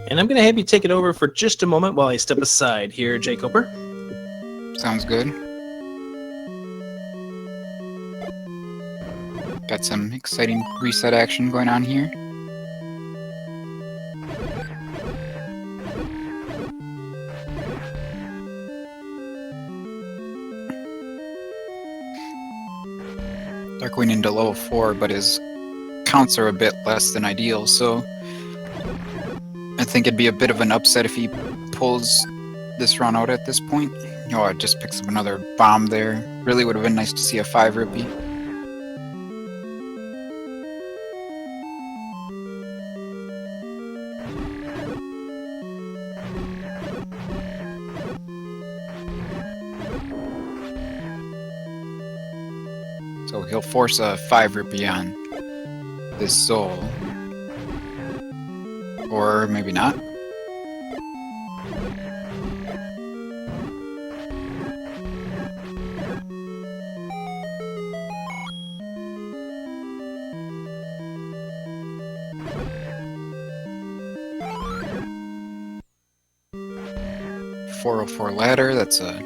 And I'm going to have you take it over for just a moment while I step aside here, Jay Cooper. Sounds good. Got some exciting reset action going on here. Darkwing into level 4, but his counts are a bit less than ideal, so I think it'd be a bit of an upset if he pulls this run out at this point. Oh, it just picks up another bomb there. Really would have been nice to see a 5 rupee. So he'll force a 5 rupee on this soul. Or maybe not. .404 ladder, that's a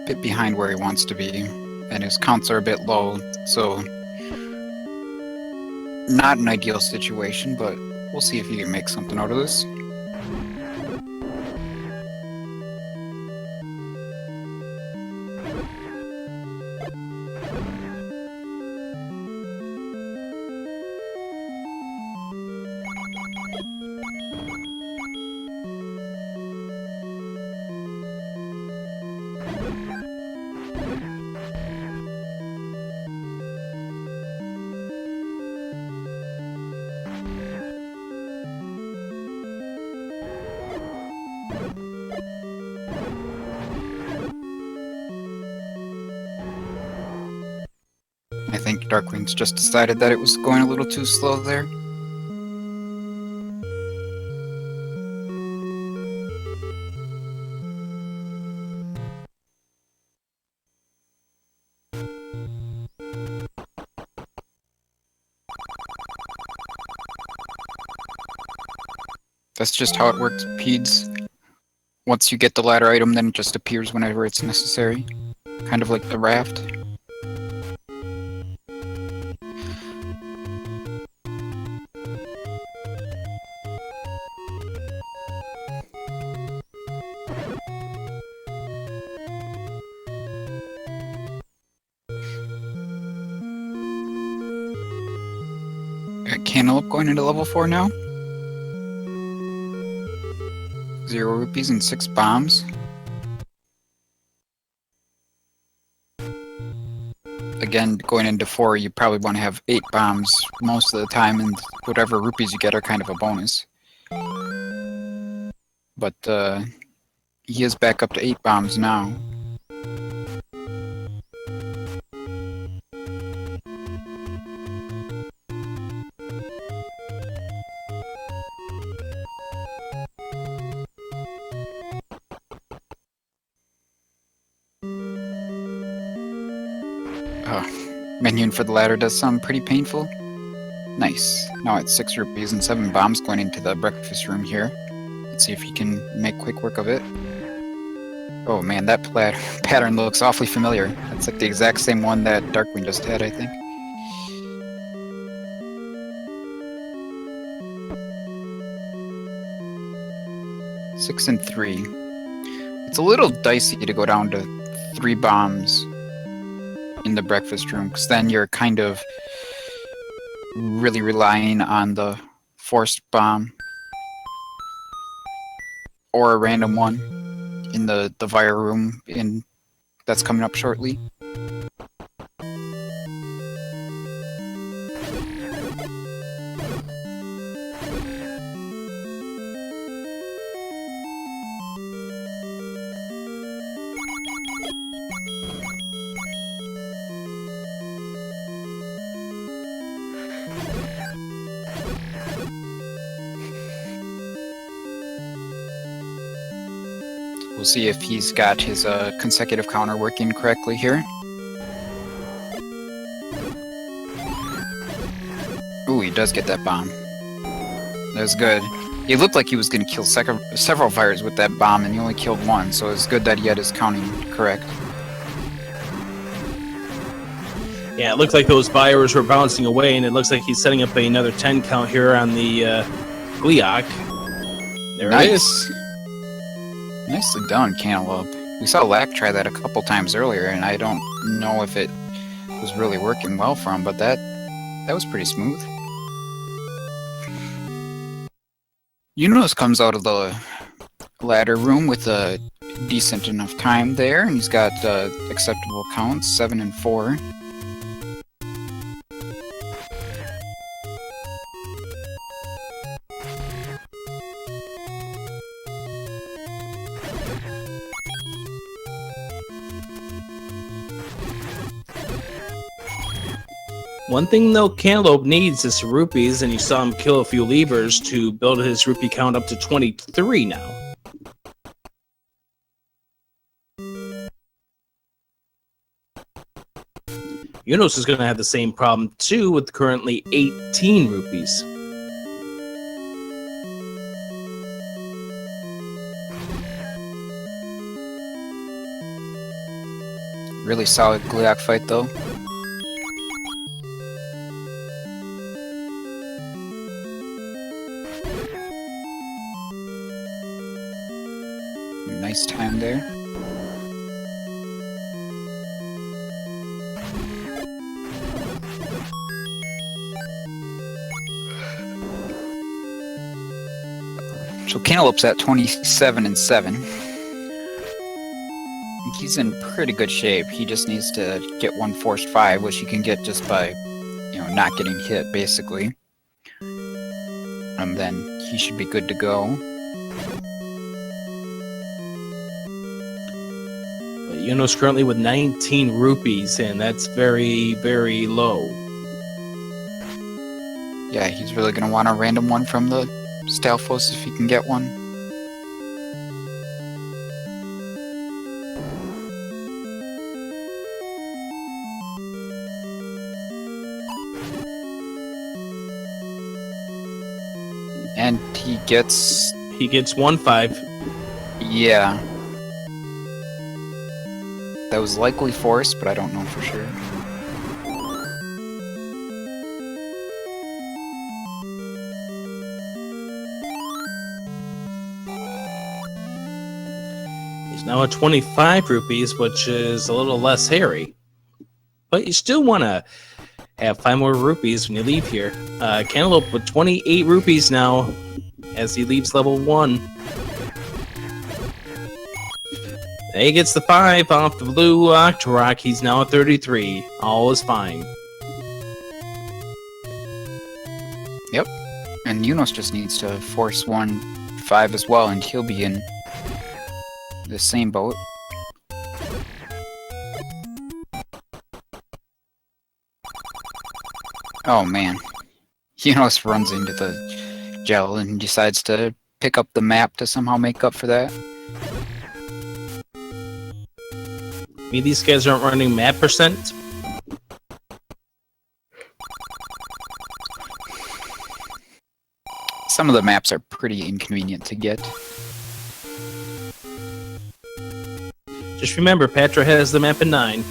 bit behind where he wants to be, and his counts are a bit low, so not an ideal situation, but we'll see if he can make something out of this. I think Darkwing's just decided that it was going a little too slow there. That's just how it works, Peds. Once you get the ladder item, then it just appears whenever it's necessary. Kind of like the raft. Got Cantaloupe going into level 4 now. 0 rupees and 6 bombs. Again, going into 4, you probably want to have 8 bombs most of the time, and whatever rupees you get are kind of a bonus. But he is back up to 8 bombs now. Menuing for the ladder does sound pretty painful. Nice. Now it's 6 rupees and 7 bombs going into the breakfast room here. Let's see if he can make quick work of it. Oh man, that pattern looks awfully familiar. That's like the exact same one that Darkwing just had, I think. Six and 3. It's a little dicey to go down to 3 bombs in the breakfast room, because then you're kind of really relying on the forced bomb or a random one in the Vire room that's coming up shortly. We'll see if he's got his consecutive counter working correctly here. Ooh, he does get that bomb. That was good. It looked like he was going to kill several fires with that bomb, and he only killed one, so it's good that he had his counting correct. Yeah, it looked like those buyers were bouncing away, and it looks like he's setting up another 10 count here on the Gliok. There it is. Nicely done, Cantaloupe. We saw Lack try that a couple times earlier, and I don't know if it was really working well for him, but that was pretty smooth. Unos comes out of the ladder room with a decent enough time there, and he's got acceptable counts, 7 and 4. One thing, though, Cantaloupe needs is rupees, and you saw him kill a few levers to build his rupee count up to 23 now. Unos is going to have the same problem, too, with currently 18 rupees. Really solid Gliok fight, though. Nice time there. So Cantaloupe's at 27 and 7. He's in pretty good shape. He just needs to get one forced 5, which he can get just by, not getting hit, basically. And then he should be good to go. Yuno's currently with 19 rupees, and that's very, very low. Yeah, he's really gonna want a random one from the Stalfos if he can get one. And he gets... He gets 1-5. Yeah. That was likely forced, but I don't know for sure. He's now at 25 rupees, which is a little less hairy. But you still want to have 5 more rupees when you leave here. Cantaloupe with 28 rupees now as he leaves level 1. He gets the 5 off the blue Octorok. He's now at 33. All is fine. Yep. And Yunos just needs to force 1-5 as well, and he'll be in the same boat. Oh man. Yunos runs into the gel and decides to pick up the map to somehow make up for that. I mean, these guys aren't running map percent. Some of the maps are pretty inconvenient to get. Just remember, Patra has the map in 9.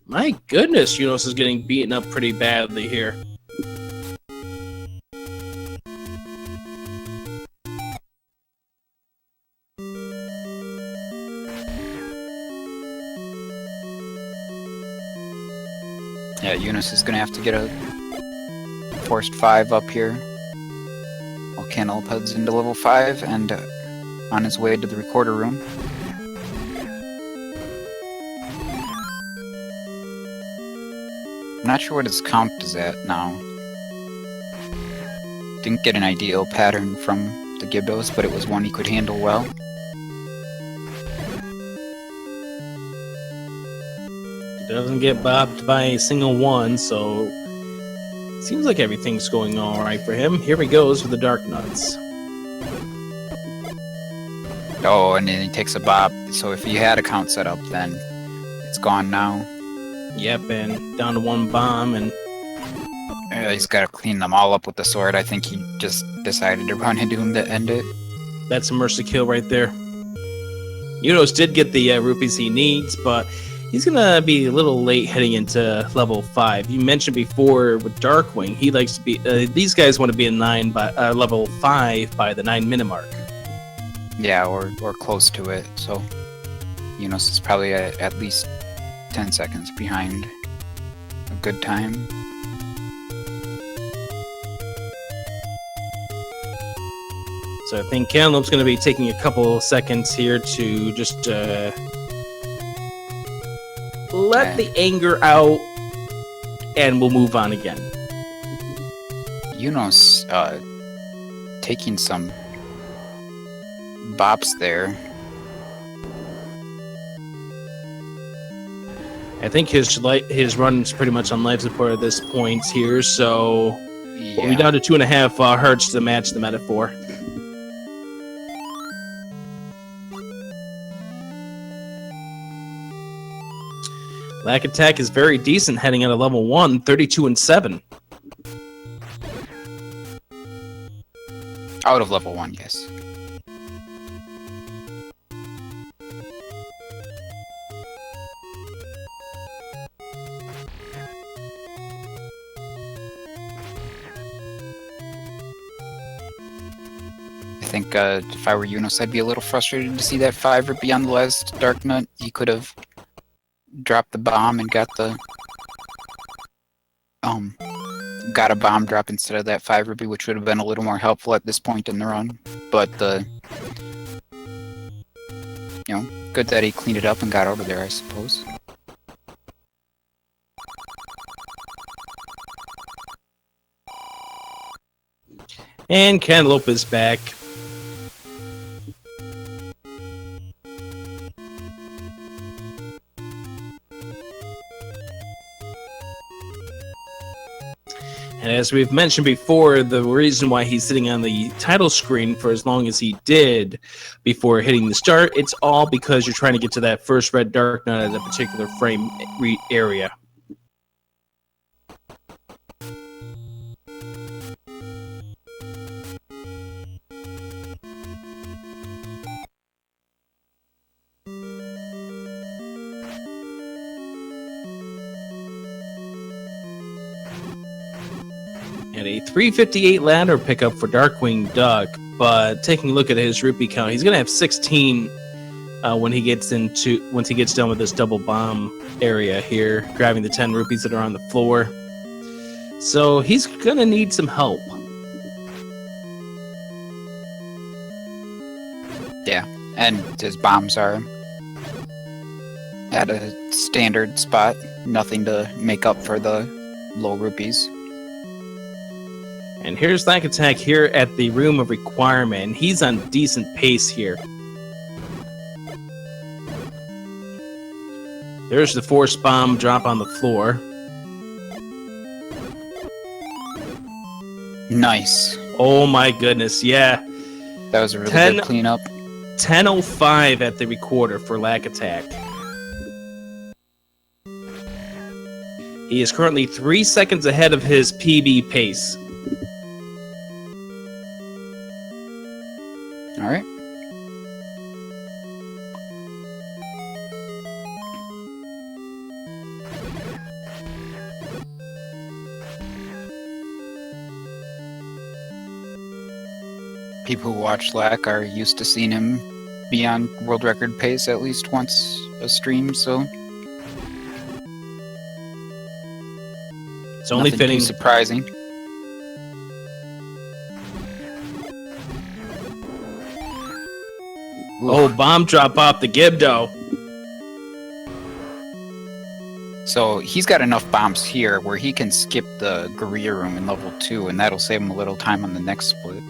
My goodness, Yunos is getting beaten up pretty badly here. Yeah, Yunos is gonna have to get a forced 5 up here. While Cantaloupe heads into level 5 and on his way to the recorder room. I'm not sure what his count is at now. Didn't get an ideal pattern from the Gibdos, but it was one he could handle well. He doesn't get bopped by a single one, so seems like everything's going all right for him. Here he goes with the Dark Nuts. Oh, and then he takes a bop, so if he had a count set up, then it's gone now. Yep, and down to 1 bomb, and He's got to clean them all up with the sword. I think he just decided to run into him to end it. that's a mercy kill right there. Yunos did get the rupees he needs, but he's gonna be a little late heading into level 5. You mentioned before with Darkwing, he likes to be. These guys want to be in level 5 by the 9-minute mark. Yeah, or close to it. So Yunos is probably at least 10 seconds behind a good time. So I think Cantaloupe's going to be taking a couple seconds here to just let the anger out, and we'll move on again. Yunos taking some bops there. I think his run's pretty much on life support at this point here, so we'll be down to 2.5 hearts to match the metaphor. Lack attack is very decent heading out of level 1, 32 and 7. Out of level 1, yes. I think if I were Yunos, I'd be a little frustrated to see that 5 rupee on the last Dark Nut. He could have dropped the bomb and got a bomb drop instead of that 5 rupee, which would have been a little more helpful at this point in the run. But the you know, good that he cleaned it up and got out of there, I suppose. And Cantaloupe is back. And as we've mentioned before, the reason why he's sitting on the title screen for as long as he did before hitting the start, it's all because you're trying to get to that first red dark nut at a particular frame area. And a 358 ladder pickup for Darkwing Duck, but taking a look at his rupee count, he's going to have 16 once he gets done with this double bomb area here, grabbing the 10 rupees that are on the floor. So he's going to need some help. Yeah, and his bombs are at a standard spot, nothing to make up for the low rupees. And here's Lack Attack here at the Room of Requirement. He's on decent pace here. There's the force bomb drop on the floor. Nice. Oh my goodness, yeah. That was a really good cleanup. 10:05 at the recorder for Lack Attack. He is currently 3 seconds ahead of his PB pace. All right. People who watch Lack are used to seeing him be on world record pace at least once a stream, so it's only nothing fitting. too surprising. Oh, bomb drop off the Gibdo. So he's got enough bombs here where he can skip the Guerrilla room in level 2, and that'll save him a little time on the next split.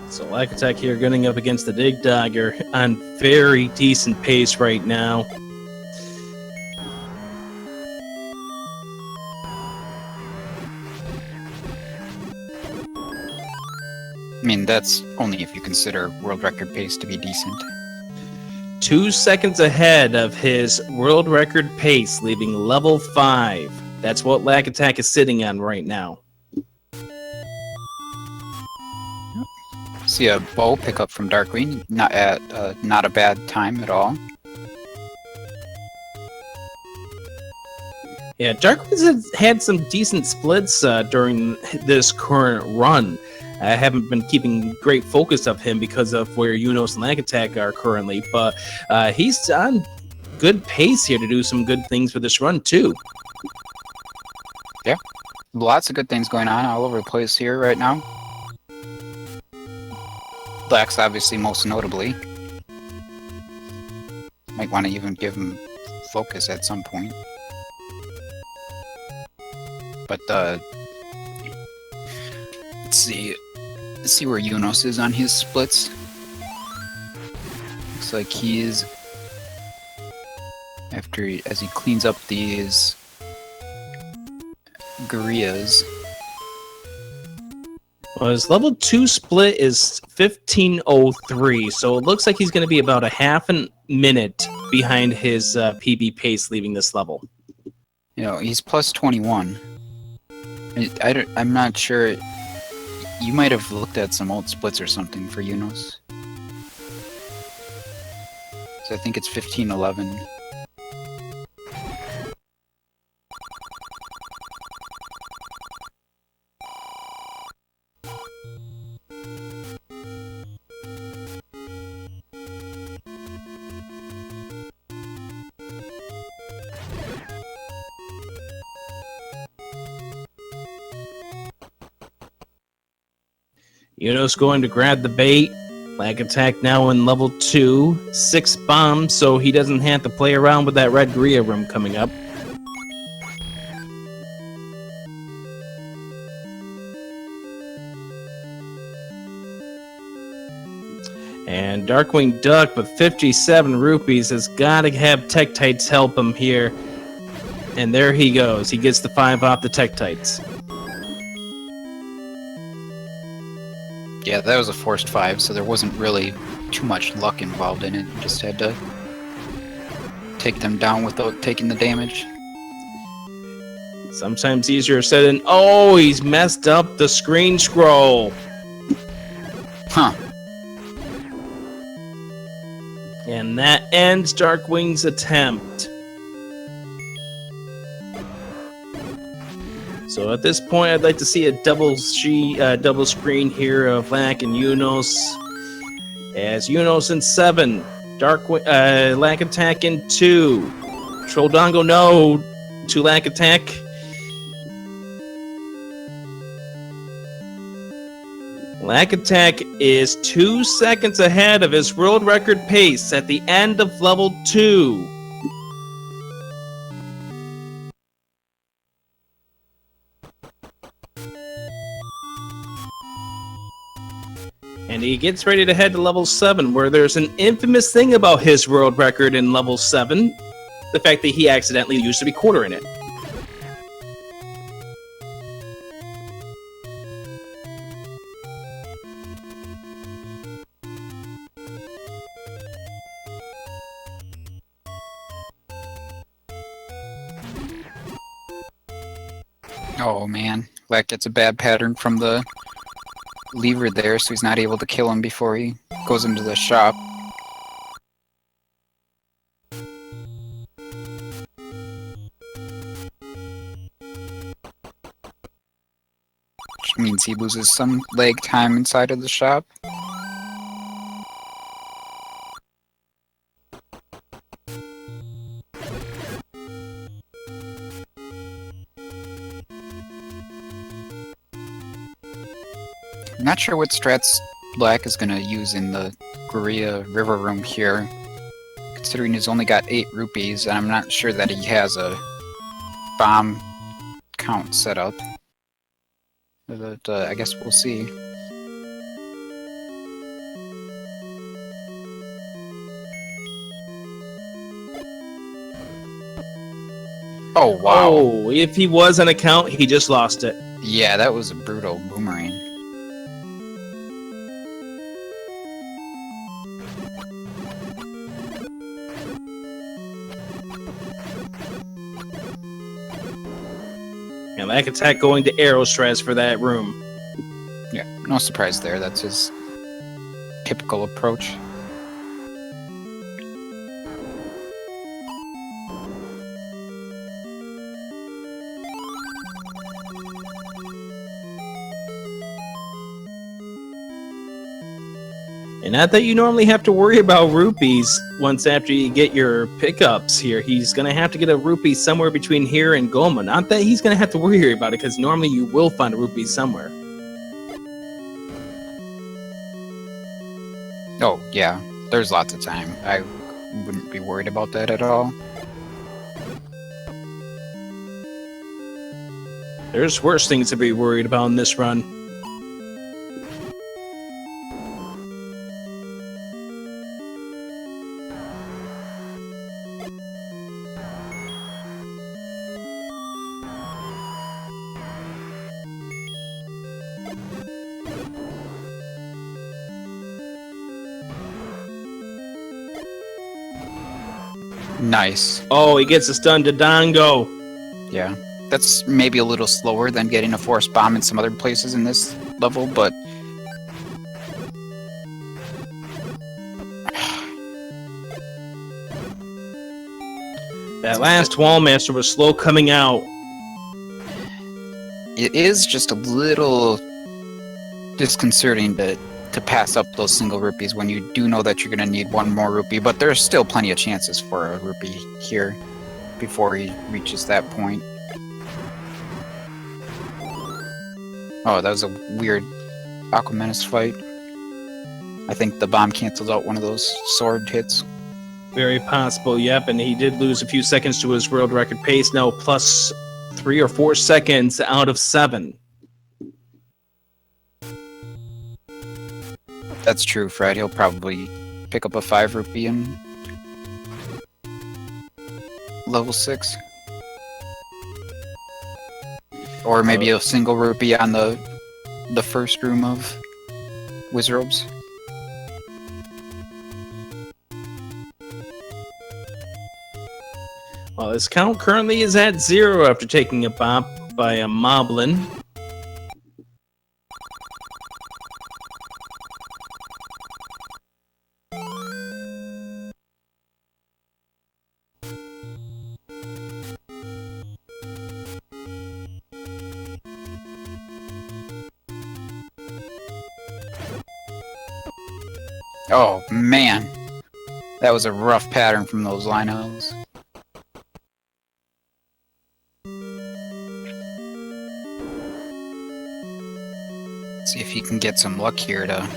So Lack Attack here gunning up against the Dig Dogger on very decent pace right now. I mean, that's only if you consider world record pace to be decent. 2 seconds ahead of his world record pace, leaving level 5. That's what Lack Attack is sitting on right now. See a bow pickup from Darkwing, not a bad time at all. Yeah, Darkwing's had some decent splits during this current run. I haven't been keeping great focus of him because of where Unos and Lack Attack are currently, but he's on good pace here to do some good things for this run too. Yeah, lots of good things going on all over the place here right now. Black's obviously most notably. Might want to even give him focus at some point. But let's see where Unos is on his splits. Looks like he is as he cleans up these Guerrillas. Well, his level 2 split is 15:03, so it looks like he's going to be about a half a minute behind his PB pace leaving this level. You know, he's plus 21. I'm not sure. You might have looked at some old splits or something for Unos. So I think it's 15:11. Yuno's going to grab the bait. Lag attack now in level 2. 6 bombs, so he doesn't have to play around with that red Gria room coming up. And Darkwing Duck with 57 rupees has got to have Tektites help him here. And there he goes. He gets the 5 off the Tektites. Yeah, that was a forced 5, so there wasn't really too much luck involved in it. You just had to take them down without taking the damage. Sometimes easier said than... Oh, he's messed up the screen scroll. Huh. And that ends Darkwing's attempt. So at this point, I'd like to see a double screen here of Lack and Yunos. As Yunos in 7, Lack Attack in 2. Trolldango no to Lack Attack. Lack Attack is 2 seconds ahead of his world record pace at the end of level 2. And he gets ready to head to level 7, where there's an infamous thing about his world record in level 7. The fact that he accidentally used to be quarter in it. Oh man, Black gets a bad pattern from the lever there, so he's not able to kill him before he goes into the shop. Which means he loses some leg time inside of the shop. I'm not sure what strats Black is going to use in the Guria River Room here, considering he's only got 8 rupees, and I'm not sure that he has a bomb count set up. But I guess we'll see. Oh, wow. Oh, if he was an account, he just lost it. Yeah, that was a brutal boomerang. And Lack Attack going to Arrow Stress for that room. Yeah, no surprise there. That's his typical approach. And not that you normally have to worry about rupees once after you get your pickups here. He's going to have to get a rupee somewhere between here and Goma. Not that he's going to have to worry about it, because normally you will find a rupee somewhere. Oh, yeah. There's lots of time. I wouldn't be worried about that at all. There's worse things to be worried about in this run. Nice. Oh, he gets a stun to Dango. Yeah. That's maybe a little slower than getting a force bomb in some other places in this level, but... That last Wallmaster was slow coming out. It is just a little disconcerting to pass up those single rupees when you do know that you're going to need one more rupee, but there's still plenty of chances for a rupee here before he reaches that point. Oh, that was a weird Aquamanus fight. I think the bomb canceled out one of those sword hits. Very possible, yep. And he did lose a few seconds to his world record pace. Now plus 3 or 4 seconds out of 7. That's true, Fred. He'll probably pick up a 5 rupee in level 6. Or maybe a single rupee on the first room of Wizrobes. Well, his count currently is at 0 after taking a bop by a Moblin. Oh, man. That was a rough pattern from those Lionels. See if he can get some luck here to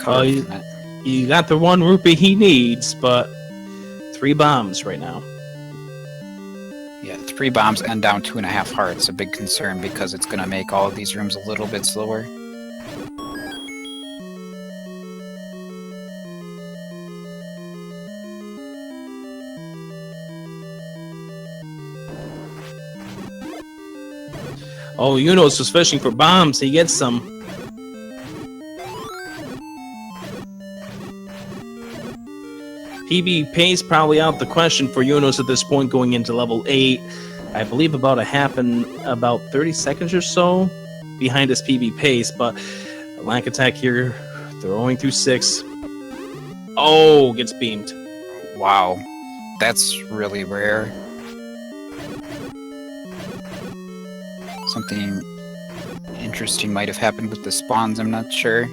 cover from that. You got the 1 rupee he needs, but 3 bombs right now. Yeah, 3 bombs and down 2.5 hearts. A big concern because it's going to make all of these rooms a little bit slower. Oh, Unos was fishing for bombs. He gets some. PB pace probably out the question for Unos at this point going into level 8. I believe about about 30 seconds or so behind his PB pace, but Lack Attack here throwing through 6. Oh, gets beamed. Wow, that's really rare. Something interesting might have happened with the spawns, I'm not sure.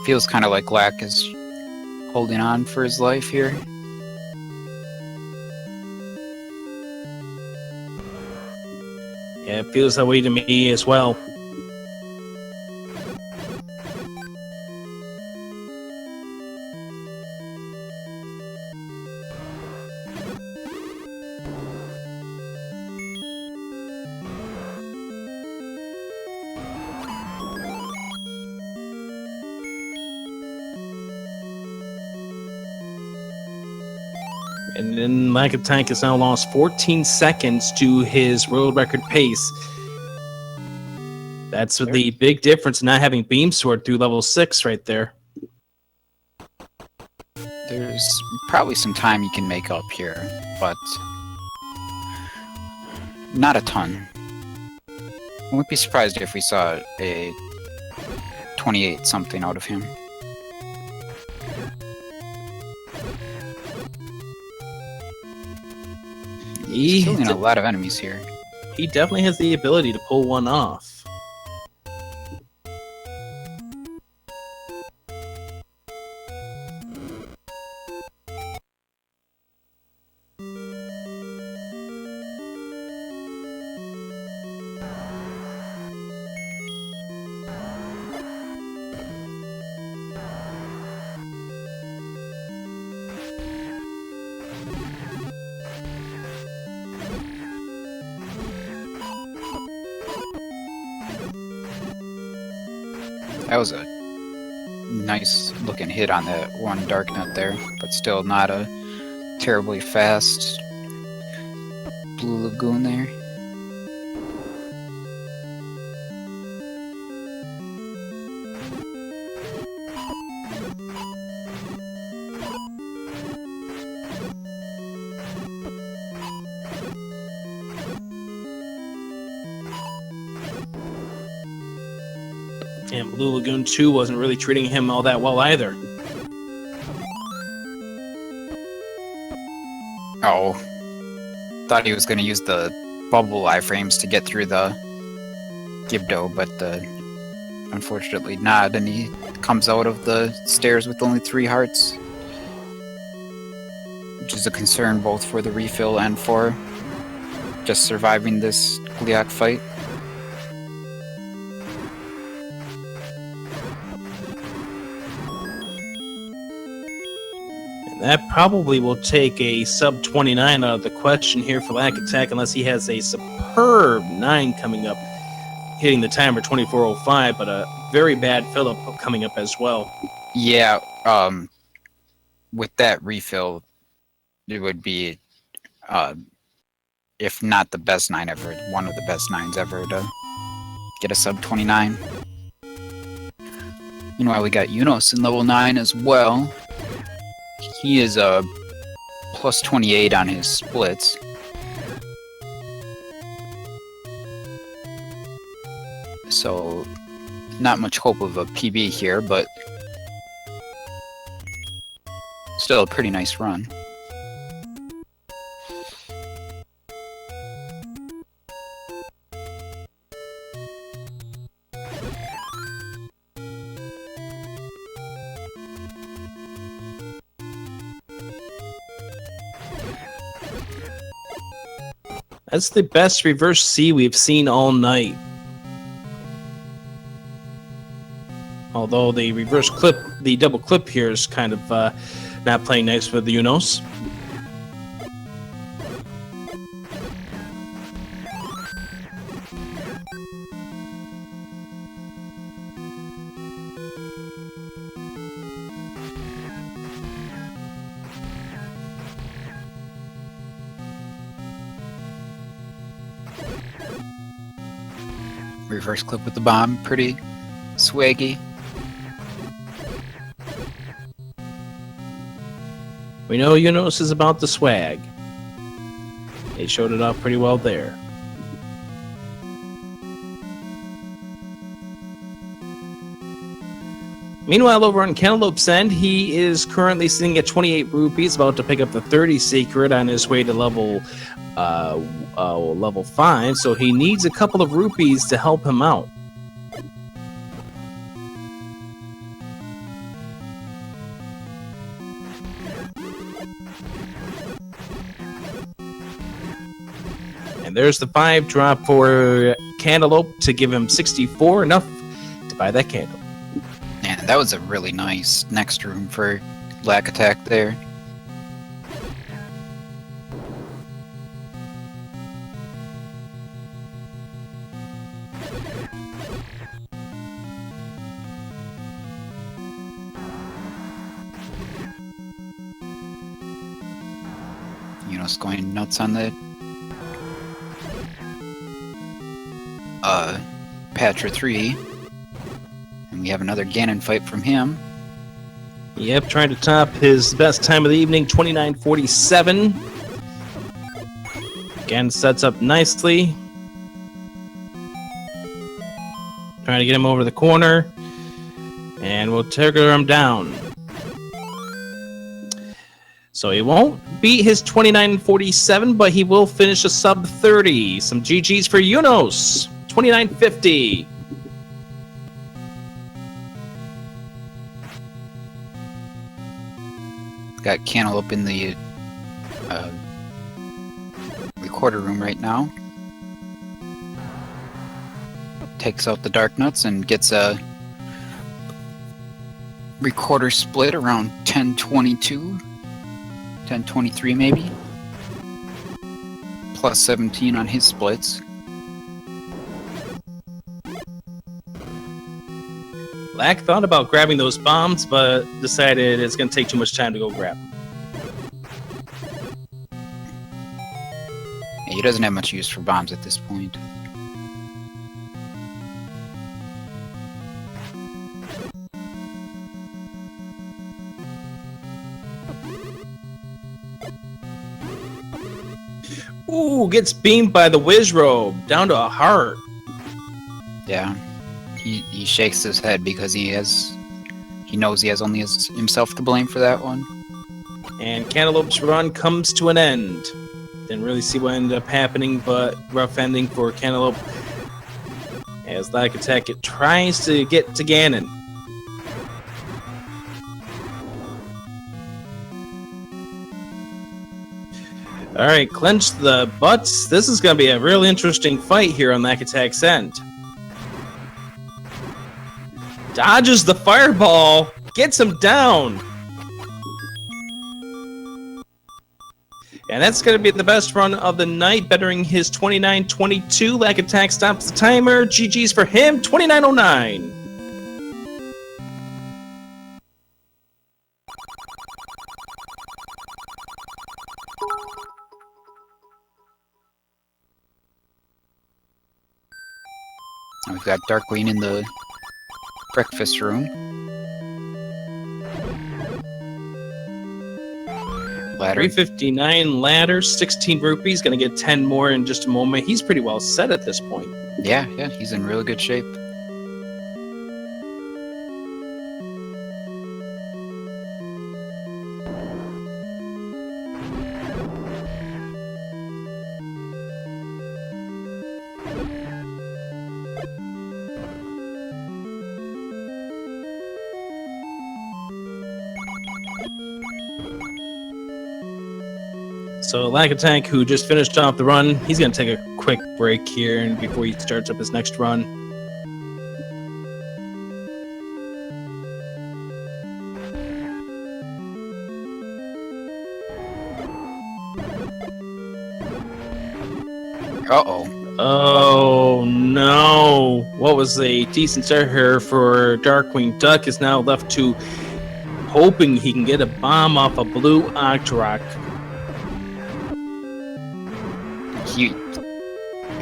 Feels kind of like Lack is holding on for his life here. Yeah, it feels that way to me as well. And then Lack Attack has now lost 14 seconds to his world record pace. That's the big difference, not having Beam Sword through level 6 right there. There's probably some time you can make up here, but not a ton. I wouldn't be surprised if we saw a 28 something out of him. He's killing a lot of enemies here. He definitely has the ability to pull one off. That was a nice looking hit on that one Dark Nut there, but still not a terribly fast Blue Lagoon there. And Blue Lagoon 2 wasn't really treating him all that well either. Oh. Thought he was going to use the bubble iframes to get through the Gibdo, but unfortunately not, and he comes out of the stairs with only 3 hearts, which is a concern both for the refill and for just surviving this Gliok fight. That probably will take a sub 29 out of the question here for Lack Attack, unless he has a superb 9 coming up, hitting the timer 24:05, but a very bad fill-up coming up as well. Yeah, with that refill, it would be, if not the best 9 ever, one of the best 9s ever to get a sub 29. Meanwhile, we got Unos in level 9 as well. He is a plus 28 on his splits. So, not much hope of a PB here, but still a pretty nice run. That's the best reverse C we've seen all night. Although the reverse clip, the double clip here is kind of not playing nice with the Unos. Reverse clip with the bomb, pretty swaggy. We know Unos is about the swag. They showed it off pretty well there. Meanwhile, over on Cantaloupe's end, he is currently sitting at 28 rupees, about to pick up the 30 secret on his way to level 5, so he needs a couple of rupees to help him out. And there's the 5 drop for Cantaloupe to give him 64, enough to buy that candle. Man, that was a really nice next room for Lack Attack there. Unos going nuts on the Patra 3. And we have another Ganon fight from him. Yep, trying to top his best time of the evening, 29:47. Again, sets up nicely. Trying to get him over the corner. And we'll trigger him down. So he won't beat his 29:47, but he will finish a sub 30. Some GG's for Unos, 29:50. Got Cantaloupe in the recorder room right now. Takes out the Dark Nuts and gets a recorder split around 1022, 1023 maybe. Plus 17 on his splits. Lack thought about grabbing those bombs, but decided it's going to take too much time to go grab them. He doesn't have much use for bombs at this point. Ooh, gets beamed by the Wizrobe, down to a heart. Yeah. He shakes his head because he knows he has only himself to blame for that one. And Cantaloupe's run comes to an end. Didn't really see what ended up happening, but rough ending for Cantaloupe. as Lack Attack tries to get to Ganon. Alright, clench the butts. This is going to be a real interesting fight here on Lack Attack's end. Dodges the fireball, gets him down. And that's going to be the best run of the night, bettering his 29-22. Lack Attack stops the timer. GG's for him, 29:09. We've got Darkwing in the breakfast room. Ladder. 359 ladder, 16 rupees. Going to get 10 more in just a moment. He's pretty well set at this point. Yeah, he's in really good shape. So Lack Attack, who just finished off the run, he's going to take a quick break here and before he starts up his next run. Uh-oh. Oh no! What was a decent start here for Darkwing Duck is now left to hoping he can get a bomb off a blue Octorok.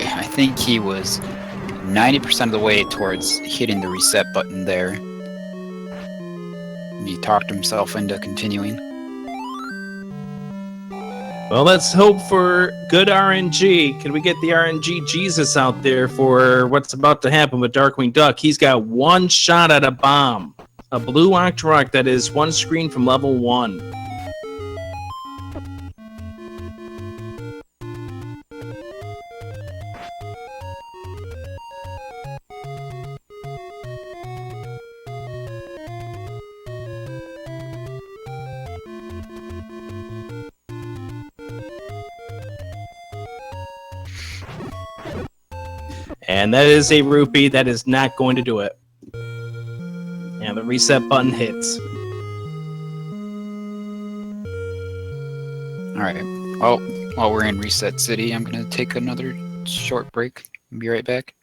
I think he was 90% of the way towards hitting the reset button there. He talked himself into continuing. Well, let's hope for good RNG. Can we get the RNG Jesus out there for what's about to happen with Darkwing Duck? He's got one shot at a bomb. A blue Octorok that is one screen from level 1. And that is a rupee. That is not going to do it. And the reset button hits. Alright. Well, while we're in Reset City, I'm going to take another short break. Be right back.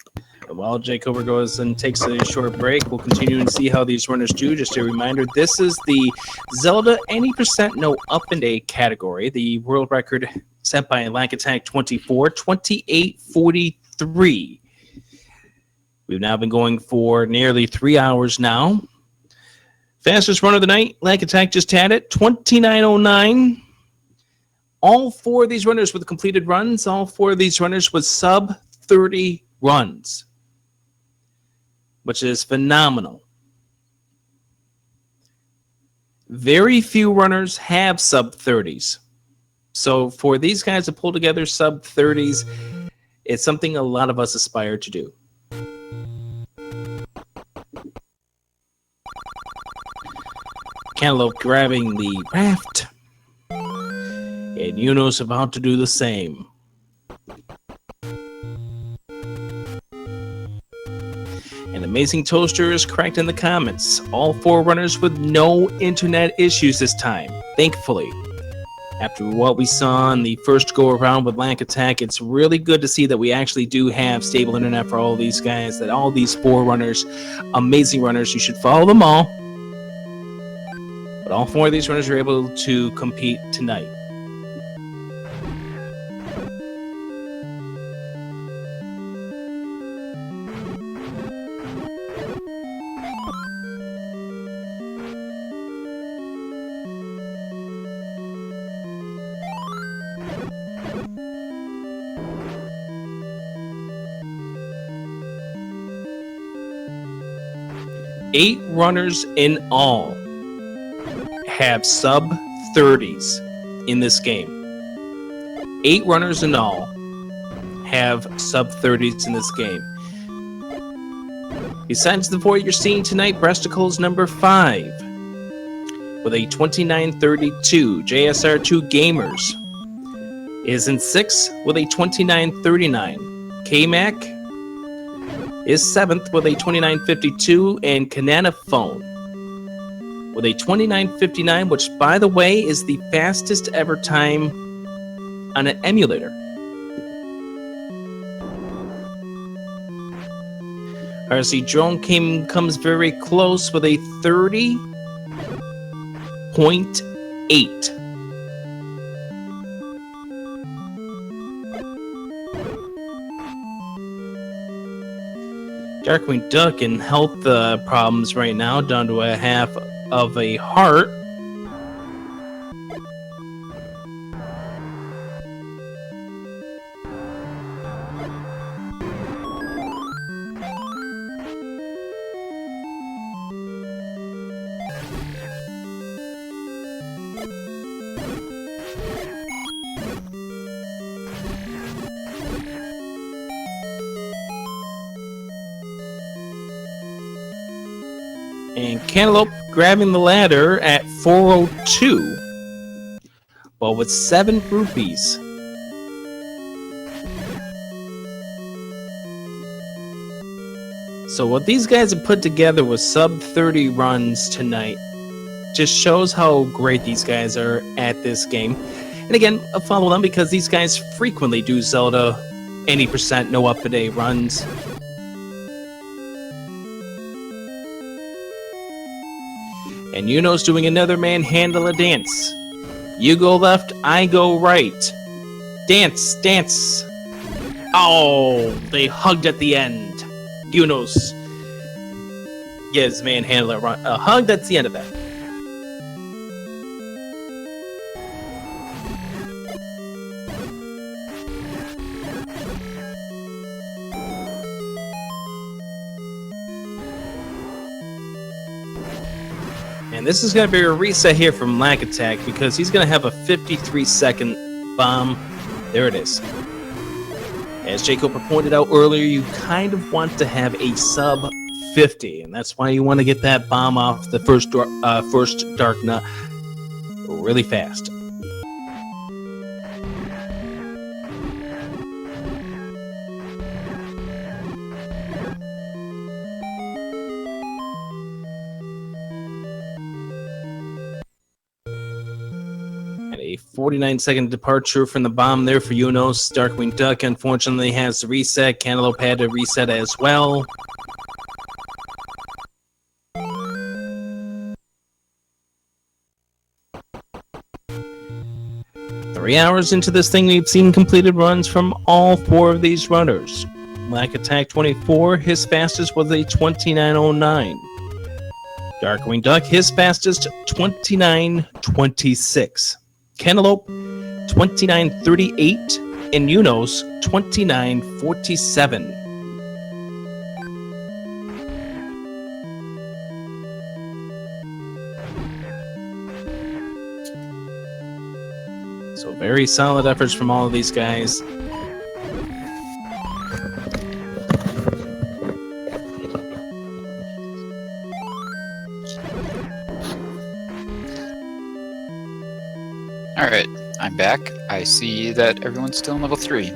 While Jake Cobra goes and takes a short break, we'll continue and see how these runners do. Just a reminder, this is the Zelda 80% no up and A category. The world record set by Lack Attack 24, 28:43. We've now been going for nearly 3 hours now. Fastest run of the night, Lack Attack just had it, 29:09. All 4 of these runners with completed runs, all 4 of these runners with sub 30 runs, which is phenomenal. Very few runners have sub 30s. So for these guys to pull together sub 30s, it's something a lot of us aspire to do. Cantaloupe grabbing the raft. And Yuno's about to do the same. An amazing toaster is correct in the comments. All 4 runners with no internet issues this time, thankfully. After what we saw in the first go-around with Lack Attack, it's really good to see that we actually do have stable internet for all of these guys, that all these 4 runners, amazing runners, you should follow them all. But all 4 of these runners are able to compete tonight. Eight runners in all have sub 30s in this game. 8 runners in all have sub 30s in this game. Besides the four you're seeing tonight, Breasticle's number 5 with a 29.32. JSR2 Gamers is in 6th with a 29.39. K-Mac is 7th with a 29.52, and Kanana Phone with a 29.59, which, by the way, is the fastest ever time on an emulator. RC Drone comes very close with a 30.8. Darkwing Duck in health problems right now, down to a half of a heart. And Cantaloupe grabbing the ladder at 402, well, with 7 rupees. So what these guys have put together with sub 30 runs tonight just shows how great these guys are at this game. And again, I'll follow them because these guys frequently do Zelda 80% no up-to-date runs. And Yuno's doing another manhandle dance. You go left, I go right. Dance, dance. Oh, they hugged at the end. Yuno's gives manhandler a hug. That's the end of that. And this is going to be a reset here from Lack Attack because he's going to have a 53-second bomb. There it is. As Jacob pointed out earlier, you kind of want to have a sub 50, and that's why you want to get that bomb off the first Dark Nut really fast. A 49-second departure from the bomb there for Yunos. Darkwing Duck unfortunately has to reset. Cantaloupe had to reset as well. Three hours into this thing, we've seen completed runs from all 4 of these runners. Lack Attack 24, his fastest was a 29.09. Darkwing Duck, his fastest 29.26. Cantaloupe 29.38 and Yunos 29.47. So very solid efforts from all of these guys. Alright, I'm back. I see that everyone's still in level 3.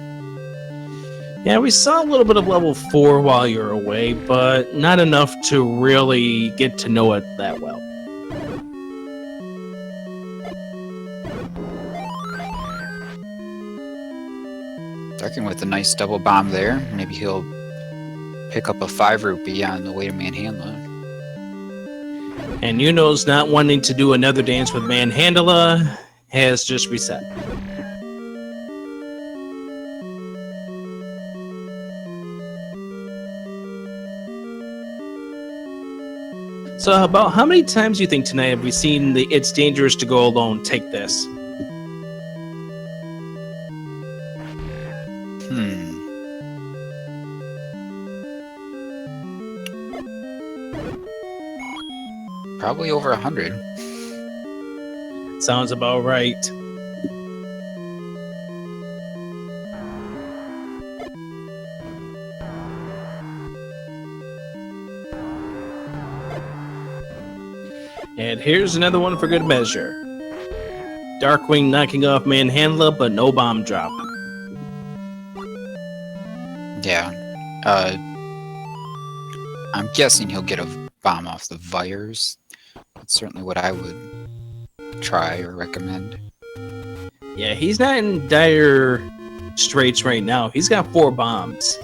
Yeah, we saw a little bit of level 4 while you were away, but not enough to really get to know it that well. Darking with a nice double bomb there. Maybe he'll pick up a 5 rupee on the way to Manhandla. And Yuno's not wanting to do another dance with Manhandla, has just reset. So about how many times do you think tonight have we seen the It's Dangerous to Go Alone take this? Probably over 100. Sounds about right. And here's another one for good measure. Darkwing knocking off Manhandla, but no bomb drop. Yeah. I'm guessing he'll get a bomb off the Vires. That's certainly what I would try or recommend. Yeah, he's not in dire straits right now. He's got 4 bombs.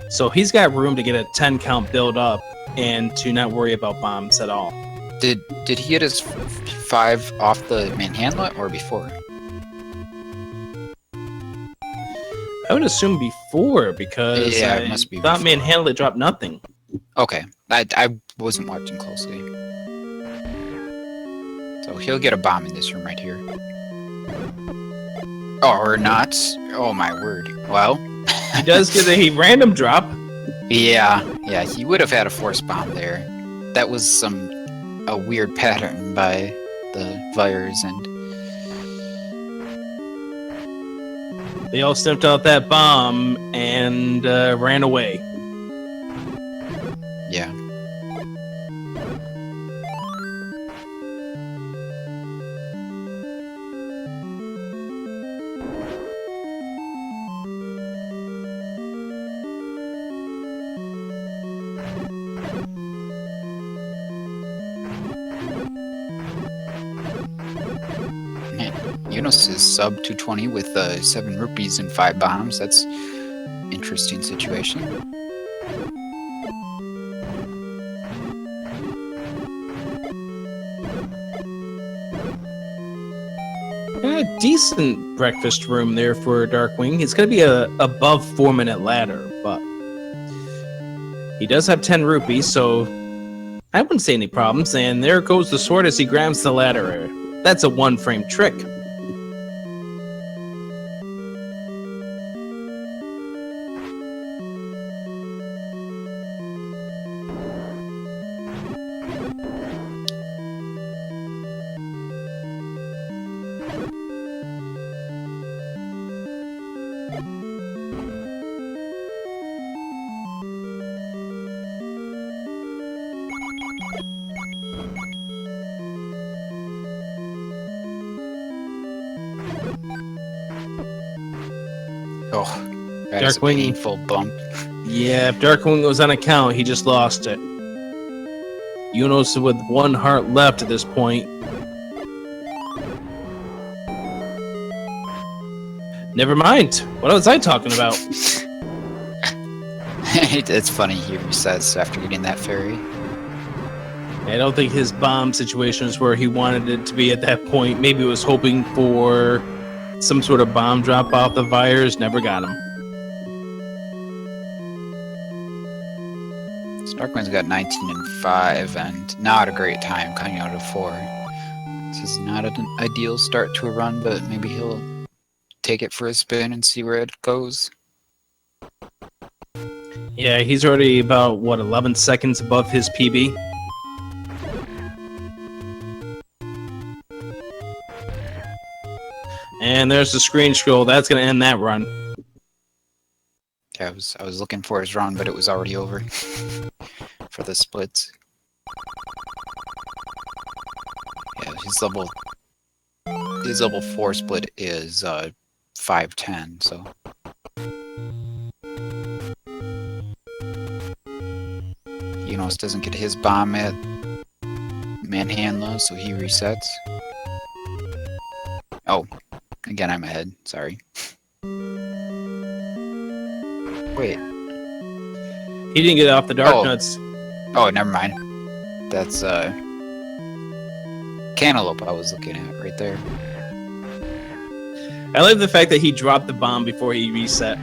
So he's got room to get a 10 count build up and to not worry about bombs at all. Did he get his 5 off the Manhandla or before? I would assume before, because Yeah, I it must be thought before. Manhandla dropped nothing. Okay, I wasn't watching closely. So he'll get a bomb in this room right here. Or not. Oh my word. Well. He does get a random drop. Yeah, he would have had a force bomb there. That was a weird pattern by the Vires, and They all sniffed out that bomb and ran away. yeah. Yunus is sub 220 with 7 rupees and 5 bombs. That's interesting situation. Decent breakfast room there for Darkwing. It's going to be a above 4-minute ladder, but he does have 10 rupees, so I wouldn't say any problems. And there goes the sword as he grabs the ladder. That's a 1-frame trick. Oh, that is a Darkwing. painful bump. Yeah, if Darkwing was on account, he just lost it. Yunus with 1 heart left at this point. Never mind. What was I talking about? It's funny he resets after getting that fairy. I don't think his bomb situation is where he wanted it to be at that point. Maybe he was hoping for some sort of bomb drop off the Vires. Never got him. Darkwing's got 19 and 5, and not a great time coming out of 4. This is not an ideal start to a run, but maybe he'll take it for a spin and see where it goes. Yeah, he's already about, 11 seconds above his PB? And there's the screen scroll. That's going to end that run. Yeah, I was looking for his run, but it was already over for the splits. Yeah, his level 4 split is 510, so Yunus doesn't get his bomb at Manhandla, so he resets. Oh, again I'm ahead, sorry. Wait. He didn't get off the Dark Oh. Nuts. Oh, never mind. That's Cantaloupe I was looking at right there. I like the fact that he dropped the bomb before he reset.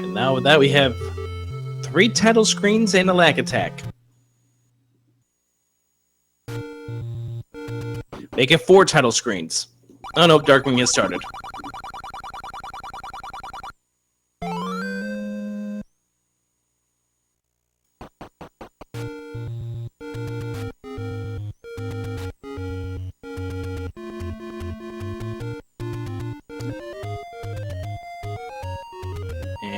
And now with that we have 3 title screens and a lag attack. Make it 4 title screens. Oh no, Darkwing has started.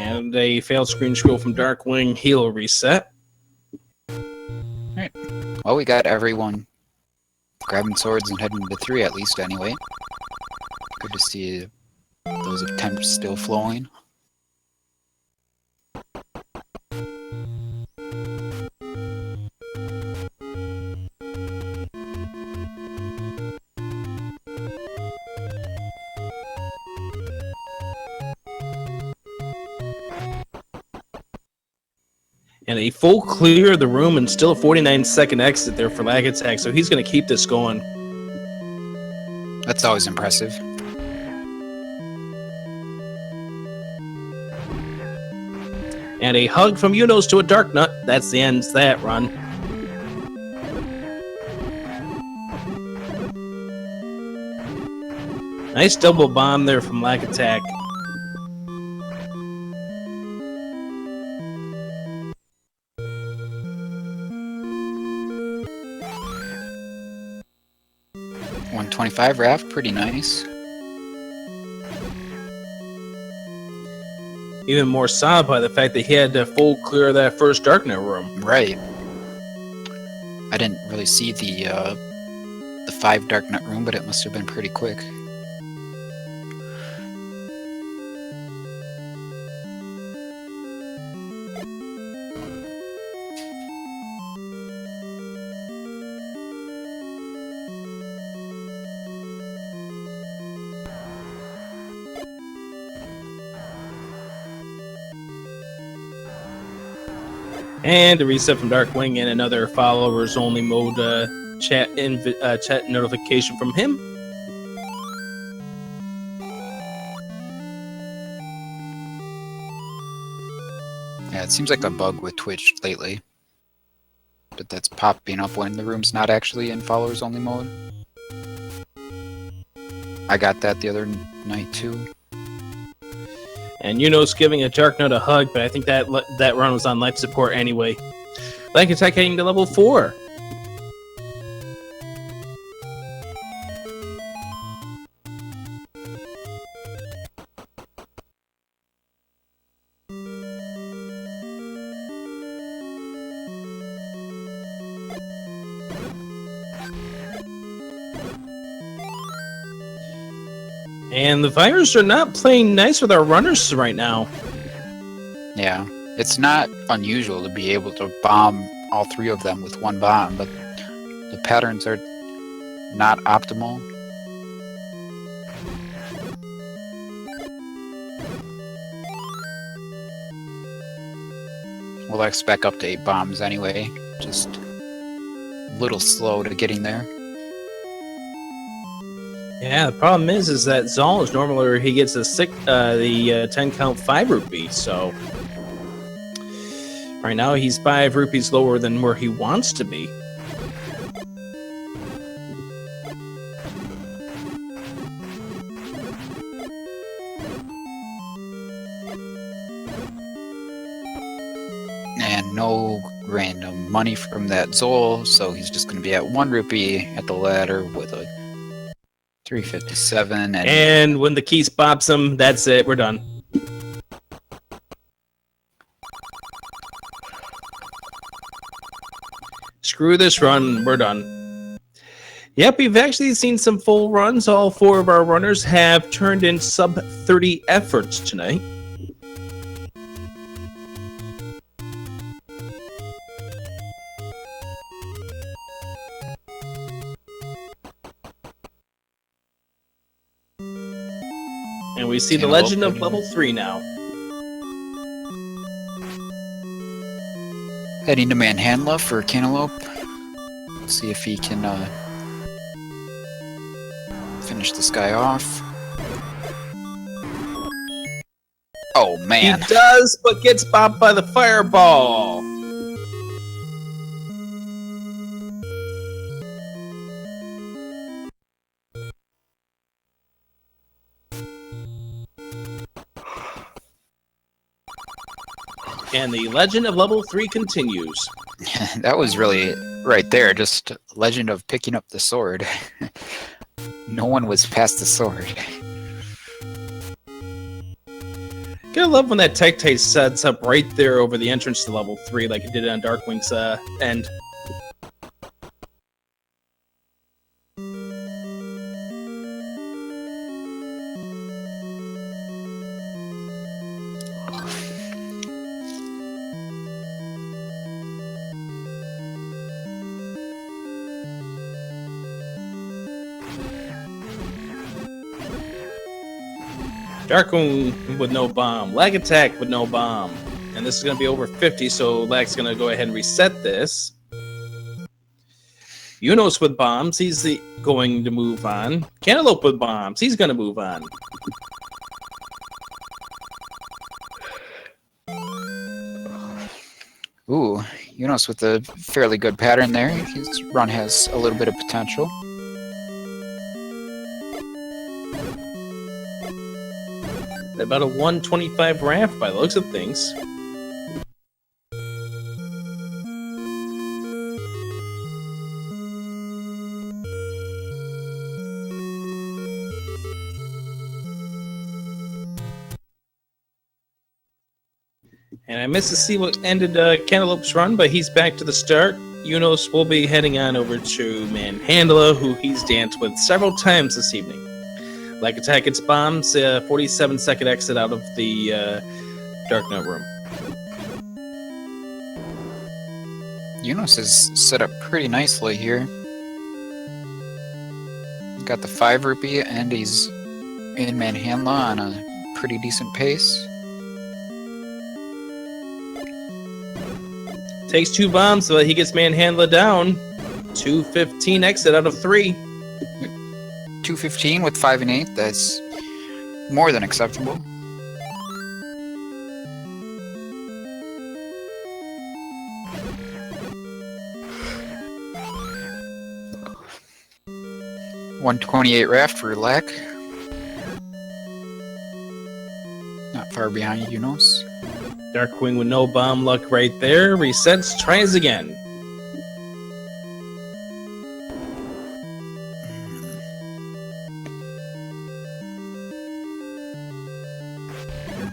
And a failed screen scroll from Darkwing. Heal reset. Alright. Well, we got everyone grabbing swords and heading to 3 at least anyway. Good to see those attempts still flowing. And a full clear of the room and still a 49-second exit there for lag attack. So he's going to keep this going. That's always impressive. And a hug from Unos to a Dark Nut. That's the end of that run. Nice double bomb there from lag attack. .125 Raft, pretty nice. Even more solid by the fact that he had to full clear of that first Darknet room. Right. I didn't really see the 5 Darknet room, but it must have been pretty quick. And a reset from Darkwing and another followers only mode chat notification from him. Yeah, it seems like a bug with Twitch lately. But that's popping up when the room's not actually in followers only mode. I got that the other night too. And Unos giving a Darknut a hug, but I think that run was on life support anyway. Lag attack heading to level 4. And the Fires are not playing nice with our runners right now. Yeah, it's not unusual to be able to bomb all 3 of them with 1 bomb, but the patterns are not optimal. We'll expect up to 8 bombs anyway, just a little slow to getting there. Yeah, the problem is that Zal is normally he gets the 10 count 5 rupee, so right now he's 5 rupees lower than where he wants to be. And no random money from that Zol, so he's just going to be at 1 rupee at the ladder with a 357. And when the key pops him, that's it. We're done. Screw this run. We're done. Yep, we've actually seen some full runs. All 4 of our runners have turned in sub-30 efforts tonight. And we see the Legend of Level 3 now. Heading to Manhandla for Cantaloupe. See if he can finish this guy off. Oh man. He does, but gets bopped by the fireball. And the Legend of Level 3 continues. That was really right there, just legend of picking up the sword. No one was past the sword. Gotta kind of love when that Tectite sets up right there over the entrance to level 3 like it did on Darkwing's end. Darkwing with no bomb. Lag attack with no bomb. And this is going to be over 50, so Lag's going to go ahead and reset this. Unos with bombs. He's going to move on. Cantaloupe with bombs. He's going to move on. Ooh, Unos with a fairly good pattern there. His run has a little bit of potential. About a 125 raft by the looks of things. And I missed to see what ended Cantaloupe's run, but he's back to the start. Unos will be heading on over to Manhandla, who he's danced with several times this evening. Like attack its bombs, 47-second exit out of the Dark Knight room. Unos is set up pretty nicely here. Got the 5 rupee, and he's in Manhandla on a pretty decent pace. Takes 2 bombs, so he gets Manhandla down. 215 exit out of 3. 215 with 5 and 8, that's more than acceptable. $128 raft for Lack. Not far behind Unos. Darkwing with no bomb luck right there. Resets, tries again.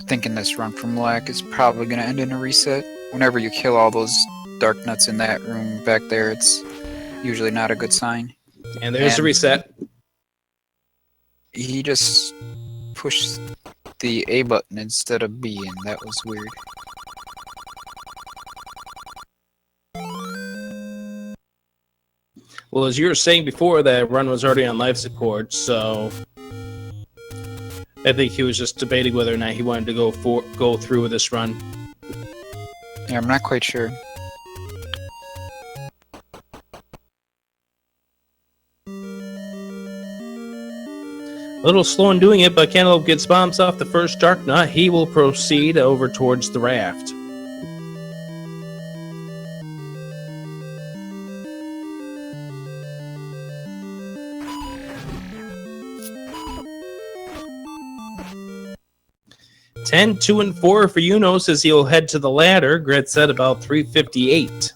Thinking this run from Lack is probably going to end in a reset. Whenever you kill all those dark nuts in that room back there, it's usually not a good sign. And there's the reset. He just pushed the A button instead of B, and that was weird. Well, as you were saying before, that run was already on life support, so I think he was just debating whether or not he wanted to go through with this run. Yeah, I'm not quite sure. A little slow in doing it, but Cantaloupe gets bombs off the first Dark Nut. He will proceed over towards the raft. Ten, 2, and 4 for Unos as he'll head to the ladder. Grid set about 358.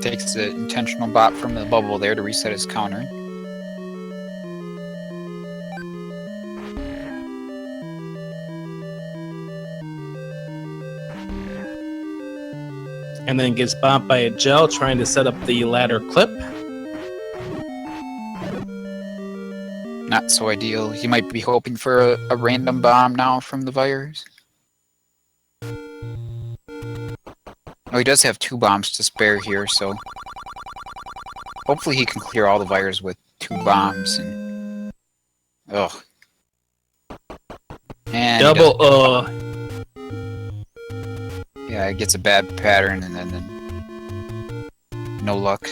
Takes the intentional bot from the bubble there to reset his counter. And then gets bopped by a gel trying to set up the ladder clip. Not so ideal. He might be hoping for a random bomb now from the virus. Oh, he does have 2 bombs to spare here, so hopefully he can clear all the virus with 2 bombs. And ugh. And Double yeah, it gets a bad pattern, and then no luck.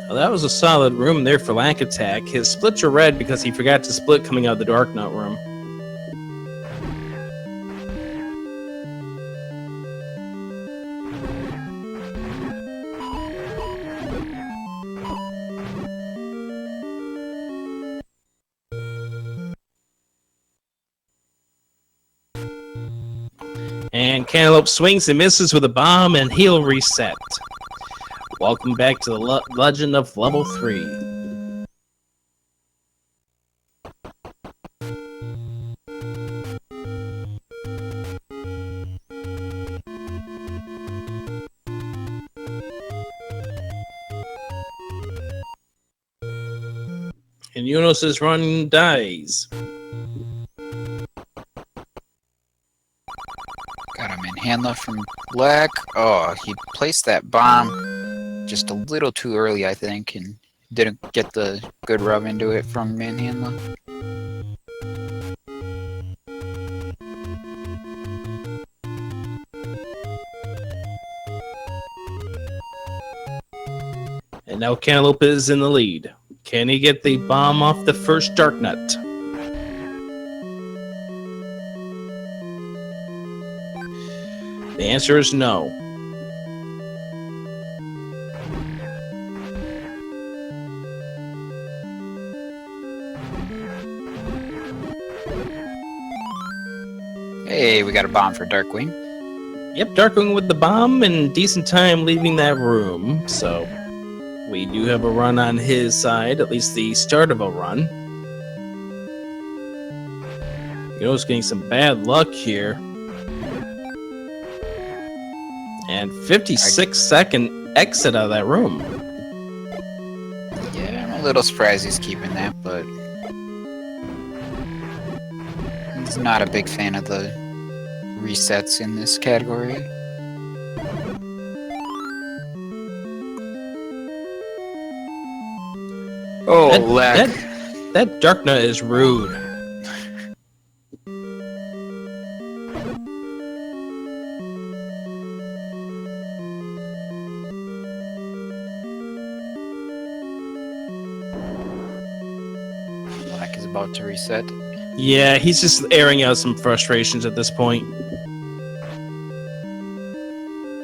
Well, that was a solid room there for Lack Attack. His splits are red because he forgot to split coming out of the Dark Nut room. And Cantaloupe swings and misses with a bomb, and he'll reset. Welcome back to the Legend of Level 3. And Yunus's run dies. Got a manhandler from Black. Oh, he placed that bomb just a little too early, I think, and didn't get the good rub into it from manhandler. And now Cantaloupe is in the lead. Can he get the bomb off the first Dark Nut? The answer is no. Hey, we got a bomb for Darkwing. Yep, Darkwing with the bomb and decent time leaving that room. So we do have a run on his side, at least the start of a run. Yunus getting some bad luck here. And 56-second exit out of that room. Yeah, I'm a little surprised he's keeping that, but he's not a big fan of the resets in this category. Oh, Lack. That Dark Nut is rude. Black is about to reset. Yeah, he's just airing out some frustrations at this point.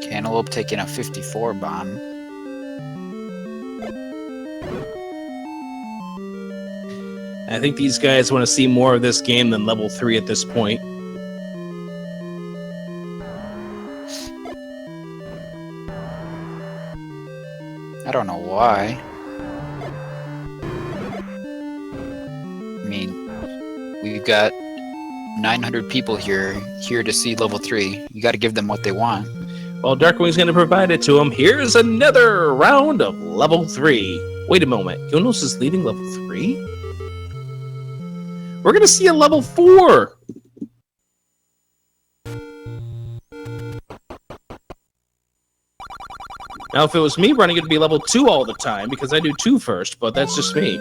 Cantaloupe taking a 54 bomb. I think these guys want to see more of this game than level 3 at this point. I don't know why. I mean, we've got 900 people here to see level 3. You got to give them what they want. Well, Darkwing's going to provide it to him. Here's another round of level 3. Wait a moment. Yunus is leading level 3? We're going to see a level 4. Now, if it was me running, it'd be level 2 all the time because I do 2 first, but that's just me.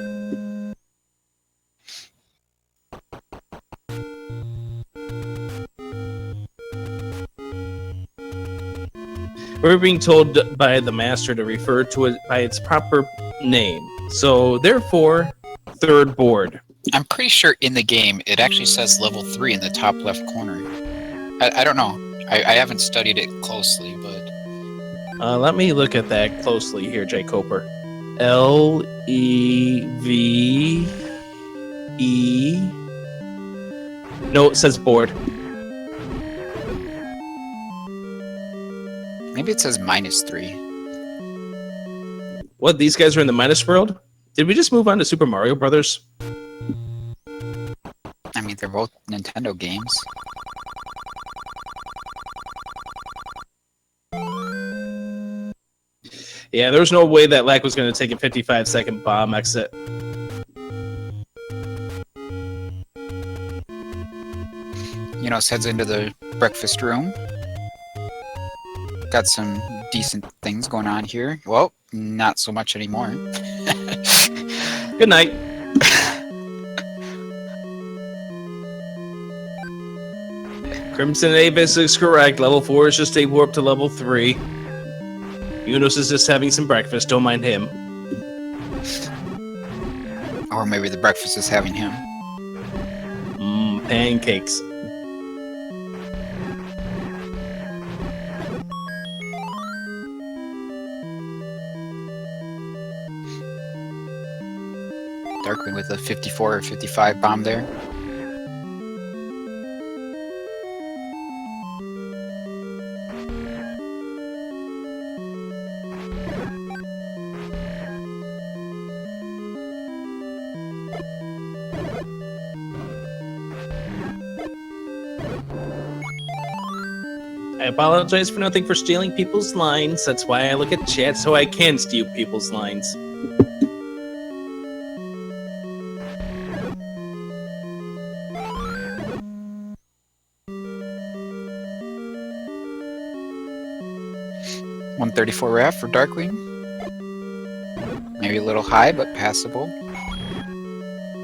We're being told by the master to refer to it by its proper name. So, therefore, third board. I'm pretty sure in the game it actually says level 3 in the top left corner. I don't know. I haven't studied it closely, but... Let me look at that closely here, Jay Coper. L-E-V-E... No, it says board. Maybe it says -3. What, these guys are in the minus world? Did we just move on to Super Mario Brothers? I mean, they're both Nintendo games. Yeah, there's no way that Lack was going to take a 55-second bomb exit. Yunus heads into the breakfast room. Got some decent things going on here. Well, not so much anymore. Good night. Crimson Avis is correct. Level 4 is just a warp to level 3. Yunus is just having some breakfast. Don't mind him. Or maybe the breakfast is having him. Pancakes. Darkwing with a 54 or 55 bomb there. apologize for nothing for stealing people's lines. That's why I look at chat, so I can steal people's lines. $134 RAF for Darkwing. Maybe a little high, but passable.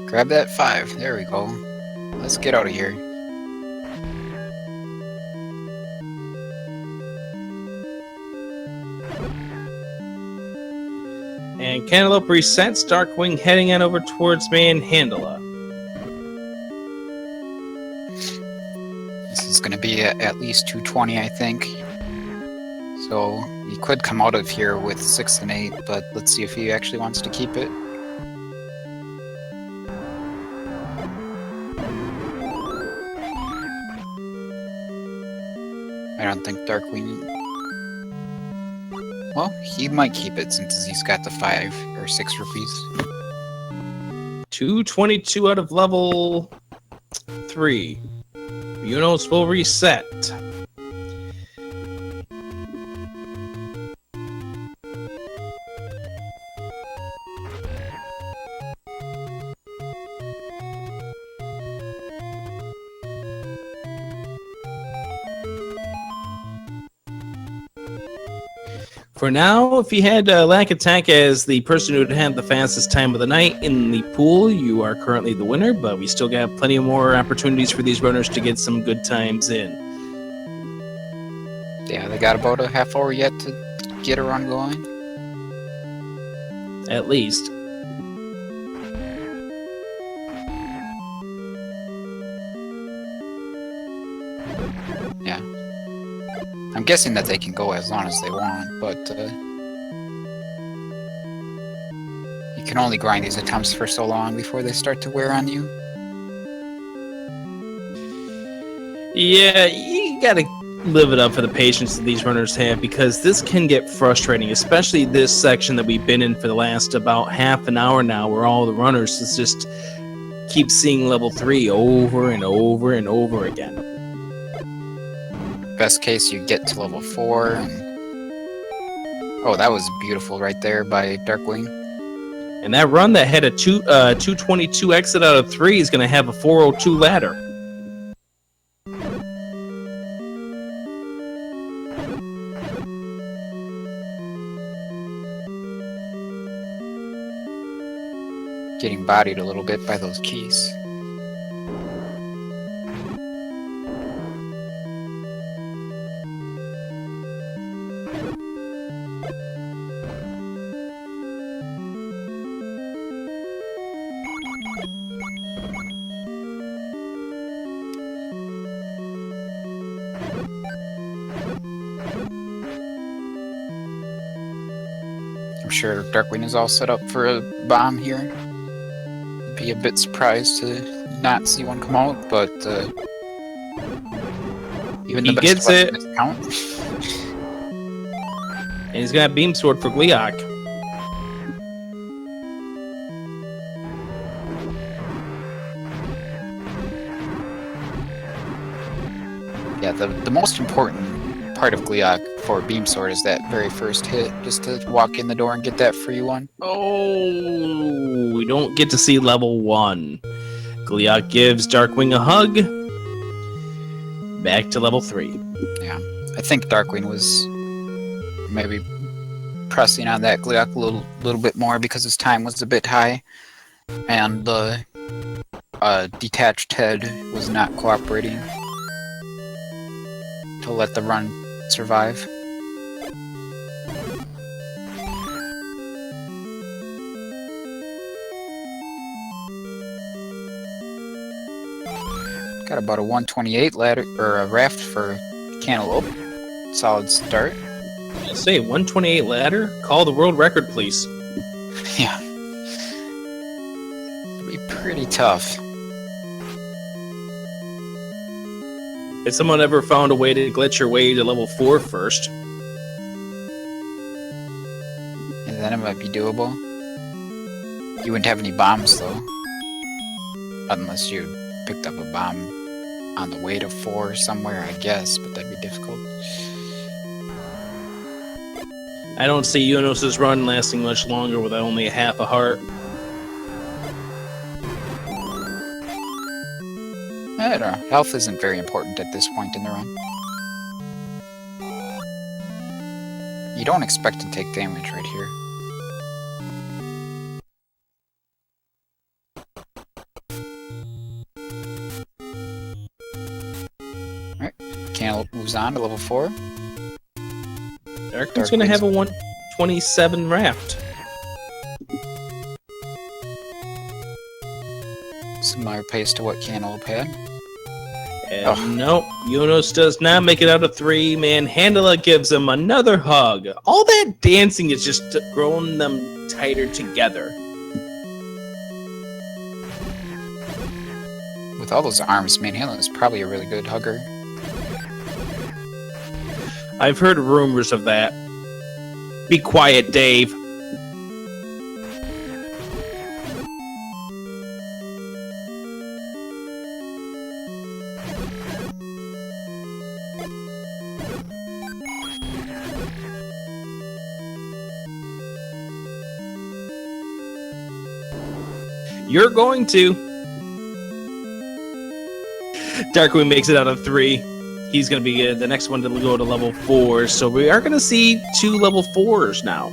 Grab that 5. There we go. Let's get out of here. And Cantaloupe resets, Darkwing heading on over towards Manhandla. This is going to be at least 220, I think. So he could come out of here with 6 and 8, but let's see if he actually wants to keep it. I don't think Darkwing... Well, he might keep it since he's got the 5 or 6 rupees. 222 out of level 3. Unos will reset. For now, if you had Lack Attack as the person who would have the fastest time of the night in the pool, you are currently the winner, but we still got plenty more opportunities for these runners to get some good times in. Yeah, they got about a half hour yet to get a run going. At least. Yeah. I'm guessing that they can go as long as they want, but you can only grind these attempts for so long before they start to wear on you. Yeah, you gotta live it up for the patience that these runners have, because this can get frustrating, especially this section that we've been in for the last about half an hour now, where all the runners just keep seeing level 3 over and over and over again. Best case, you get to level 4, and... Oh, that was beautiful right there by Darkwing. And that run that had a 222 exit out of 3 is going to have a 402 ladder. Getting bodied a little bit by those keys. I'm sure Darkwing is all set up for a bomb here. Be a bit surprised to not see one come out, but even He the best gets it. weapon count. And he's got Beam Sword for Gleeok. Yeah, the most important part of Gleeok for Beam Sword is that very first hit, just to walk in the door and get that free one. Oh, we don't get to see level 1. Gleeok gives Darkwing a hug. Back to level 3. Yeah, I think Darkwing was maybe pressing on that Gleeok a little bit more because his time was a bit high, and the detached head was not cooperating to let the run survive. Got about a 128 ladder or a raft for Cantaloupe. Solid start. I'll say 128 ladder. Call the world record, please. Yeah. It'll be pretty tough. Has someone ever found a way to glitch your way to level 4 first? And then it might be doable. You wouldn't have any bombs though. Unless you picked up a bomb on the way to 4 somewhere, I guess, but that'd be difficult. I don't see Unos's run lasting much longer with only a half a heart. I don't know. Health isn't very important at this point in the run. You don't expect to take damage right here. Alright, Cantaloupe moves on to level 4. Darkwing's going to have a 127 raft. Similar pace to what Cantaloupe had. And no, Unos does not make it out of 3. Manhandla gives him another hug. All that dancing is just growing them tighter together. With all those arms, Manhandla is probably a really good hugger. I've heard rumors of that. Be quiet, Dave. You're going to. Darkwing makes it out of 3. He's going to be the next one to go to level 4. So we are going to see 2 level 4s now.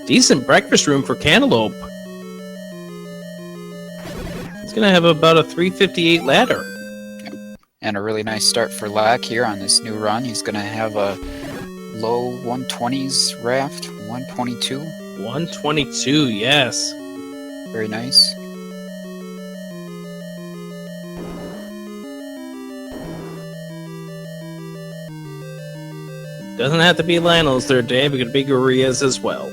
Decent breakfast room for Cantaloupe. He's going to have about a 358 ladder. And a really nice start for Lack here on this new run. He's going to have a low 120s raft, 122. 122, yes. Very nice. Doesn't have to be Lionel's third day, but it could be Guria's as well.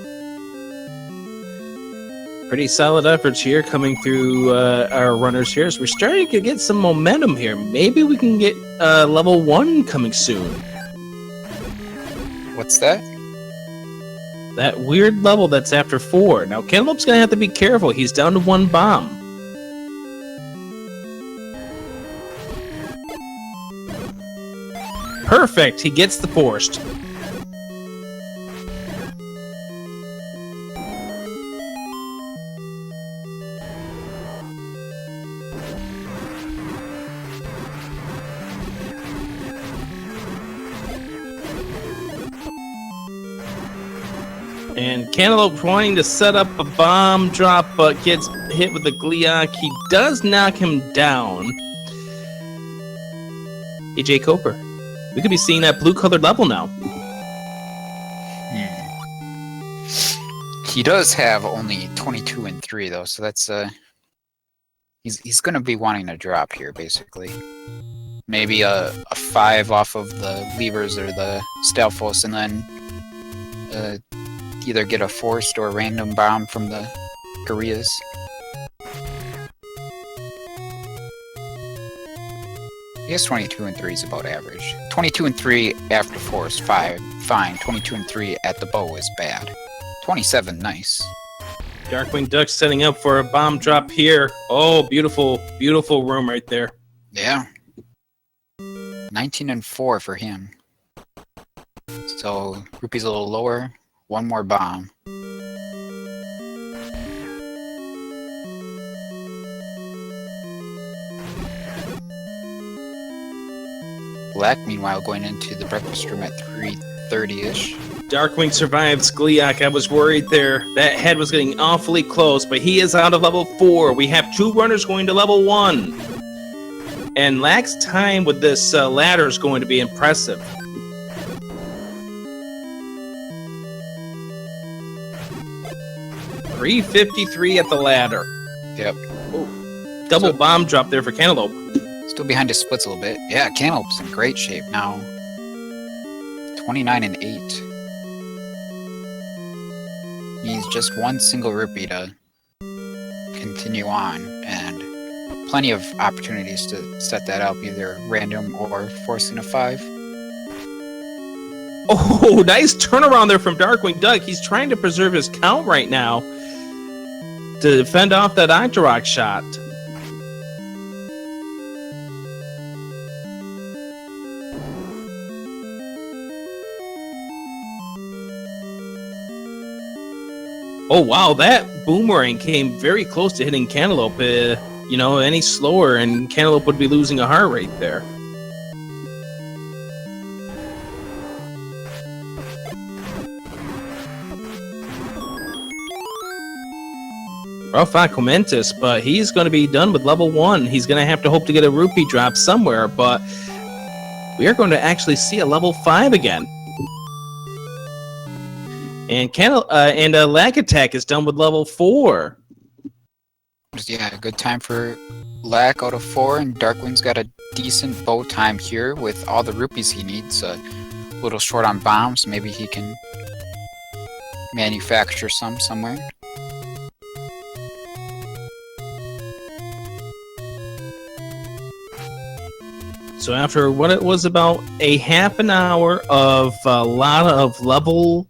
Pretty solid efforts here coming through our runners here. So we're starting to get some momentum here. Maybe we can get level 1 coming soon. What's that? That weird level that's after 4. Now, Cantaloupe's going to have to be careful. He's down to 1 bomb. Perfect. He gets the forced. And Cantaloupe trying to set up a bomb drop, but gets hit with the Gleeok. He does knock him down. AJ Coper. We could be seeing that blue-colored level now. He does have only 22 and 3 though, so that's he's gonna be wanting to drop here basically. Maybe a 5 off of the levers or the Stalfos, and then either get a forced or random bomb from the Gurias. I guess 22 and 3 is about average. 22 and 3 after force, fine. 22 and 3 at the bow is bad. 27, nice. Darkwing Duck setting up for a bomb drop here. Oh, beautiful, beautiful room right there. Yeah. 19 and 4 for him. So, Rupee's a little lower. 1 more bomb. Black, meanwhile, going into the breakfast room at 3:30-ish. Darkwing survives Gleeok. I was worried there. That head was getting awfully close, but he is out of level 4. We have 2 runners going to level 1. And Lack's time with this ladder is going to be impressive. .353 at the ladder. Yep. Ooh. Double bomb drop there for Cantaloupe. Still behind his splits a little bit. Yeah, Cantaloupe's in great shape now. 29 and 8. Needs just 1 single rupee to continue on, and plenty of opportunities to set that up, either random or forcing a 5. Oh, nice turnaround there from Darkwing Duck. He's trying to preserve his count right now to fend off that Octorok shot. Oh, wow, that boomerang came very close to hitting Cantaloupe. Any slower and Cantaloupe would be losing a heart rate there. Rough Aquamentus, but he's going to be done with level 1. He's going to have to hope to get a rupee drop somewhere, but we are going to actually see a level 5 again. And Lag Attack is done with level 4. Yeah, a good time for Lack out of 4, and Darkwing's got a decent bow time here with all the rupees he needs. A little short on bombs, maybe he can manufacture some somewhere. So after what it was about a half an hour of a lot of level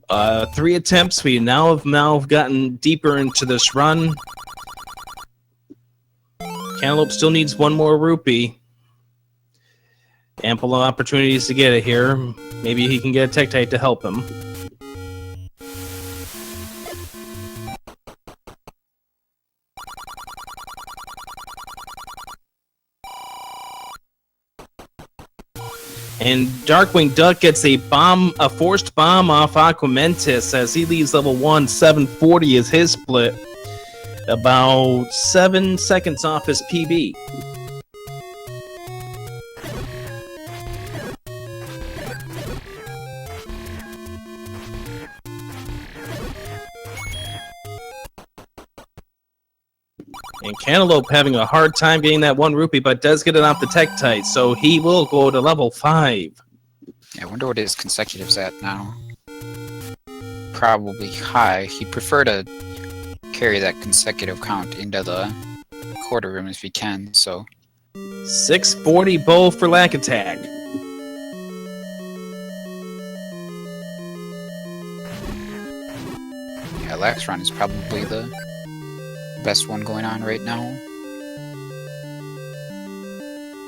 3 attempts, we now have gotten deeper into this run. Cantaloupe still needs one more rupee. Ample opportunities to get it here. Maybe he can get a Tektite to help him. And Darkwing Duck gets a forced bomb off Aquamentus as he leaves level 1. 740 is his split. About 7 seconds off his PB. And Cantaloupe having a hard time getting that 1 rupee, but does get it off the Tektite, so he will go to level 5. Yeah, I wonder what his consecutive's at now. Probably high. He'd prefer to carry that consecutive count into the quarter room if he can, so... 640 bow for Lack Attack. Yeah, Lack's run is probably the best one going on right now.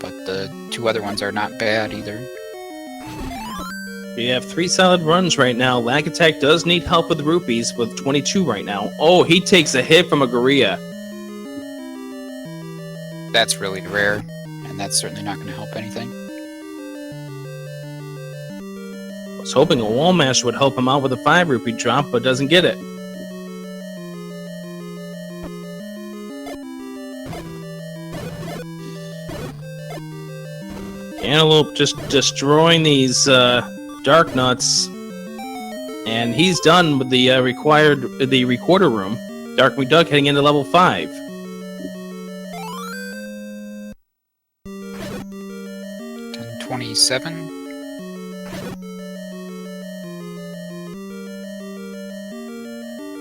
But the 2 other ones are not bad either. We have 3 solid runs right now. Lack Attack does need help with rupees with 22 right now. Oh, he takes a hit from a gorilla. That's really rare, and that's certainly not going to help anything. I was hoping a wall mash would help him out with a 5 rupee drop, but doesn't get it. Cantaloupe just destroying these dark nuts, and he's done with the recorder room. Darkwing Duck heading into level 5. And 27.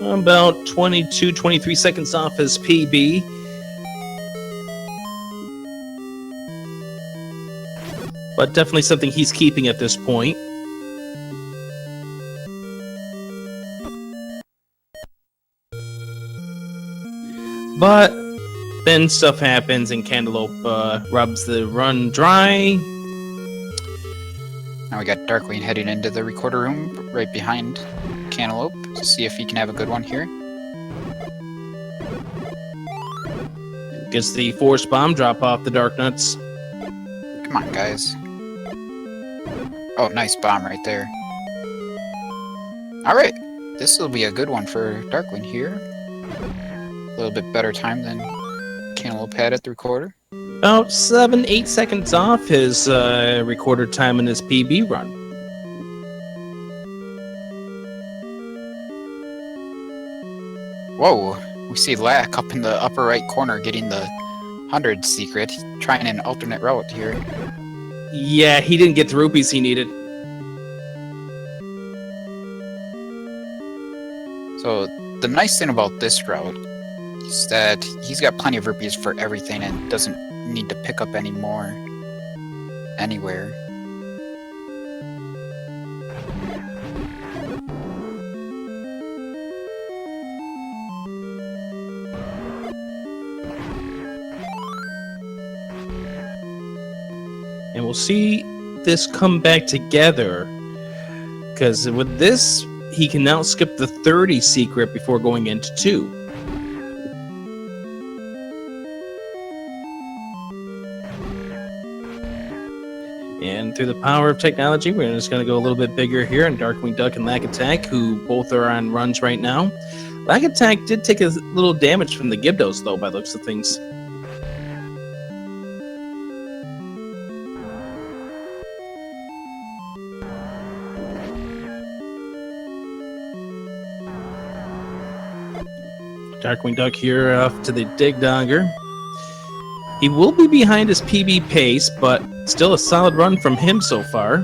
About 22, 23 seconds off his PB. But definitely something he's keeping at this point. But then stuff happens and Cantaloupe rubs the run dry. Now we got Darkwing heading into the recorder room right behind Cantaloupe to see if he can have a good one here. Gets the forced bomb drop off the dark nuts. Come on, guys. Oh, nice bomb right there. Alright, this will be a good one for Darkwing here. A little bit better time than Cantaloupe had at the recorder. About 7-8 seconds off his recorder time in his PB run. Whoa, we see Lack up in the upper right corner getting the 100 secret. He's trying an alternate route here. Yeah, he didn't get the rupees he needed. So, the nice thing about this route is that he's got plenty of rupees for everything and doesn't need to pick up any more anywhere. we'll see this come back together. Because with this, he can now skip the 30 secret before going into 2. And through the power of technology, we're just going to go a little bit bigger here on Darkwing Duck and Lack Attack, who both are on runs right now. Lack Attack did take a little damage from the Gyptos, though, by the looks of things. Darkwing Duck here off to the Dig Dogger. He will be behind his PB pace, but still a solid run from him so far.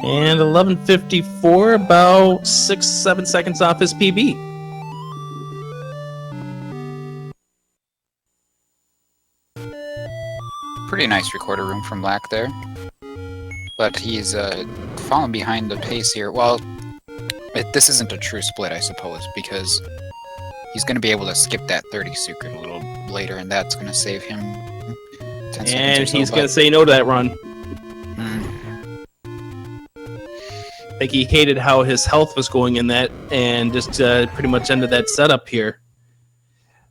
And 11:54, about 6-7 seconds off his PB. Pretty nice recorder room from Lack there. But he's fallen behind the pace here. Well, this isn't a true split, I suppose, because he's going to be able to skip that 30 secret a little later, and that's going to save him 10 seconds And or so, he's going to say no to that run. Hmm. Like he hated how his health was going in that, and just pretty much ended that setup here.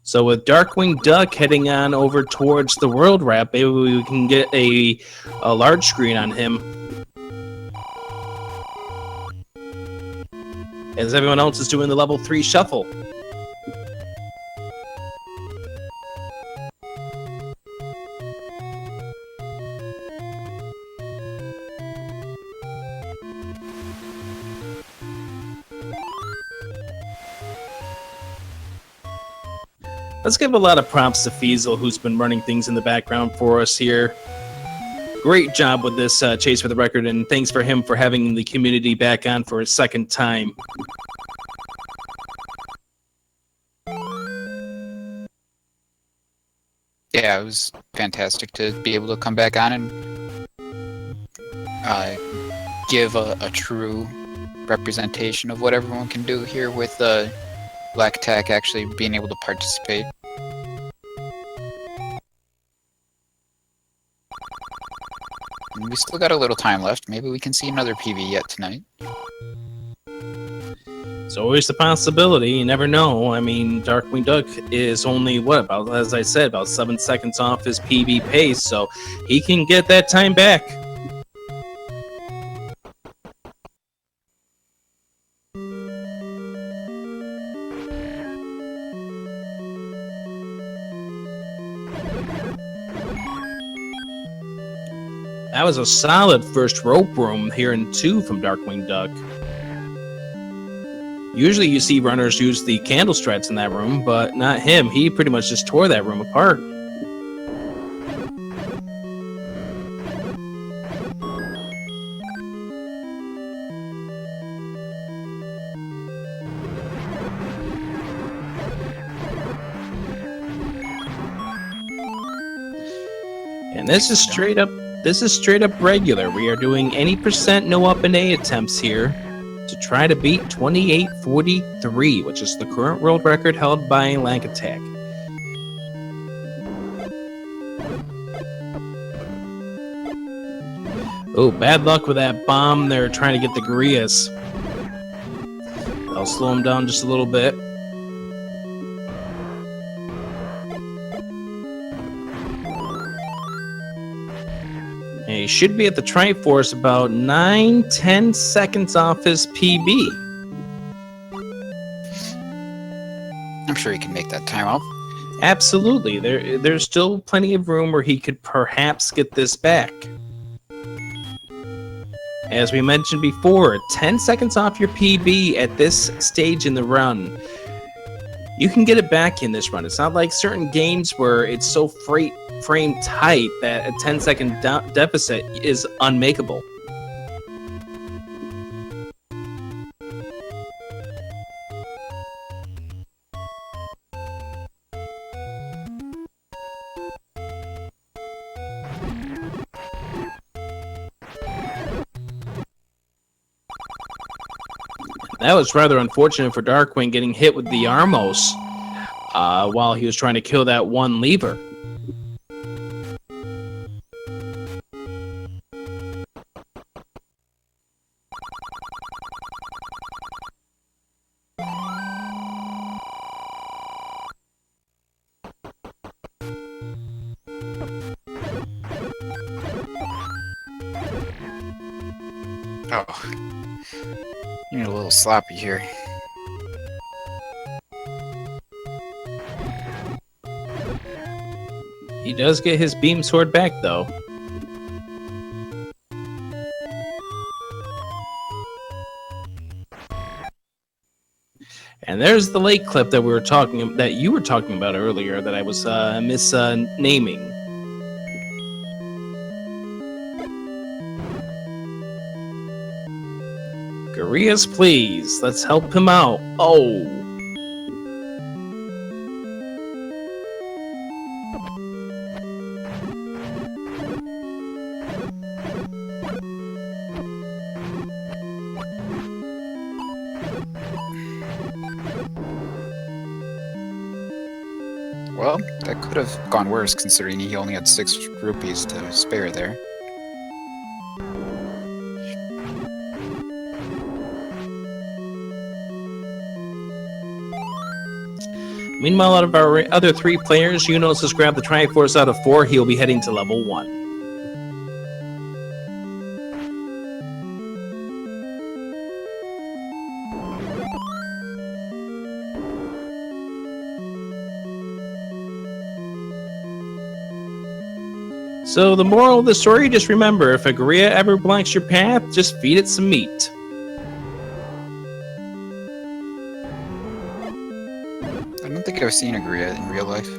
So with Darkwing Duck heading on over towards the World Wrap, maybe we can get a large screen on him. As everyone else is doing the level 3 shuffle. Let's give a lot of props to Feasel, who's been running things in the background for us here. Great job with this chase for the record, and thanks for him for having the community back on for a second time. Yeah, it was fantastic to be able to come back on and give a true representation of what everyone can do here with Black Attack actually being able to participate. And we still got a little time left. Maybe we can see another PB yet tonight. It's always the possibility. You never know. I mean, Darkwing Duck is only, about, as I said, about 7 seconds off his PB pace, so he can get that time back. That was a solid first rope room here in 2 from Darkwing Duck. Usually you see runners use the candle struts in that room, but not him. He pretty much just tore that room apart. And this is straight up regular. We are doing any percent no up and A attempts here to try to beat 28:43, which is the current world record held by Lank Attack. Oh, bad luck with that bomb. They're trying to get the Grias. I'll slow him down just a little bit. And he should be at the Triforce about 9-10 seconds off his PB. I'm sure he can make that time out. Absolutely. There's still plenty of room where he could perhaps get this back. As we mentioned before, 10 seconds off your PB at this stage in the run. You can get it back in this run. It's not like certain games where it's so frame tight that a 10-second deficit is unmakeable. That was rather unfortunate for Darkwing, getting hit with the Armos while he was trying to kill that one lever. Oh, you're a little sloppy here. He does get his beam sword back, though. And there's the lake clip that you were talking about earlier that I was naming. Garias, please. Let's help him out. Oh. Well, that could have gone worse considering he only had 6 rupees to spare there. Meanwhile, out of our other 3 players, Yunos has grabbed the Triforce out of 4. He'll be heading to level 1. So the moral of the story, just remember, if a Garia ever blocks your path, just feed it some meat. I don't think I've seen a Gria in real life.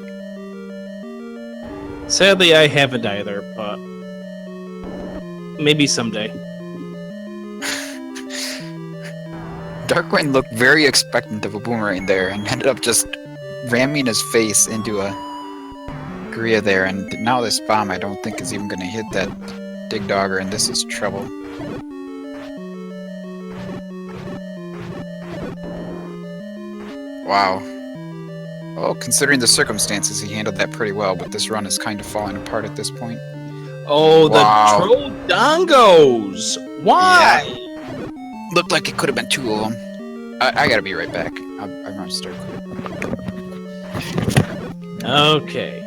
Sadly, I haven't either, but maybe someday. Darkwind looked very expectant of a boomerang there and ended up just ramming his face into a Gria there, and now this bomb I don't think is even going to hit that Dig Dogger, and this is trouble. Wow. Well, considering the circumstances, he handled that pretty well, but this run is kind of falling apart at this point. Oh, the Wow. Troll Dongos! Why? Yeah. Looked like it could have been 2 of them. I gotta be right back. I'm gonna start quitting. Okay.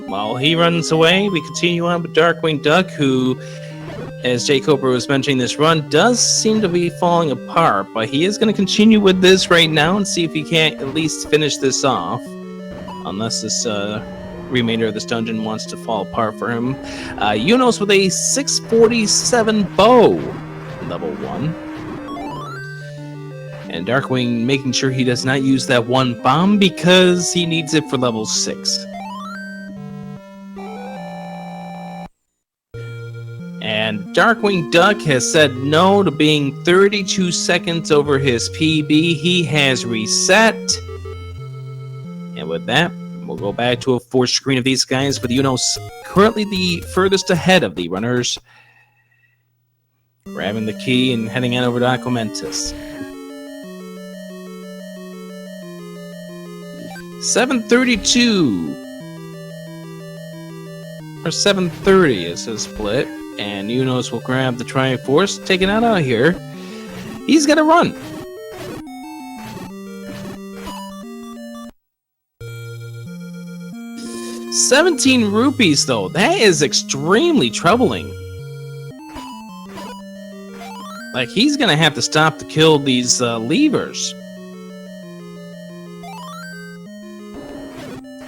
While he runs away, we continue on with Darkwing Duck, who, as Jay Cobra was mentioning, this run does seem to be falling apart, but he is going to continue with this right now and see if he can't at least finish this off. Unless this remainder of this dungeon wants to fall apart for him. Yunos with a 647 bow, level 1. And Darkwing making sure he does not use that 1 bomb because he needs it for level 6. And Darkwing Duck has said no to being 32 seconds over his PB. He has reset. And with that, we'll go back to a 4th screen of these guys, with Yunos currently the furthest ahead of the runners. Grabbing the key and heading on over to Aquamentus. 732 or 730 is his split, and Yunos will grab the Triforce, taking it out of here. He's gonna run. $17 though. That is extremely troubling. Like, he's gonna have to stop to kill these levers.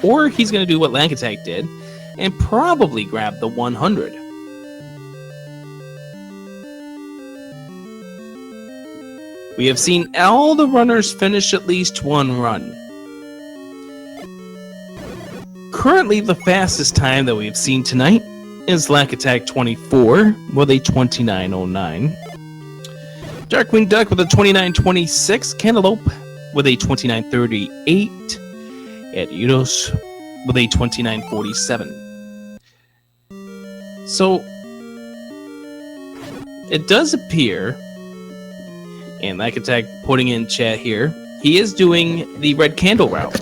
Or he's gonna do what Lank Attack did and probably grab the 100. We have seen all the runners finish at least 1 run. Currently, the fastest time that we've seen tonight is Lack Attack 24 with a 29:09. Darkwing Duck with a 29:26. Cantaloupe with a 29:38. And Yunos with a 29:47. So, it does appear, and Lack Attack putting in chat here, he is doing the red candle route.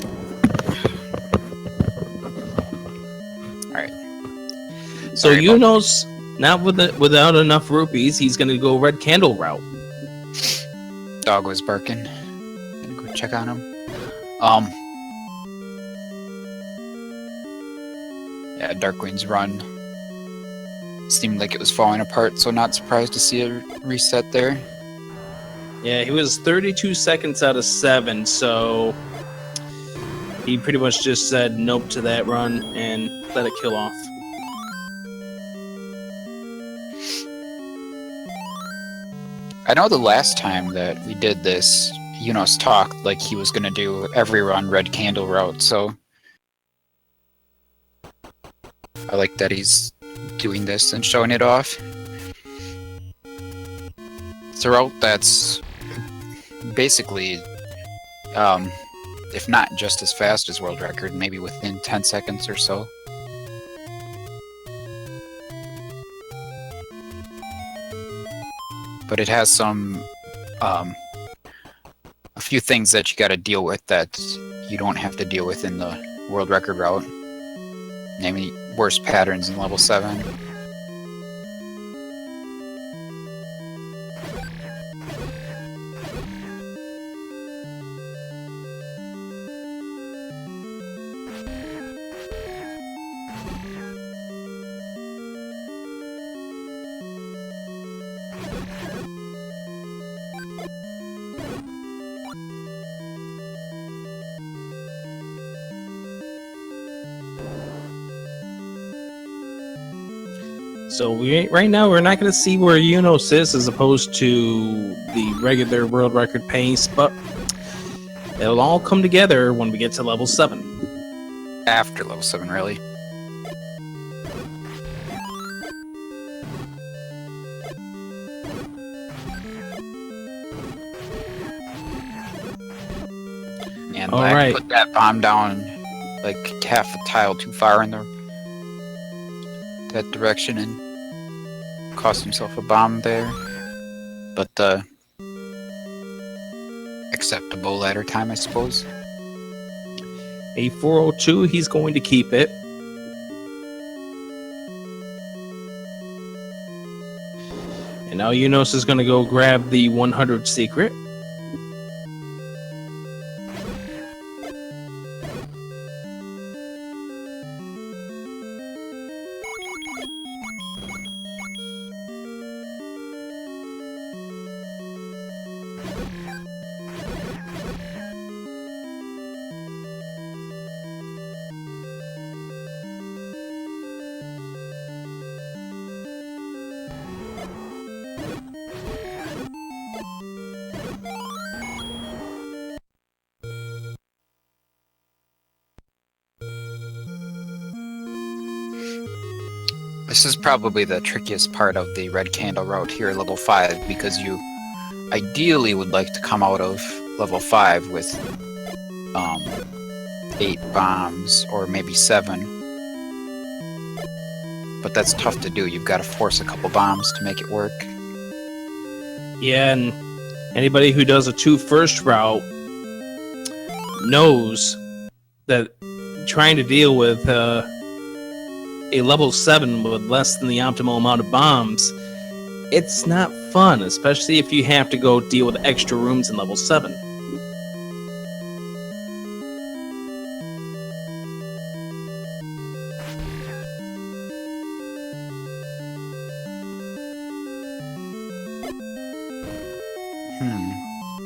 Alright. So Yunos, not without enough rupees, he's going to go red candle route. Dog was barking. Gonna go check on him. Yeah, Darkwing's run seemed like it was falling apart, so not surprised to see a reset there. Yeah, he was 32 seconds out of 7, so he pretty much just said nope to that run and let it kill off. I know the last time that we did this, Yunos talked like he was going to do every run Red Candle route, so I like that he's doing this and showing it off. It's a route that's basically, if not just as fast as world record, maybe within 10 seconds or so. But it has some, a few things that you gotta deal with that you don't have to deal with in the world record route. Namely, worse patterns in level 7. So right now we're not going to see where Yunos is as opposed to the regular world record pace, but it'll all come together when we get to level 7. After level 7, really. And Black Alright. put that bomb down like half a tile too far in that direction and cost himself a bomb there. But acceptable ladder time, I suppose. A 402, he's going to keep it. And now Yunos is going to go grab the 100 secret. This is probably the trickiest part of the Red Candle route here, level 5, because you ideally would like to come out of level 5 with 8 bombs, or maybe 7. But that's tough to do. You've got to force a couple bombs to make it work. Yeah, and anybody who does a 2 first route knows that trying to deal with a level 7 with less than the optimal amount of bombs, it's not fun, especially if you have to go deal with extra rooms in level 7.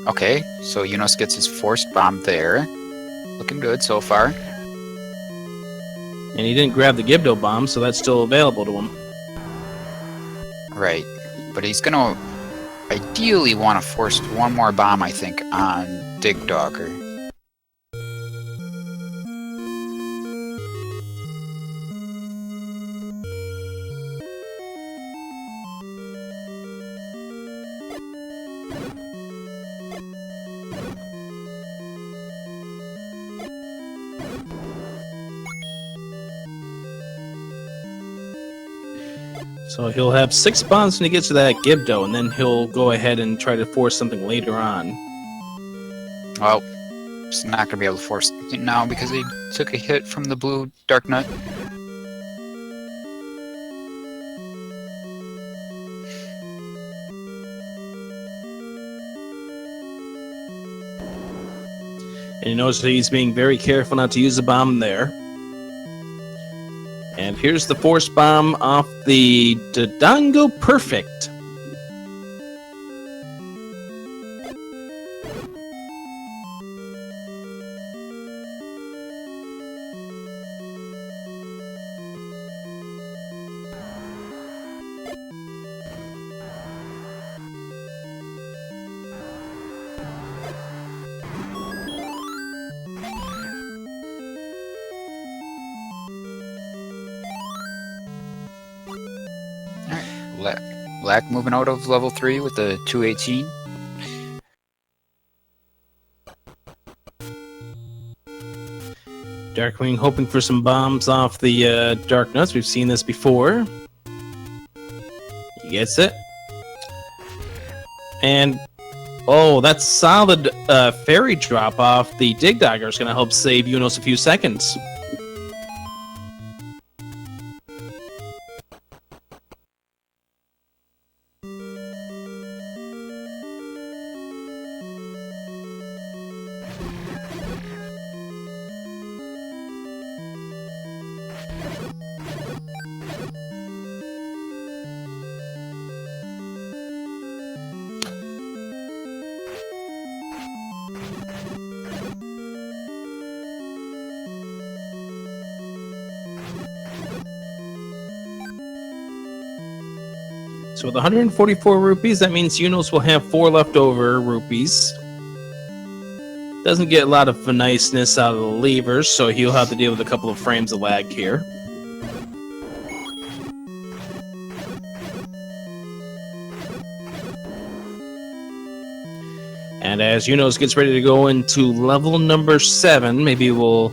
Okay, so Yunos gets his forced bomb there. Looking good so far. And he didn't grab the Gibdo bomb, so that's still available to him. Right, but he's gonna ideally want to force one more bomb, I think, on Dig Dogger. So he'll have 6 bombs when he gets to that Gibdo, and then he'll go ahead and try to force something later on. Well, he's not gonna be able to force it now because he took a hit from the blue Dark Nut. And he knows that he's being very careful not to use a bomb there. And here's the force bomb off the Dodongo Perfect. Black moving out of level 3 with the 218. Darkwing hoping for some bombs off the Dark Nuts. We've seen this before. He gets it. And, oh, that's solid fairy drop off the Dig Dogger is going to help save Unos a few seconds. So with 144 rupees, that means Unos will have 4 leftover rupees. Doesn't get a lot of niceness out of the levers, so he'll have to deal with a couple of frames of lag here. And as Unos gets ready to go into level number 7, maybe we'll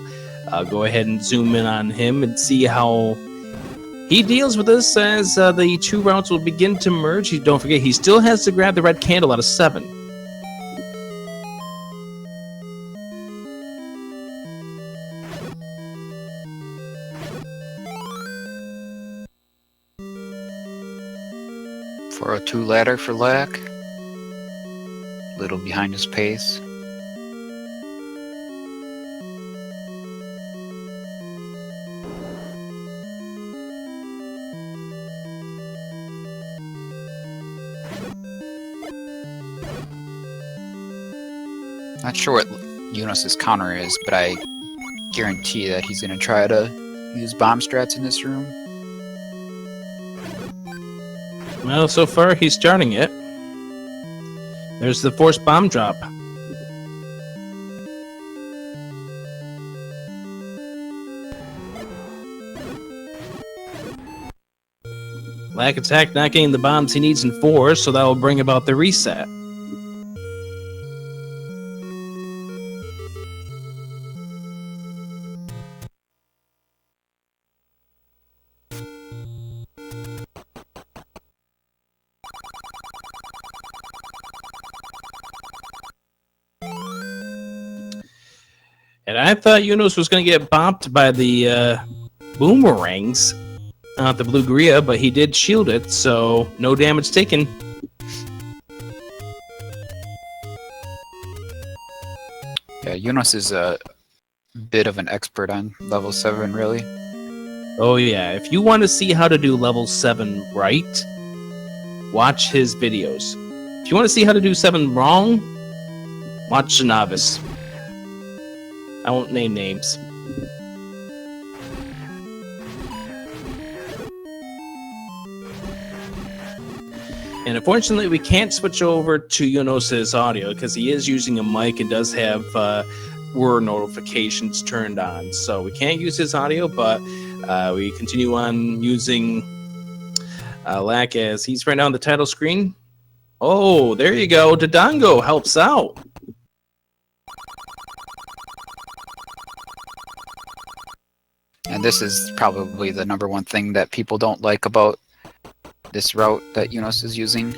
go ahead and zoom in on him and see how he deals with this as the two routes will begin to merge. Don't forget, he still has to grab the red candle out of 7. For a 2 ladder for Lack. Little behind his pace. Not sure what Unos' counter is, but I guarantee that he's going to try to use bomb strats in this room. Well, so far he's starting it. There's the forced bomb drop. Lack attack not getting the bombs he needs in 4, so that will bring about the reset. And I thought Unos was going to get bopped by the boomerangs at the Blue Gria, but he did shield it, so no damage taken. Yeah, Unos is a bit of an expert on level 7, really. Oh yeah, if you want to see how to do level 7 right, watch his videos. If you want to see how to do 7 wrong, watch the novice. I won't name names. And unfortunately, we can't switch over to Unos' audio because he is using a mic and does have word notifications turned on. So we can't use his audio, but we continue on using Lack as he's right now on the title screen. Oh, there you go. Dodongo helps out. And this is probably the #1 thing that people don't like about this route that Unos is using.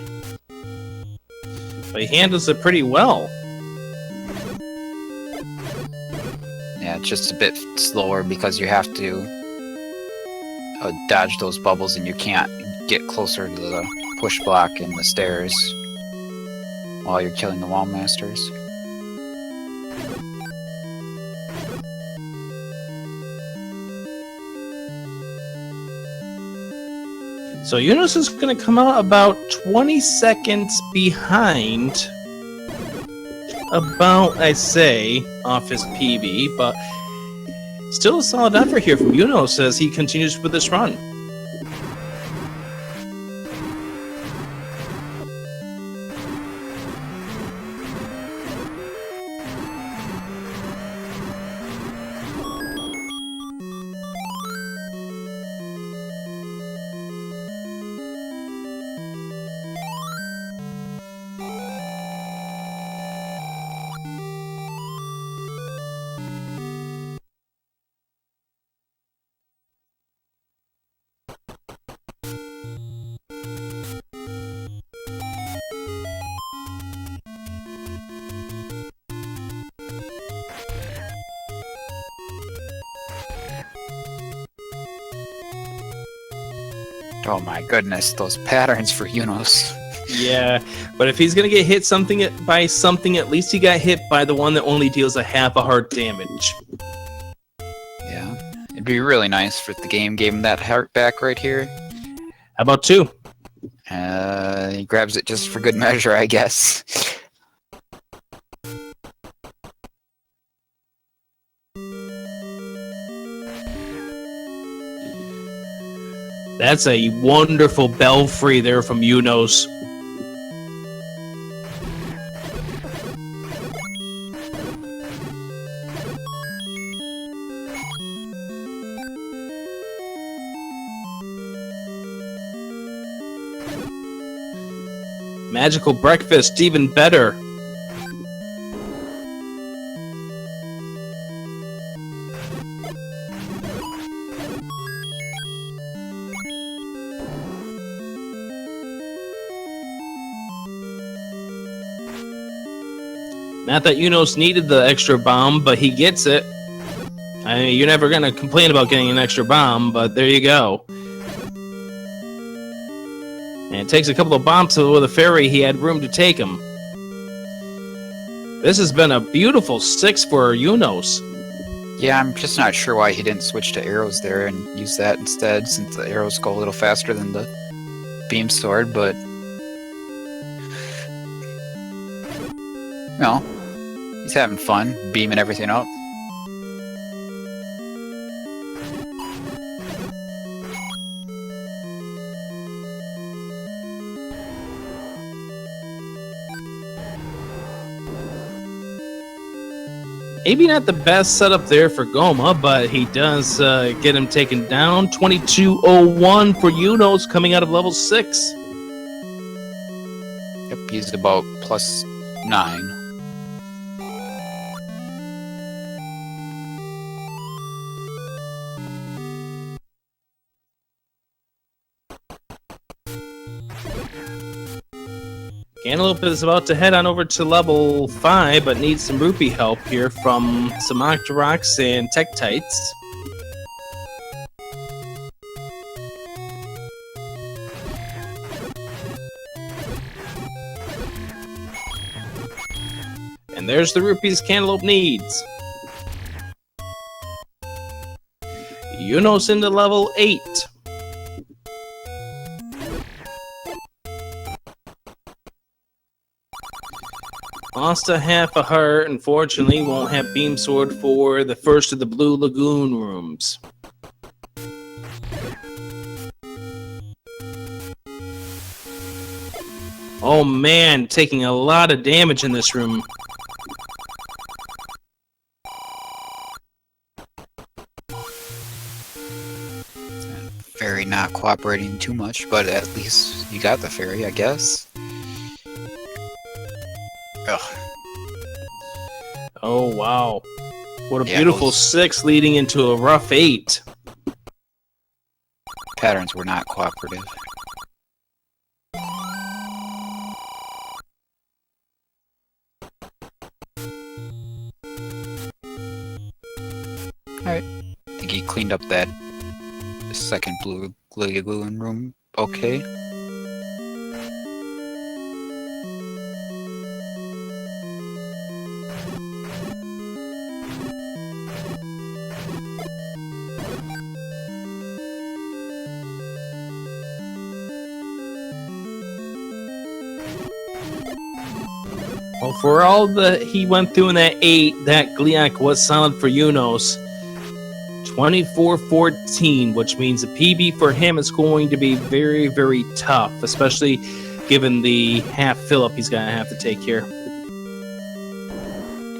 But he handles it pretty well. Yeah, it's just a bit slower because you have to dodge those bubbles and you can't get closer to the push block and the stairs while you're killing the wall masters. So Yunus is going to come out about 20 seconds behind, about, I say, off his PB, but still a solid effort here from Yunus as he continues with this run. Oh my goodness, those patterns for Yunus. Yeah, but if he's going to get hit by something, at least he got hit by the one that only deals a half a heart damage. Yeah, it'd be really nice if the game gave him that heart back right here. How about 2? He grabs it just for good measure, I guess. That's a wonderful belfry there from Yunus. Magical breakfast, even better. Not that Yunus needed the extra bomb, but he gets it. I mean, you're never going to complain about getting an extra bomb, but there you go. And it takes a couple of bombs with a fairy, he had room to take him. This has been a beautiful 6 for Yunus. Yeah, I'm just not sure why he didn't switch to arrows there and use that instead, since the arrows go a little faster than the beam sword, but... No, he's having fun, beaming everything up. Maybe not the best setup there for Goma, but he does get him taken down. 2201 for Yunus coming out of level 6. Yep, he's about +9. Cantaloupe is about to head on over to level 5, but needs some rupee help here from some Octoroks and Tektites. And there's the rupees Cantaloupe needs. Yunus into level 8. Lost a half a heart, unfortunately, won't have Beam Sword for the first of the Blue Lagoon rooms. Oh man, taking a lot of damage in this room. Fairy not cooperating too much, but at least you got the fairy, I guess. Ugh. Oh wow. What a Yeah, beautiful those 6 leading into a rough 8. patterns were not cooperative. Alright. I think he cleaned up that second blue lagoon room okay. for all that he went through in that 8, that Gliok was solid for Yunos. 24-14, which means a PB for him is going to be very, very tough, especially given the half fill-up he's going to have to take here.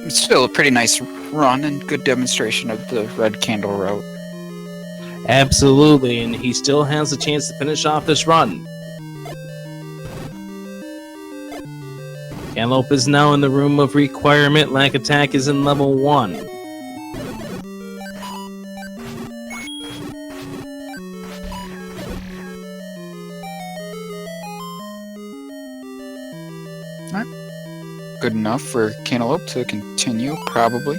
It's still a pretty nice run and good demonstration of the red candle route. Absolutely, and he still has a chance to finish off this run. Cantaloupe is now in the room of requirement. Lack Attack is in level 1. Good enough for Cantaloupe to continue, probably.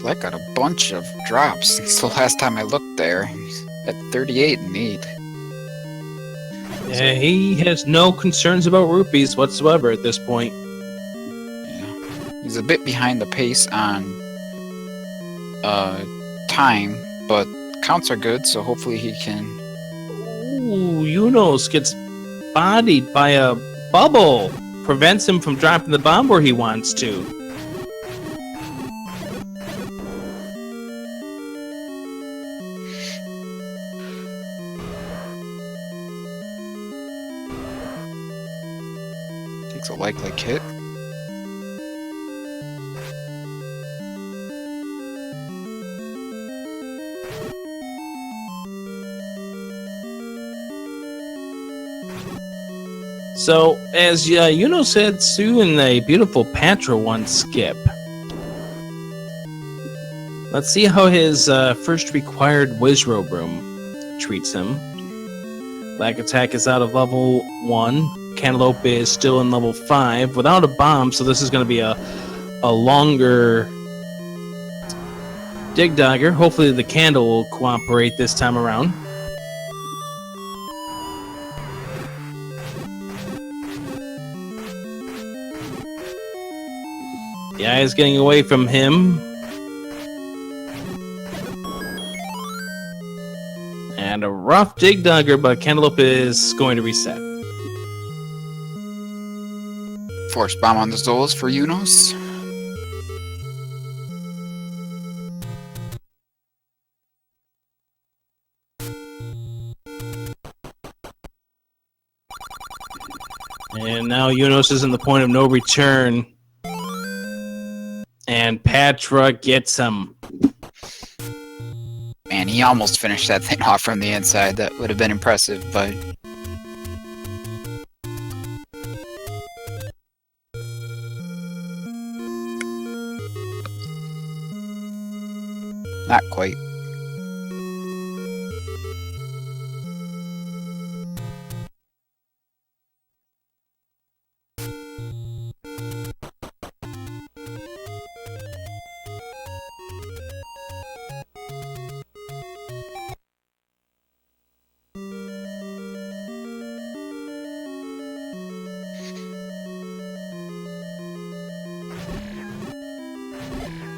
Black got a bunch of drops since the last time I looked there. He's at 38 and 8. Yeah, he has no concerns about rupees whatsoever at this point. Yeah. He's a bit behind the pace on time, but counts are good, so hopefully he can... Ooh, Yunos gets bodied by a bubble. Prevents him from dropping the bomb where he wants to. Takes a likely hit. So, as Yuno said, Sue in a beautiful Patra 1 skip. Let's see how his first required Wizrobe room treats him. Lack Attack is out of level 1. Cantaloupe is still in level 5 without a bomb, so this is going to be a longer Dig Dagger. Hopefully the candle will cooperate this time around. The eye is getting away from him. And a rough Dig Dagger, but Cantaloupe is going to reset. Force Bomb on the Zolas for Yunos. And now Yunos is in the point of no return. And Patra gets him. Man, he almost finished that thing off from the inside. That would have been impressive, but... not quite.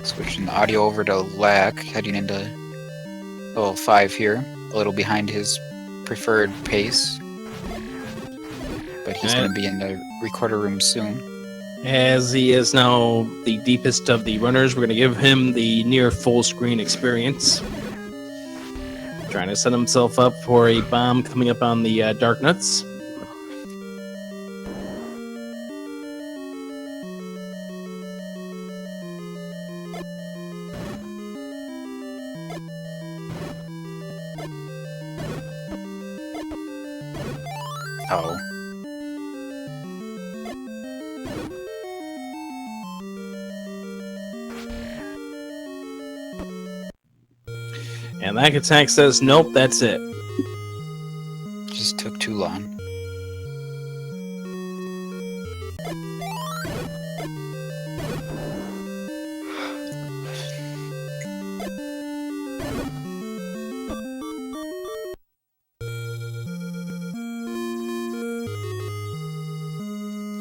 Switching the audio over to Lack, heading into level 5 here. A little behind his preferred pace. But he's going to be in the recorder room soon. As he is now the deepest of the runners, we're going to give him the near full screen experience. Trying to set himself up for a bomb coming up on the Dark Nuts. Oh. And Lack Attack says, nope, that's it. Just took too long.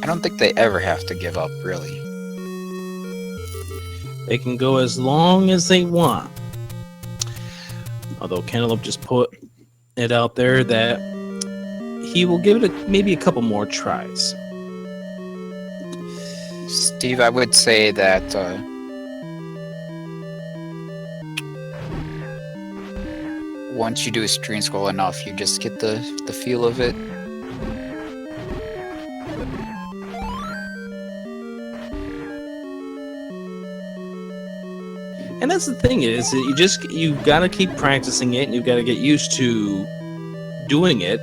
I don't think they ever have to give up, really. They can go as long as they want. Although Cantaloupe just put it out there that he will give it maybe a couple more tries. Steve, I would say that once you do a screen scroll enough, you just get the feel of it. And that's the thing is that you've got to keep practicing it, and you've got to get used to doing it.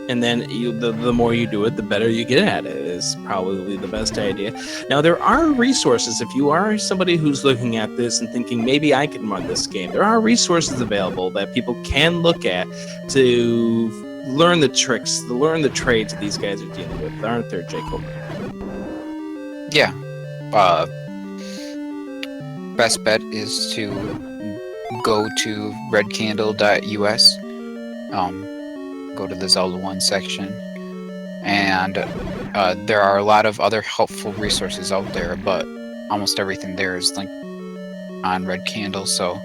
And then the more you do it, the better you get at it, is probably the best idea. Now, there are resources. If you are somebody who's looking at this and thinking, maybe I can run this game, there are resources available that people can look at to learn the tricks, to learn the trades that these guys are dealing with, aren't there, Jacob? Yeah. Best bet is to go to redcandle.us. Go to the Zelda 1 section, and there are a lot of other helpful resources out there, but almost everything there is linked on Red Candle, so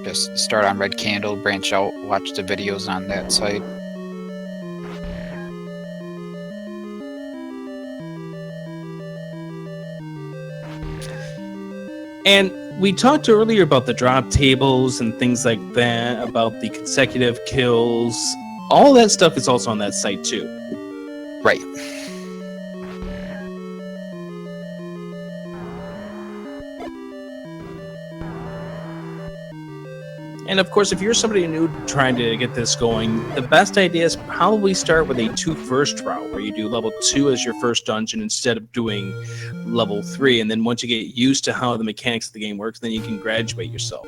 just start on Red Candle, branch out, watch the videos on that site. And we talked earlier about the drop tables and things like that, about the consecutive kills. All that stuff is also on that site too. Right. And of course, if you're somebody new trying to get this going, the best idea is probably start with a 2 first route, where you do level 2 as your first dungeon instead of doing level 3. And then once you get used to how the mechanics of the game works, then you can graduate yourself.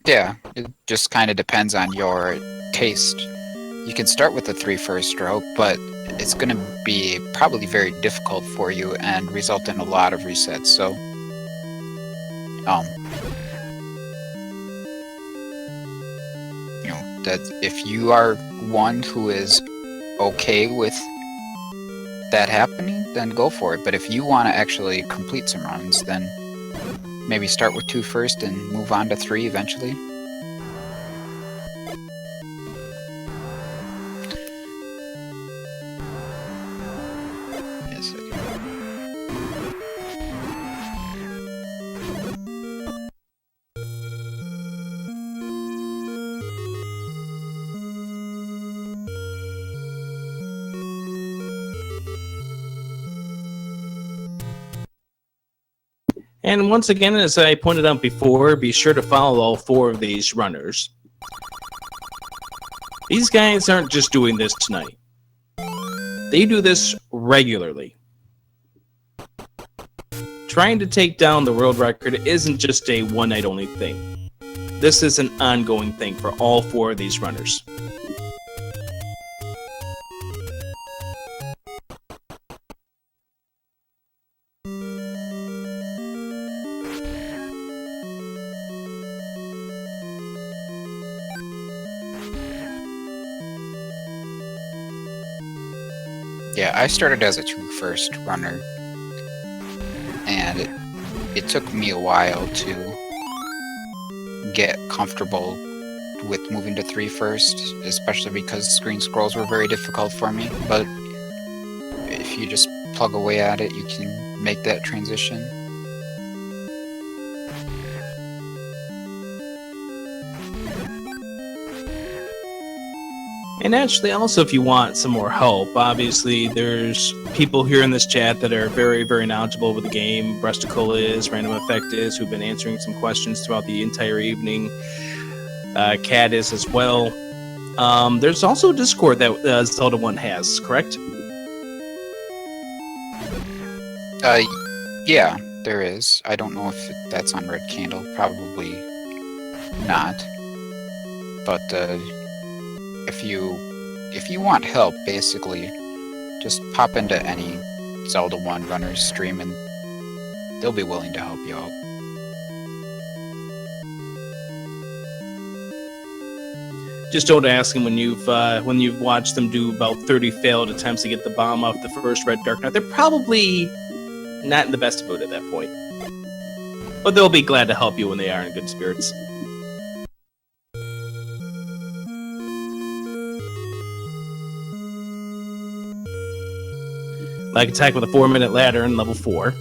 Yeah, it just kind of depends on your taste. You can start with the 3 first route, but it's going to be probably very difficult for you and result in a lot of resets. So, that if you are one who is okay with that happening, then go for it. But if you want to actually complete some runs, then maybe start with 2 first and move on to 3 eventually. Yes. And once again, as I pointed out before, be sure to follow all 4 of these runners. These guys aren't just doing this tonight. They do this regularly. Trying to take down the world record isn't just a one-night only thing. This is an ongoing thing for all 4 of these runners. Yeah, I started as a 2 first runner, and it took me a while to get comfortable with moving to 3 first, especially because screen scrolls were very difficult for me. But if you just plug away at it, you can make that transition. And actually, also, if you want some more help, obviously, there's people here in this chat that are very, very knowledgeable with the game. Bresticle is, Random Effect is, who've been answering some questions throughout the entire evening. Cat is as well. There's also a Discord that Zelda 1 has, correct? Yeah, there is. I don't know if that's on Red Candle. Probably not. But if you want help, basically, just pop into any Zelda 1 runner's stream and they'll be willing to help you out. Just don't ask them when you've watched them do about 30 failed attempts to get the bomb off the first Red Dark Knight. They're probably not in the best of mood at that point. But they'll be glad to help you when they are in good spirits. Like attack with a 4-minute ladder in level 4.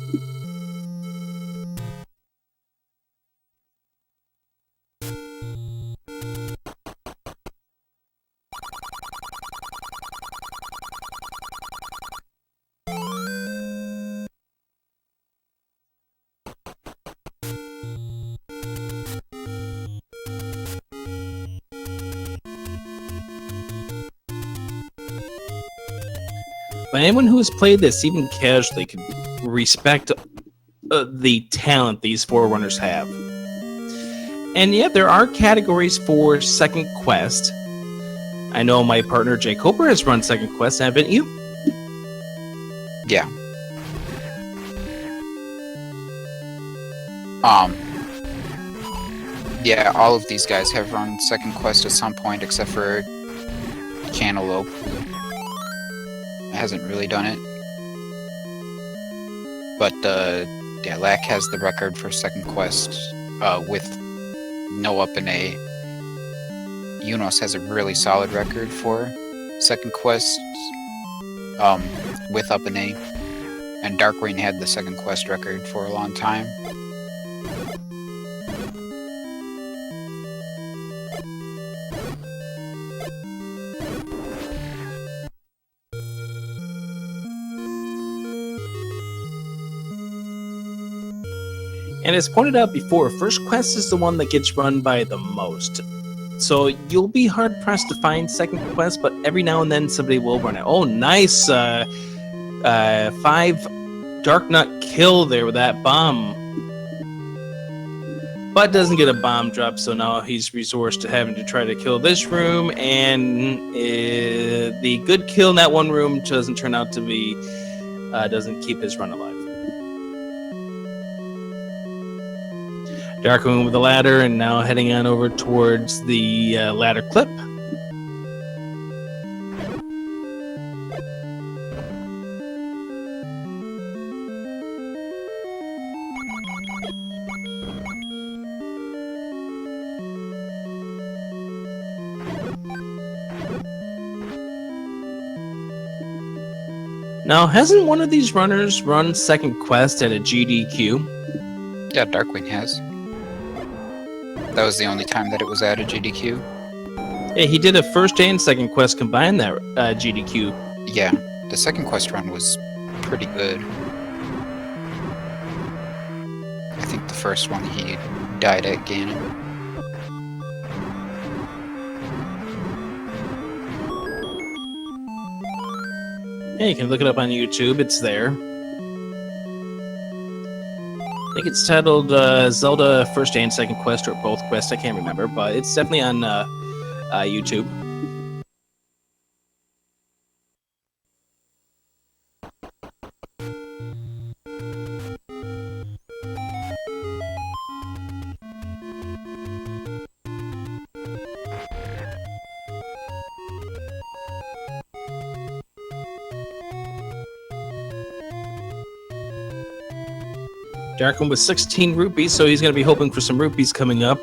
But anyone who has played this, even casually, can respect the talent these Forerunners have. And yeah, there are categories for second quest. I know my partner Jay Coper has run second quest, haven't you? Yeah. Yeah, all of these guys have run second quest at some point, except for Cantaloupe, who hasn't really done it. But yeah, Lack has the record for second quest with no up and A. Unos has a really solid record for second quest with up and A. And Darkwing had the second quest record for a long time. And as pointed out before, First Quest is the one that gets run by the most. So you'll be hard-pressed to find Second Quest, but every now and then somebody will run it. Oh, nice! 5 Dark Nut kill there with that bomb. But doesn't get a bomb drop, so now he's resourced to having to try to kill this room, and the good kill in that one room doesn't turn out to be... doesn't keep his run alive. Darkwing with the ladder, and now heading on over towards the ladder clip. Now, hasn't one of these runners run second quest at a GDQ? Yeah, Darkwing has. That was the only time that it was at a GDQ. Yeah, he did a first and second quest combined that GDQ. Yeah, the second quest run was pretty good. I think the first one he died at Ganon. Yeah, you can look it up on YouTube. It's there. I think it's titled Zelda First and Second Quest, or both quests. I can't remember, but it's definitely on YouTube. Darkwing with 16 rupees, so he's going to be hoping for some rupees coming up.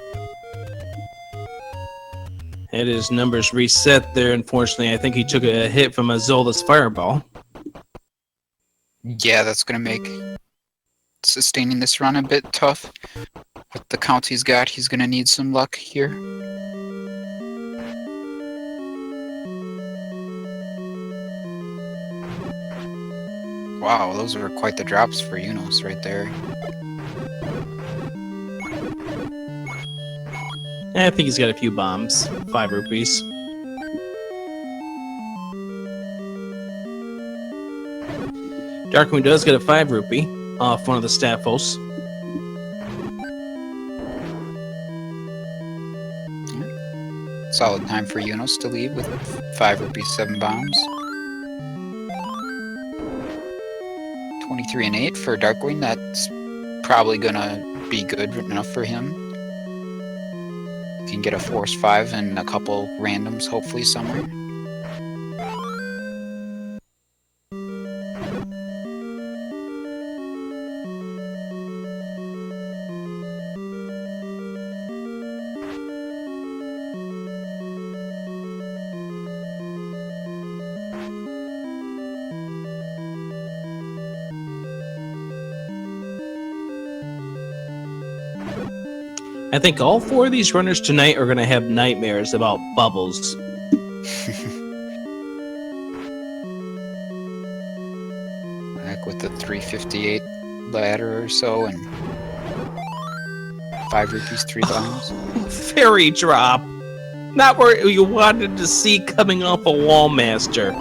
And his numbers reset there, unfortunately. I think he took a hit from a Zola's Fireball. Yeah, that's going to make sustaining this run a bit tough. With the counts he's got, he's going to need some luck here. Wow, those were quite the drops for Unos right there. I think he's got a few bombs. 5 rupees. Darkwing does get a 5 rupee off one of the Staffos. Solid time for Unos to leave with 5 rupees, 7 bombs. 23 and 8 for Darkwing. That's probably gonna be good enough for him. Can get a Force 5 and a couple randoms, hopefully, somewhere. I think all 4 of these runners tonight are going to have nightmares about bubbles. Back with the 358 ladder or so, and 5 rupees, 3 bombs. Fairy drop. Not where you wanted to see coming off a wall master.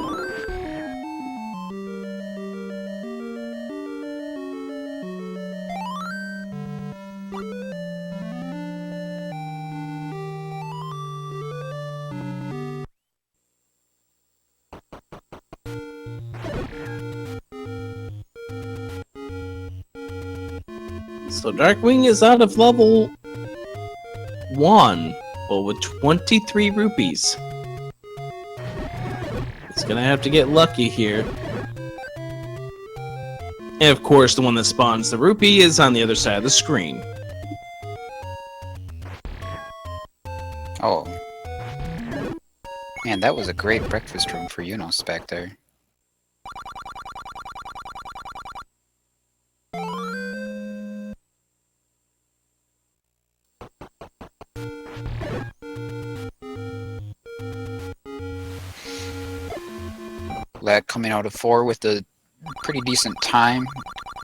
So Darkwing is out of level 1, but with 23 rupees. It's gonna have to get lucky here. And of course, the one that spawns the rupee is on the other side of the screen. Oh. Man, that was a great breakfast room for Unos back there. Lad coming out of 4 with a pretty decent time.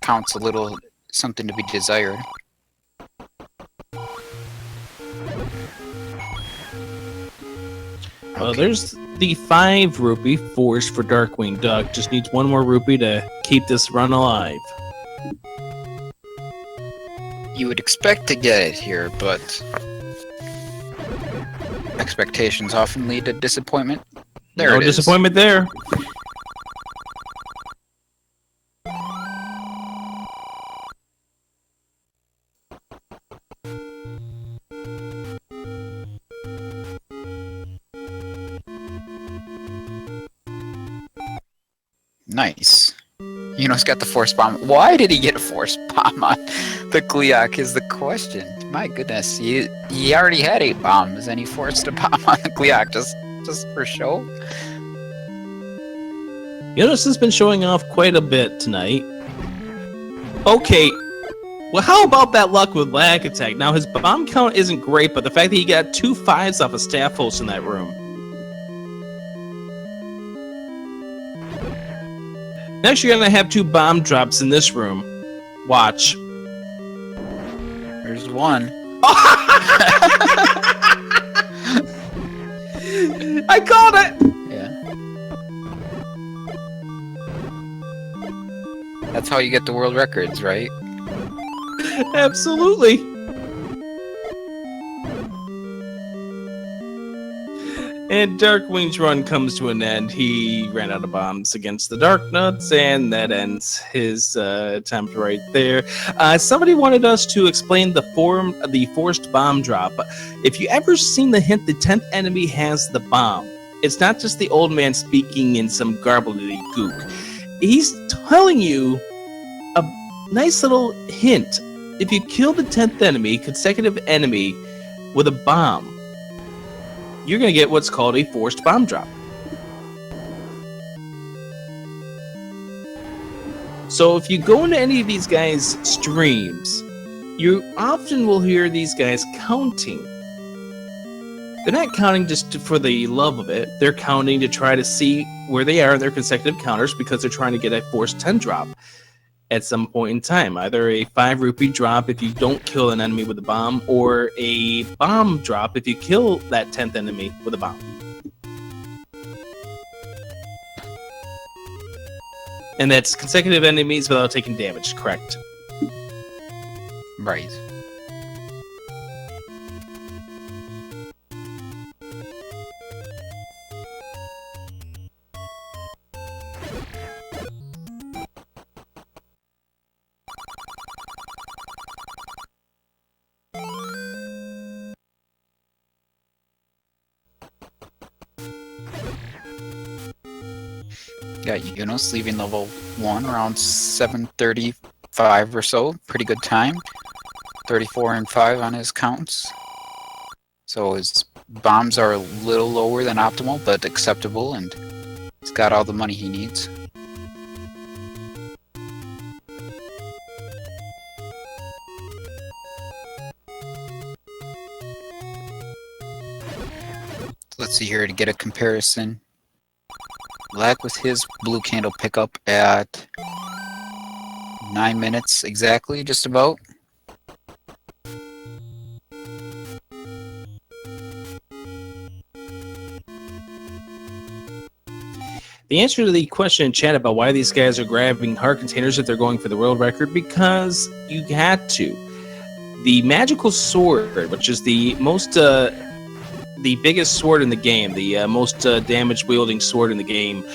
Counts a little something to be desired. Well, there's the 5 rupee force for Darkwing Duck. Just needs 1 more rupee to keep this run alive. You would expect to get it here, but expectations often lead to disappointment. There No it is. disappointment there. Nice. Uno's got the force bomb. Why did he get a force bomb on the Gleeok is the question. My goodness, he already had 8 bombs and he forced a bomb on the Gleeok just for show. Jonas has been showing off quite a bit tonight. Okay, well, how about that luck with lag attack? Now, his bomb count isn't great, but the fact that he got 2 5s off a staff host in that room. Next, you're gonna have 2 bomb drops in this room. Watch. There's one. I called it! Yeah. That's how you get the world records, right? Absolutely. And Darkwing's run comes to an end. He ran out of bombs against the Dark Nuts, and that ends his attempt right there. Somebody wanted us to explain the forced bomb drop. If you ever seen the hint, the 10th enemy has the bomb. It's not just the old man speaking in some gobbledygook. He's telling you a nice little hint. If you kill the 10th enemy, consecutive enemy, with a bomb, you're going to get what's called a forced bomb drop. So if you go into any of these guys' streams, you often will hear these guys counting. They're not counting just for the love of it. They're counting to try to see where they are in their consecutive counters because they're trying to get a forced 10 drop at some point in time. Either a 5 rupee drop if you don't kill an enemy with a bomb, or a bomb drop if you kill that 10th enemy with a bomb. And that's consecutive enemies without taking damage, correct? Right. Got Unos leaving level 1 around 7:35 or so. Pretty good time. 34 and 5 on his counts. So his bombs are a little lower than optimal, but acceptable, and he's got all the money he needs. let's see here to get a comparison. Black with his blue candle pickup at 9 minutes exactly, just about. The answer to the question in chat about why these guys are grabbing heart containers if they're going for the world record, because you had to. The magical sword, which is the biggest sword in the game, the most damage wielding sword in the game,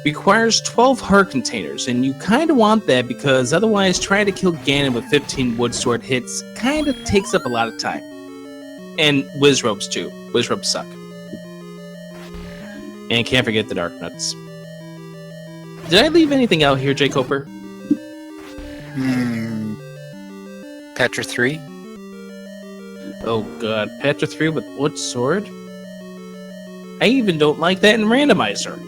requires 12 heart containers, and you kind of want that because otherwise trying to kill Ganon with 15 wood sword hits kind of takes up a lot of time. And whiz ropes too. Whiz ropes suck. And can't forget the dark nuts. Did I leave anything out here, Jay Coper? Petra 3. Oh god, Petra 3 with wood sword? I even don't like that in randomizer.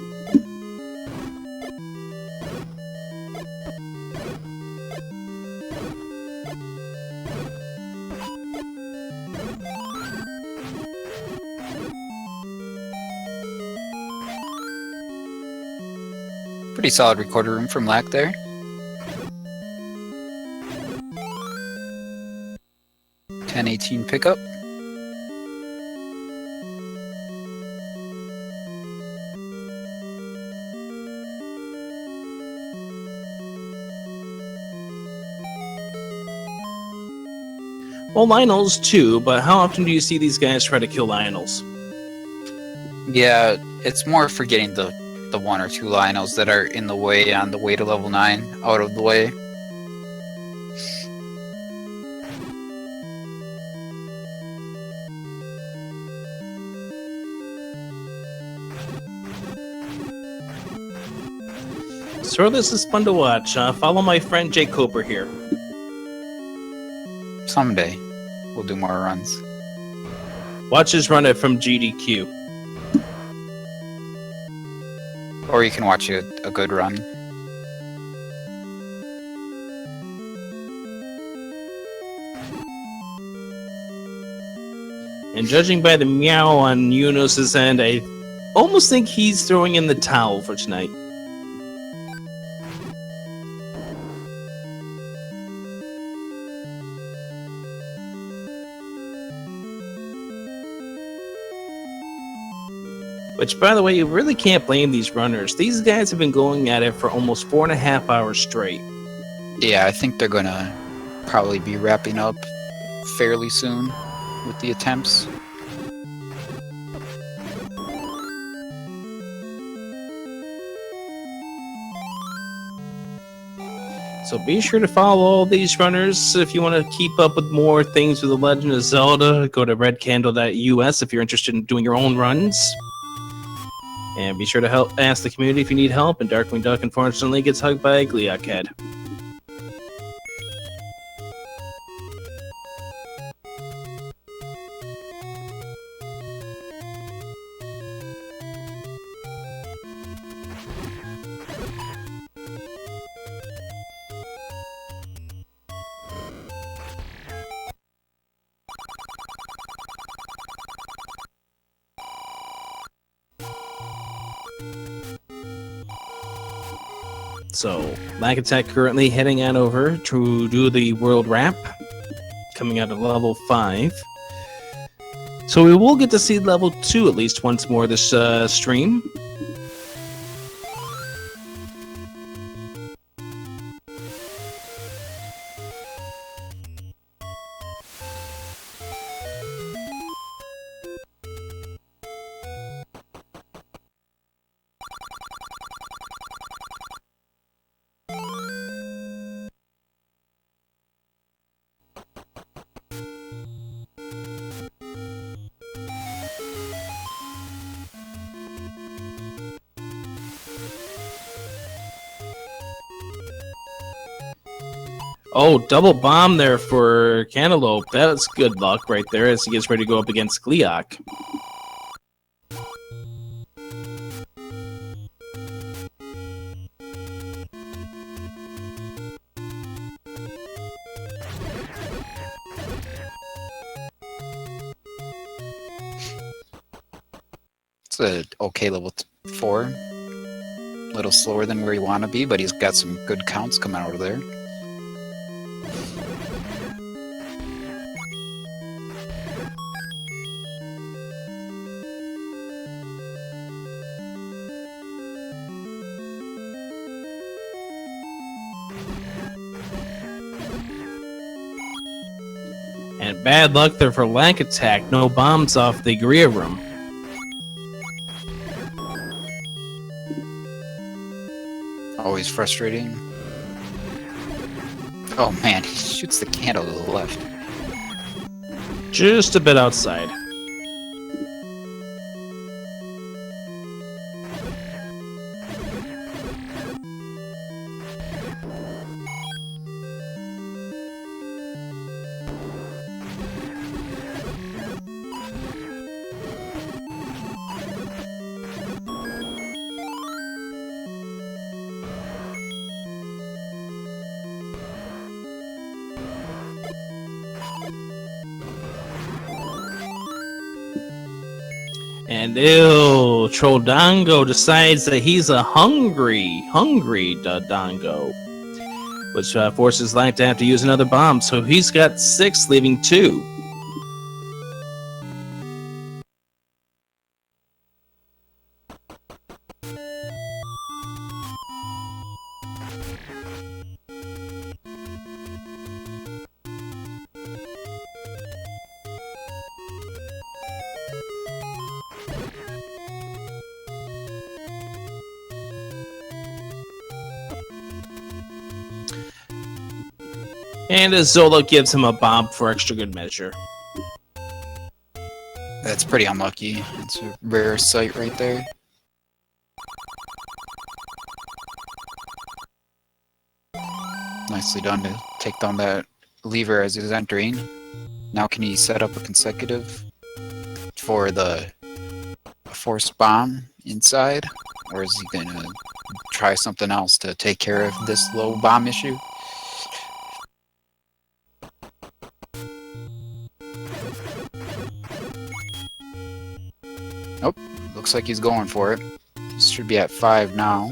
Pretty solid recorder room from Lack there. $10.18 pickup. Well, Lionels too, but how often do you see these guys try to kill Lionels? Yeah, it's more for getting the 1 or 2 Lionels that are in the way on the way to level 9 out of the way. So this is fun to watch. Follow my friend Jay Coper here. Someday, we'll do more runs. Watch us run it from GDQ. Or you can watch a good run. And judging by the meow on Yunus's end, I almost think he's throwing in the towel for tonight. Which, by the way, you really can't blame these runners. These guys have been going at it for almost 4.5 hours straight. Yeah, I think they're gonna probably be wrapping up fairly soon with the attempts. So be sure to follow all these runners if you want to keep up with more things with The Legend of Zelda. Go to redcandle.us if you're interested in doing your own runs. And be sure to ask the community if you need help. And Darkwing Duck, unfortunately, gets hugged by a Gliok head. So, Lack Attack currently heading on over to do the world wrap, coming out of level 5. So we will get to see level 2 at least once more this stream. Oh, double bomb there for Cantaloupe. That's good luck right there as he gets ready to go up against Gliok. It's a okay level 4. A little slower than where you want to be, but he's got some good counts coming out of there. And bad luck there for Lack Attack. No bombs off the Gria room. Always frustrating. Oh man, he shoots the candle to the left. Just a bit outside. And ew, Troldango decides that he's a hungry Dodongo, which forces Light to have to use another bomb. So he's got 6, leaving 2. And Zola gives him a bomb for extra good measure. That's pretty unlucky. It's a rare sight right there. Nicely done to take down that lever as he's entering. Now can he set up a consecutive for the forced bomb inside? Or is he gonna try something else to take care of this low bomb issue? Nope, looks like he's going for it. He should be at 5 now.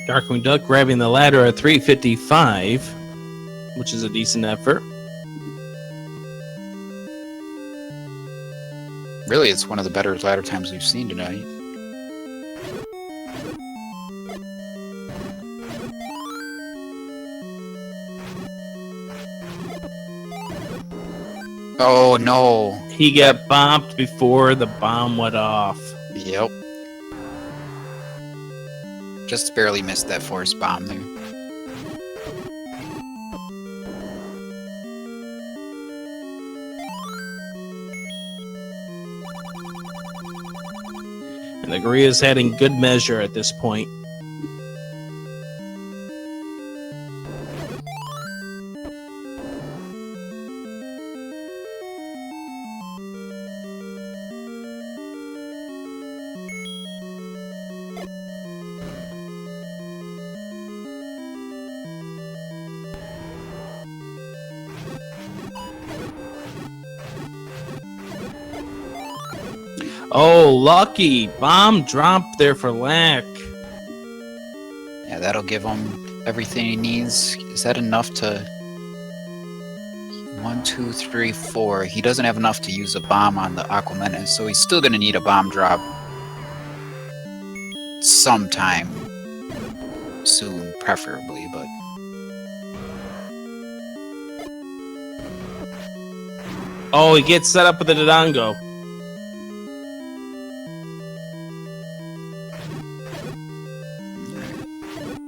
Darkwing Duck grabbing the ladder at 355, which is a decent effort. Really, it's one of the better ladder times we've seen tonight. Oh no! He got bombed before the bomb went off. Yep. Just barely missed that force bomb there. And the Gria's heading good measure at this point. Oh, lucky! Bomb drop there for Lack. Yeah, that'll give him everything he needs. Is that enough to... 1, 2, 3, 4. He doesn't have enough to use a bomb on the Aquamenus, so he's still gonna need a bomb drop sometime soon, preferably, but... Oh, he gets set up with the Dodongo.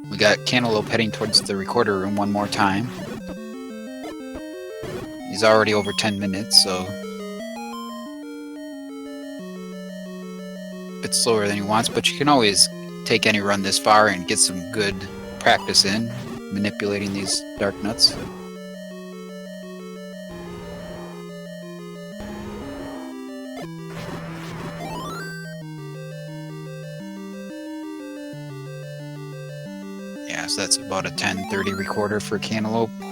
We got Cantaloupe heading towards the recorder room one more time. He's already over 10 minutes, so... a bit slower than he wants, but you can always take any run this far and get some good practice in manipulating these dark nuts. So that's about a 1030 recorder for Cantaloupe. Not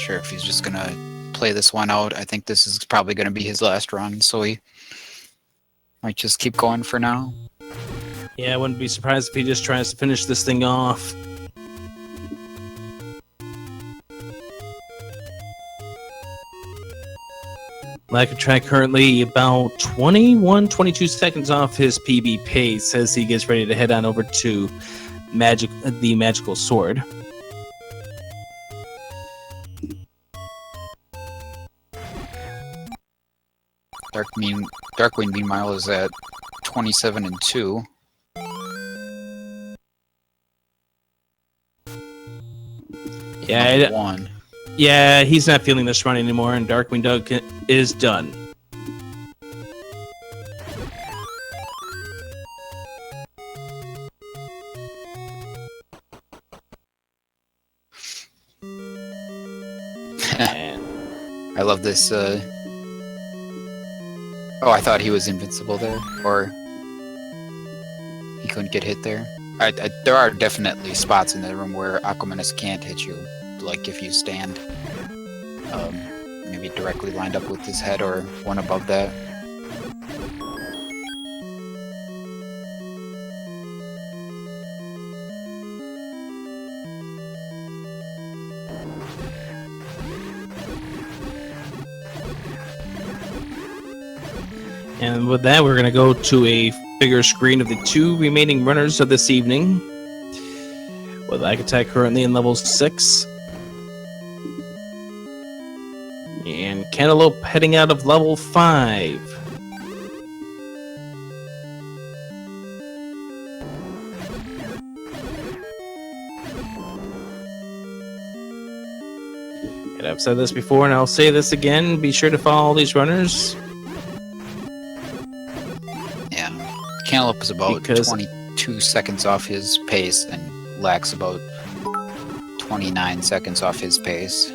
sure if he's just gonna play this one out. I think this is probably gonna be his last run, so he might just keep going for now. Yeah, I wouldn't be surprised if he just tries to finish this thing off. Lack of track currently about 22 seconds off his PB pace as he gets ready to head on over to the magical sword. Darkwing, meanwhile, is at 27-2. Yeah, one. Yeah, he's not feeling this run anymore, and Darkwing Duck is done. I love this. Oh, I thought he was invincible there, or he couldn't get hit there. There are definitely spots in the room where Aquamanus can't hit you, like if you stand maybe directly lined up with his head or one above that. And with that, we're going to go to a bigger screen of the two remaining runners of this evening. With Attack currently in level 6. And Cantaloupe heading out of level 5. And I've said this before, and I'll say this again. Be sure to follow all these runners. Cantaloupe is about 22 seconds off his pace, and Lack's about 29 seconds off his pace.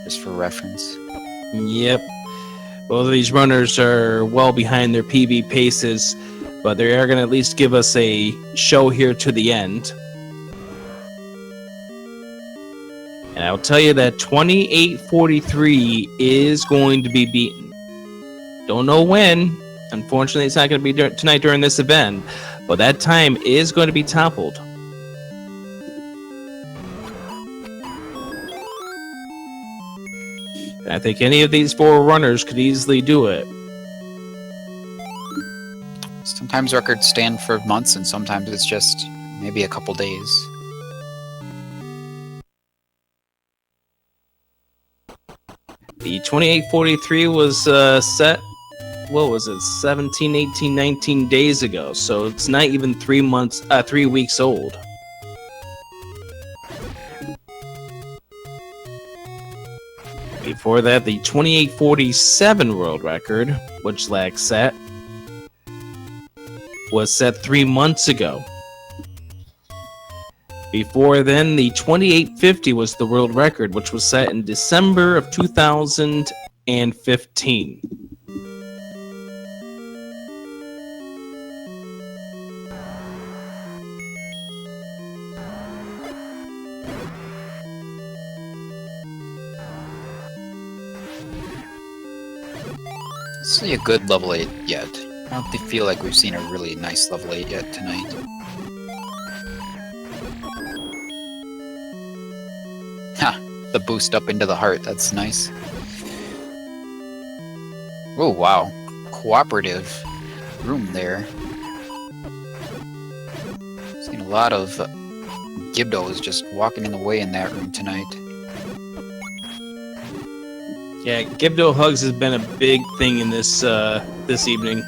Just for reference. Yep. Both of these runners are well behind their PB paces, but they are going to at least give us a show here to the end. And I'll tell you that 28:43 is going to be beaten. Don't know when. Unfortunately, it's not going to be tonight during this event, but that time is going to be toppled. And I think any of these four runners could easily do it. Sometimes records stand for months, and sometimes it's just maybe a couple days. The 28:43 was set, what was it, 17, 18, 19 days ago, so it's not even 3 weeks old. Before that, the 28:47 world record, which Lack set, was set 3 months ago. Before then, the 28:50 was the world record, which was set in December of 2015. See a good level 8 yet. I don't feel like we've seen a really nice level 8 yet tonight. Ha! The boost up into the heart, that's nice. Oh wow. Cooperative room there. Seen a lot of Gibdos just walking in the way in that room tonight. Yeah, Gibdo hugs has been a big thing in this this evening.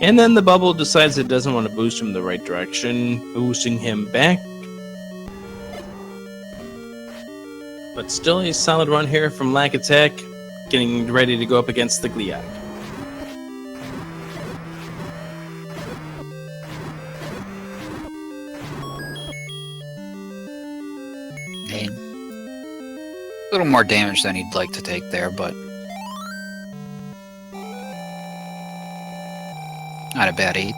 And then the bubble decides it doesn't want to boost him in the right direction, boosting him back. But still a solid run here from Lack Attack, getting ready to go up against the Gliok. A little more damage than he'd like to take there, but not a bad 8.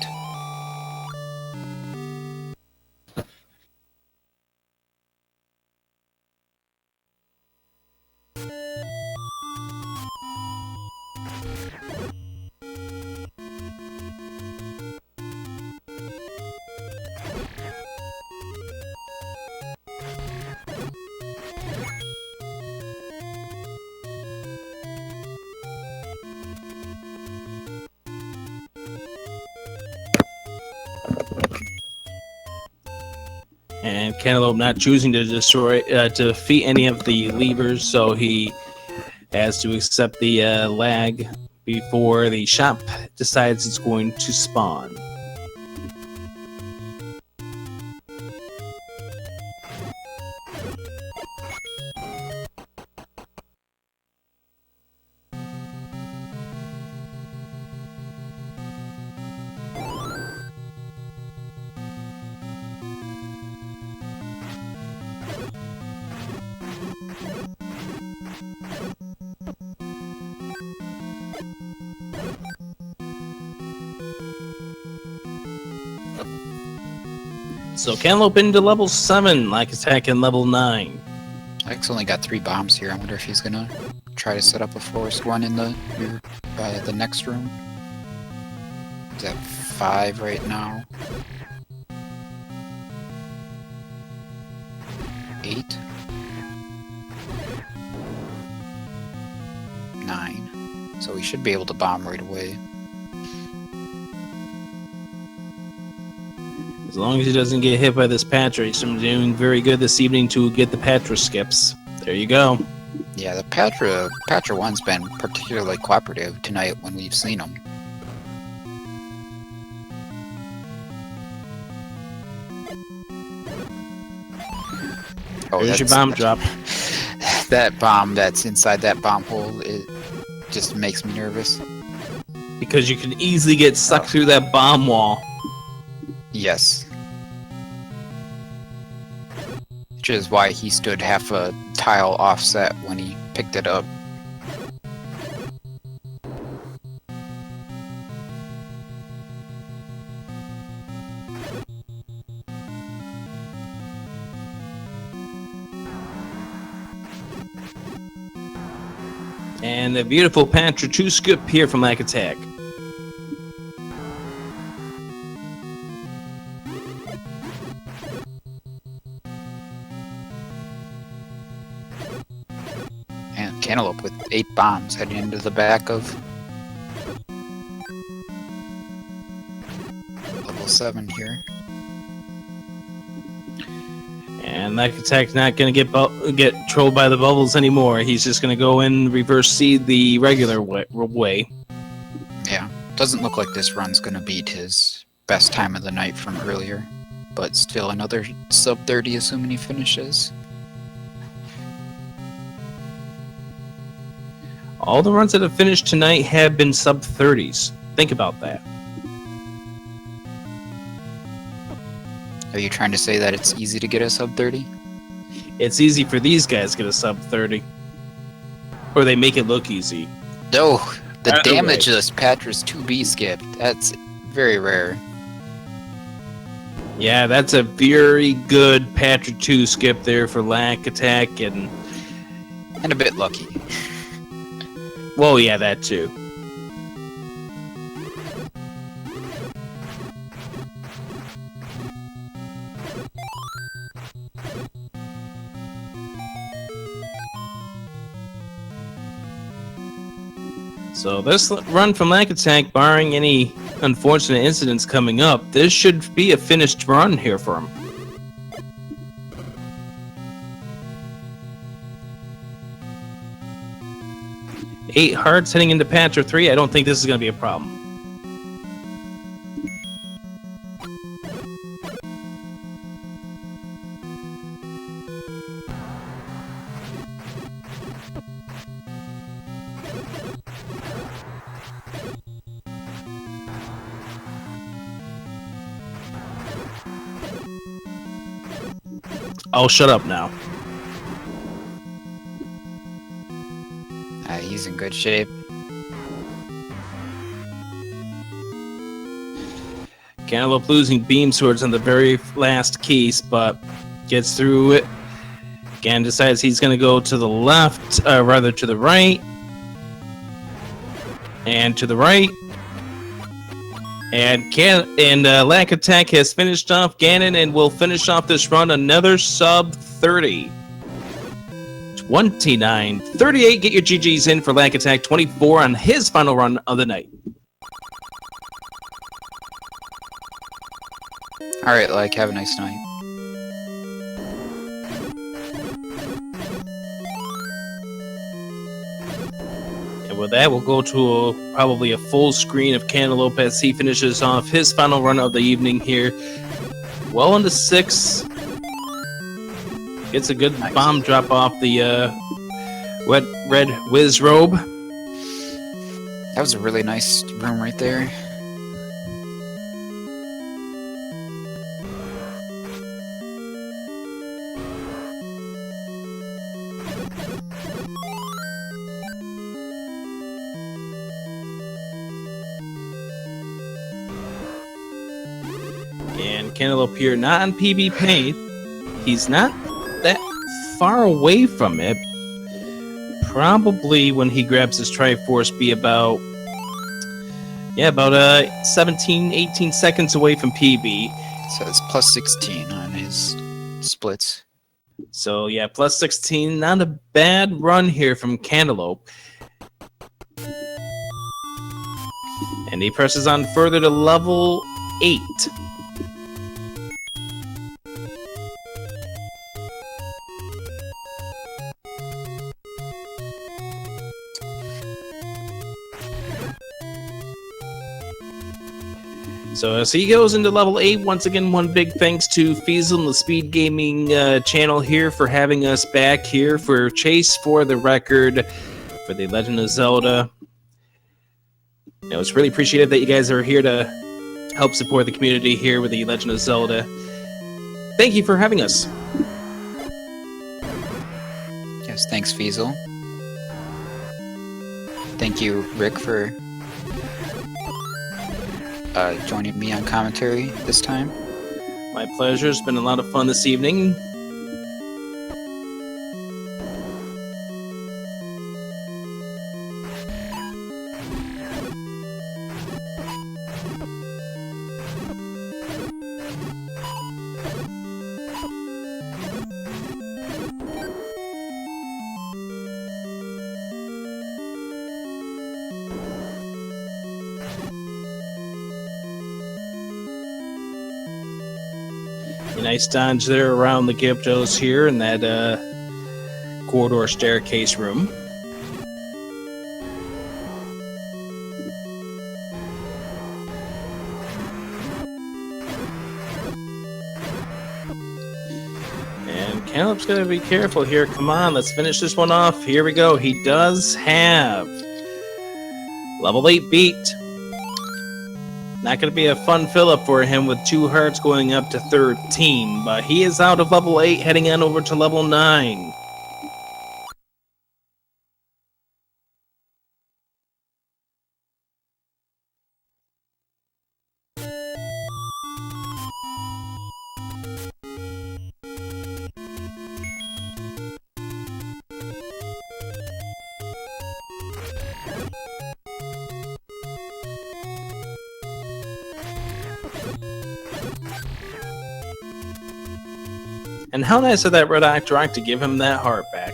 And Cantaloupe not choosing to to defeat any of the levers, so he has to accept the lag before the shop decides it's going to spawn. So Cantaloupe into level 7, like attack in level 9. Ike's only got 3 bombs here. I wonder if he's gonna try to set up a forest one in the next room. He's at 5 right now. 8. 9. So we should be able to bomb right away. As long as he doesn't get hit by this Patra, he's doing very good this evening to get the Patra skips. There you go. Yeah, the Patra 1's been particularly cooperative tonight when we've seen him. Oh, there's your bomb drop. That bomb that's inside that bomb hole, it just makes me nervous. Because you can easily get sucked through that bomb wall. Yes. Which is why he stood half a tile offset when he picked it up. And a beautiful Patra 2 skip here from Lack Attack. And Cantaloupe with 8 bombs heading into the back of level 7 here. And Lack Attack's not going to get trolled by the bubbles anymore. He's just going to go in reverse seed the regular way. Yeah, doesn't look like this run's going to beat his best time of the night from earlier. But still another sub 30 assuming he finishes. All the runs that have finished tonight have been sub 30s. Think about that. Are you trying to say that it's easy to get a sub 30? It's easy for these guys to get a sub 30. Or they make it look easy. No, the Either damage way. this Patra's 2B skipped, that's very rare. Yeah, that's a very good Patra 2 skip there for Lack Attack, and And a bit lucky. well, yeah, that too. So this run from Lack Attack, barring any unfortunate incidents coming up, this should be a finished run here for him. Eight hearts heading into Patra 3. I don't think this is going to be a problem. Oh, shut up now. Yeah, he's in good shape. Cantaloupe losing beam swords on the very last case, but gets through it. Again, decides he's going to go to the left, rather to the right. And to the right. And Lack Attack has finished off Ganon and will finish off this run another sub 30. 29-38. Get your GGs in for Lack Attack. 24 on his final run of the night. Alright, like, have a nice night. And with that, we'll go to probably a full screen of Cantaloupe as he finishes off his final run of the evening here. Well into 6. Gets a good bomb drop off the wet red whiz robe. That was a really nice room right there. And Cantaloupe here, not on PB Paint. He's not that far away from it. Probably when he grabs his Triforce be about 17, 18 seconds away from PB. So it's plus 16 on his splits. So yeah, plus 16. Not a bad run here from Cantaloupe. And he presses on further to level 8. So as he goes into level 8, once again, one big thanks to Feasel and the Speed Gaming channel here for having us back here for Chase for the Record for the Legend of Zelda. You know, it's really appreciated that you guys are here to help support the community here with the Legend of Zelda. Thank you for having us. Yes, thanks, Feasel. Thank you, Rick, for joining me on commentary this time. My pleasure. It's been a lot of fun this evening. A nice dodge there around the Gyptos here in that corridor staircase room. And Cantaloupe's got to be careful here. Come on, let's finish this one off. Here we go. He does have level 8 beat. Not going to be a fun fill-up for him with 2 hearts going up to 13, but he is out of level 8, heading on over to level 9. And how nice of that Red Octorok to give him that heart back.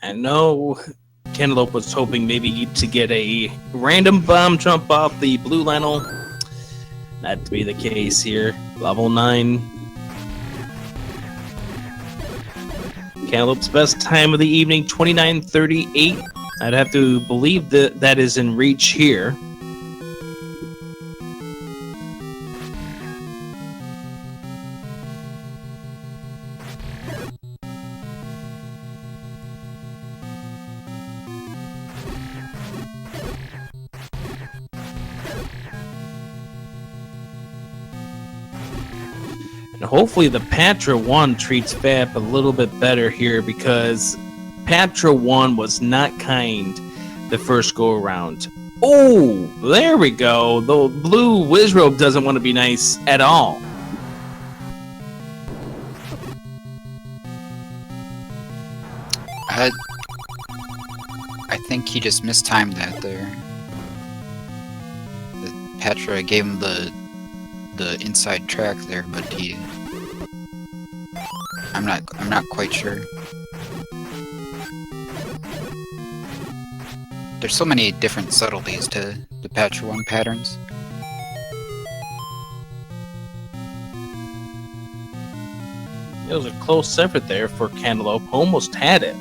I know Cantaloupe was hoping maybe to get a random bomb jump off the blue Lionel. Not to be the case here. Level 9. Cantaloupe's best time of the evening, 29:38. I'd have to believe that that is in reach here. And hopefully the Patra 1 treats Fap a little bit better here, because Patra 1 was not kind the first go around. Oh, there we go. The blue Wizrobe doesn't want to be nice at all. I think he just mistimed that there. Patra gave him the inside track there, but I'm not quite sure. There's so many different subtleties to the Patra 1 patterns. It was a close effort there for Cantaloupe. Almost had it.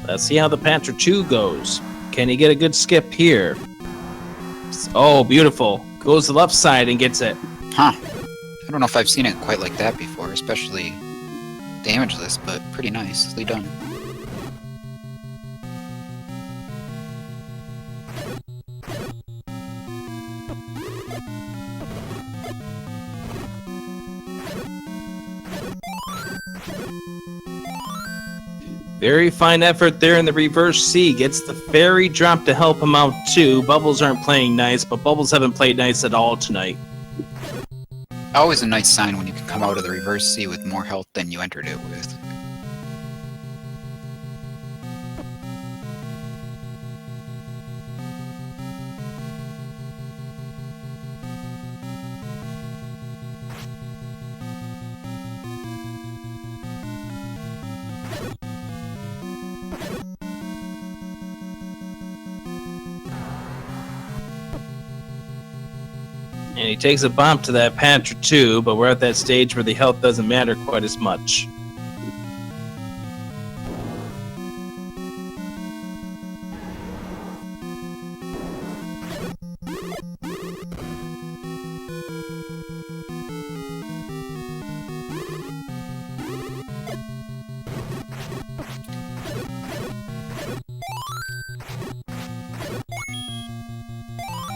Let's see how the Patra 2 goes. Can he get a good skip here? Oh, beautiful. Goes to the left side and gets it. Huh. I don't know if I've seen it quite like that before, especially damageless, but pretty nicely done. Very fine effort there in the reverse C. Gets the fairy drop to help him out too. Bubbles aren't playing nice, but Bubbles haven't played nice at all tonight. Always a nice sign when you can come out of the reverse C with more health than you entered it with. And he takes a bump to that Patra 2, but we're at that stage where the health doesn't matter quite as much.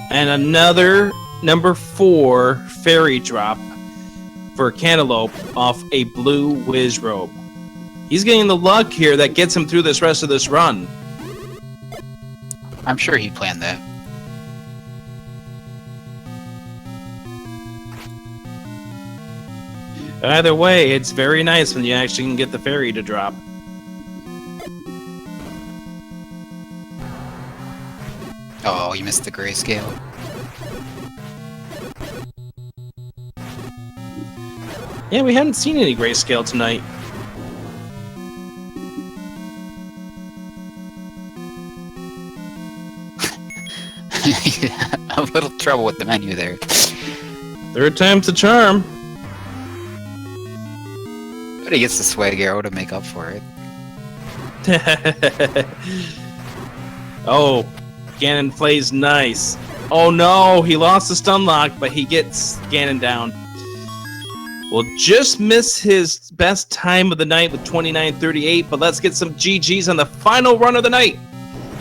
And another number 4 fairy drop for Cantaloupe off a blue Wizrobe. He's getting the luck here that gets him through this rest of this run. I'm sure he planned that. Either way, it's very nice when you actually can get the fairy to drop. Oh, you missed the grayscale. Yeah, we haven't seen any grayscale tonight. A little trouble with the menu there. Third time's the charm. But he gets the swag arrow to make up for it. Oh, Ganon plays nice. Oh no, he lost the stun lock, but he gets Ganon down. Will just miss his best time of the night with 29:38, but let's get some GGs on the final run of the night.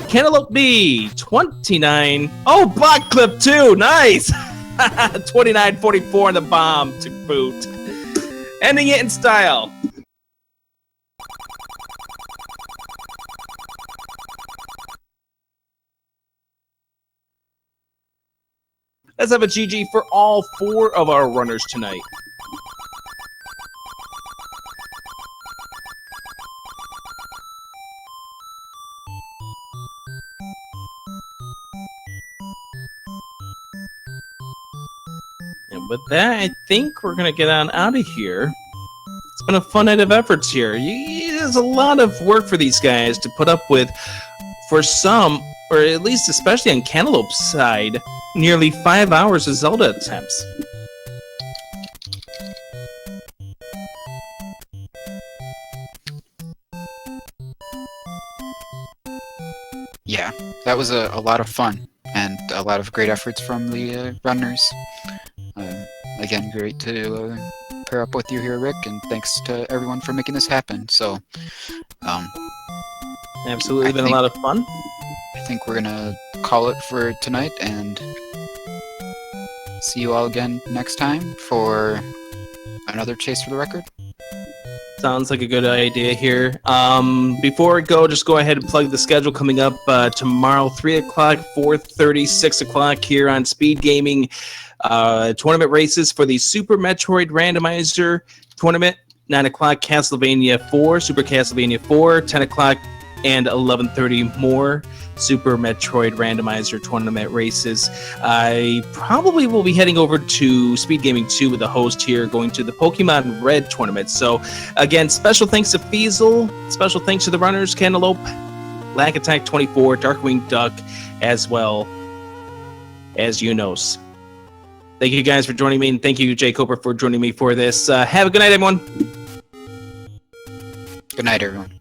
Cantaloupe B, 29. Oh, block clip too, nice! 29:44 on the bomb to boot. Ending it in style. Let's have a GG for all 4 of our runners tonight. And with that, I think we're going to get on out of here. It's been a fun night of efforts here. There's a lot of work for these guys to put up with. For some, or at least especially on Cantaloupe's side, nearly 5 hours of Zelda attempts. Yeah, that was a lot of fun, and a lot of great efforts from the runners. Again, great to pair up with you here, Rick, and thanks to everyone for making this happen. So, Absolutely I been a think- lot of fun. I think we're gonna call it for tonight and see you all again next time for another Chase for the Record. Sounds like a good idea here. Before we go, just go ahead and plug the schedule coming up tomorrow, 3 o'clock, 4:30, 6 o'clock here on Speed Gaming. Tournament races for the Super Metroid Randomizer Tournament. 9 o'clock, Castlevania 4, Super Castlevania 4, 10 o'clock, and 11:30 more Super Metroid Randomizer Tournament races. I probably will be heading over to Speed Gaming 2 with the host here, going to the Pokemon Red Tournament. So, again, special thanks to Feasel, special thanks to the runners, Cantaloupe, Lack Attack 24, Darkwing Duck, as well as Unos. Thank you guys for joining me, and thank you, Jay Coper, for joining me for this. Have a good night, everyone. Good night, everyone.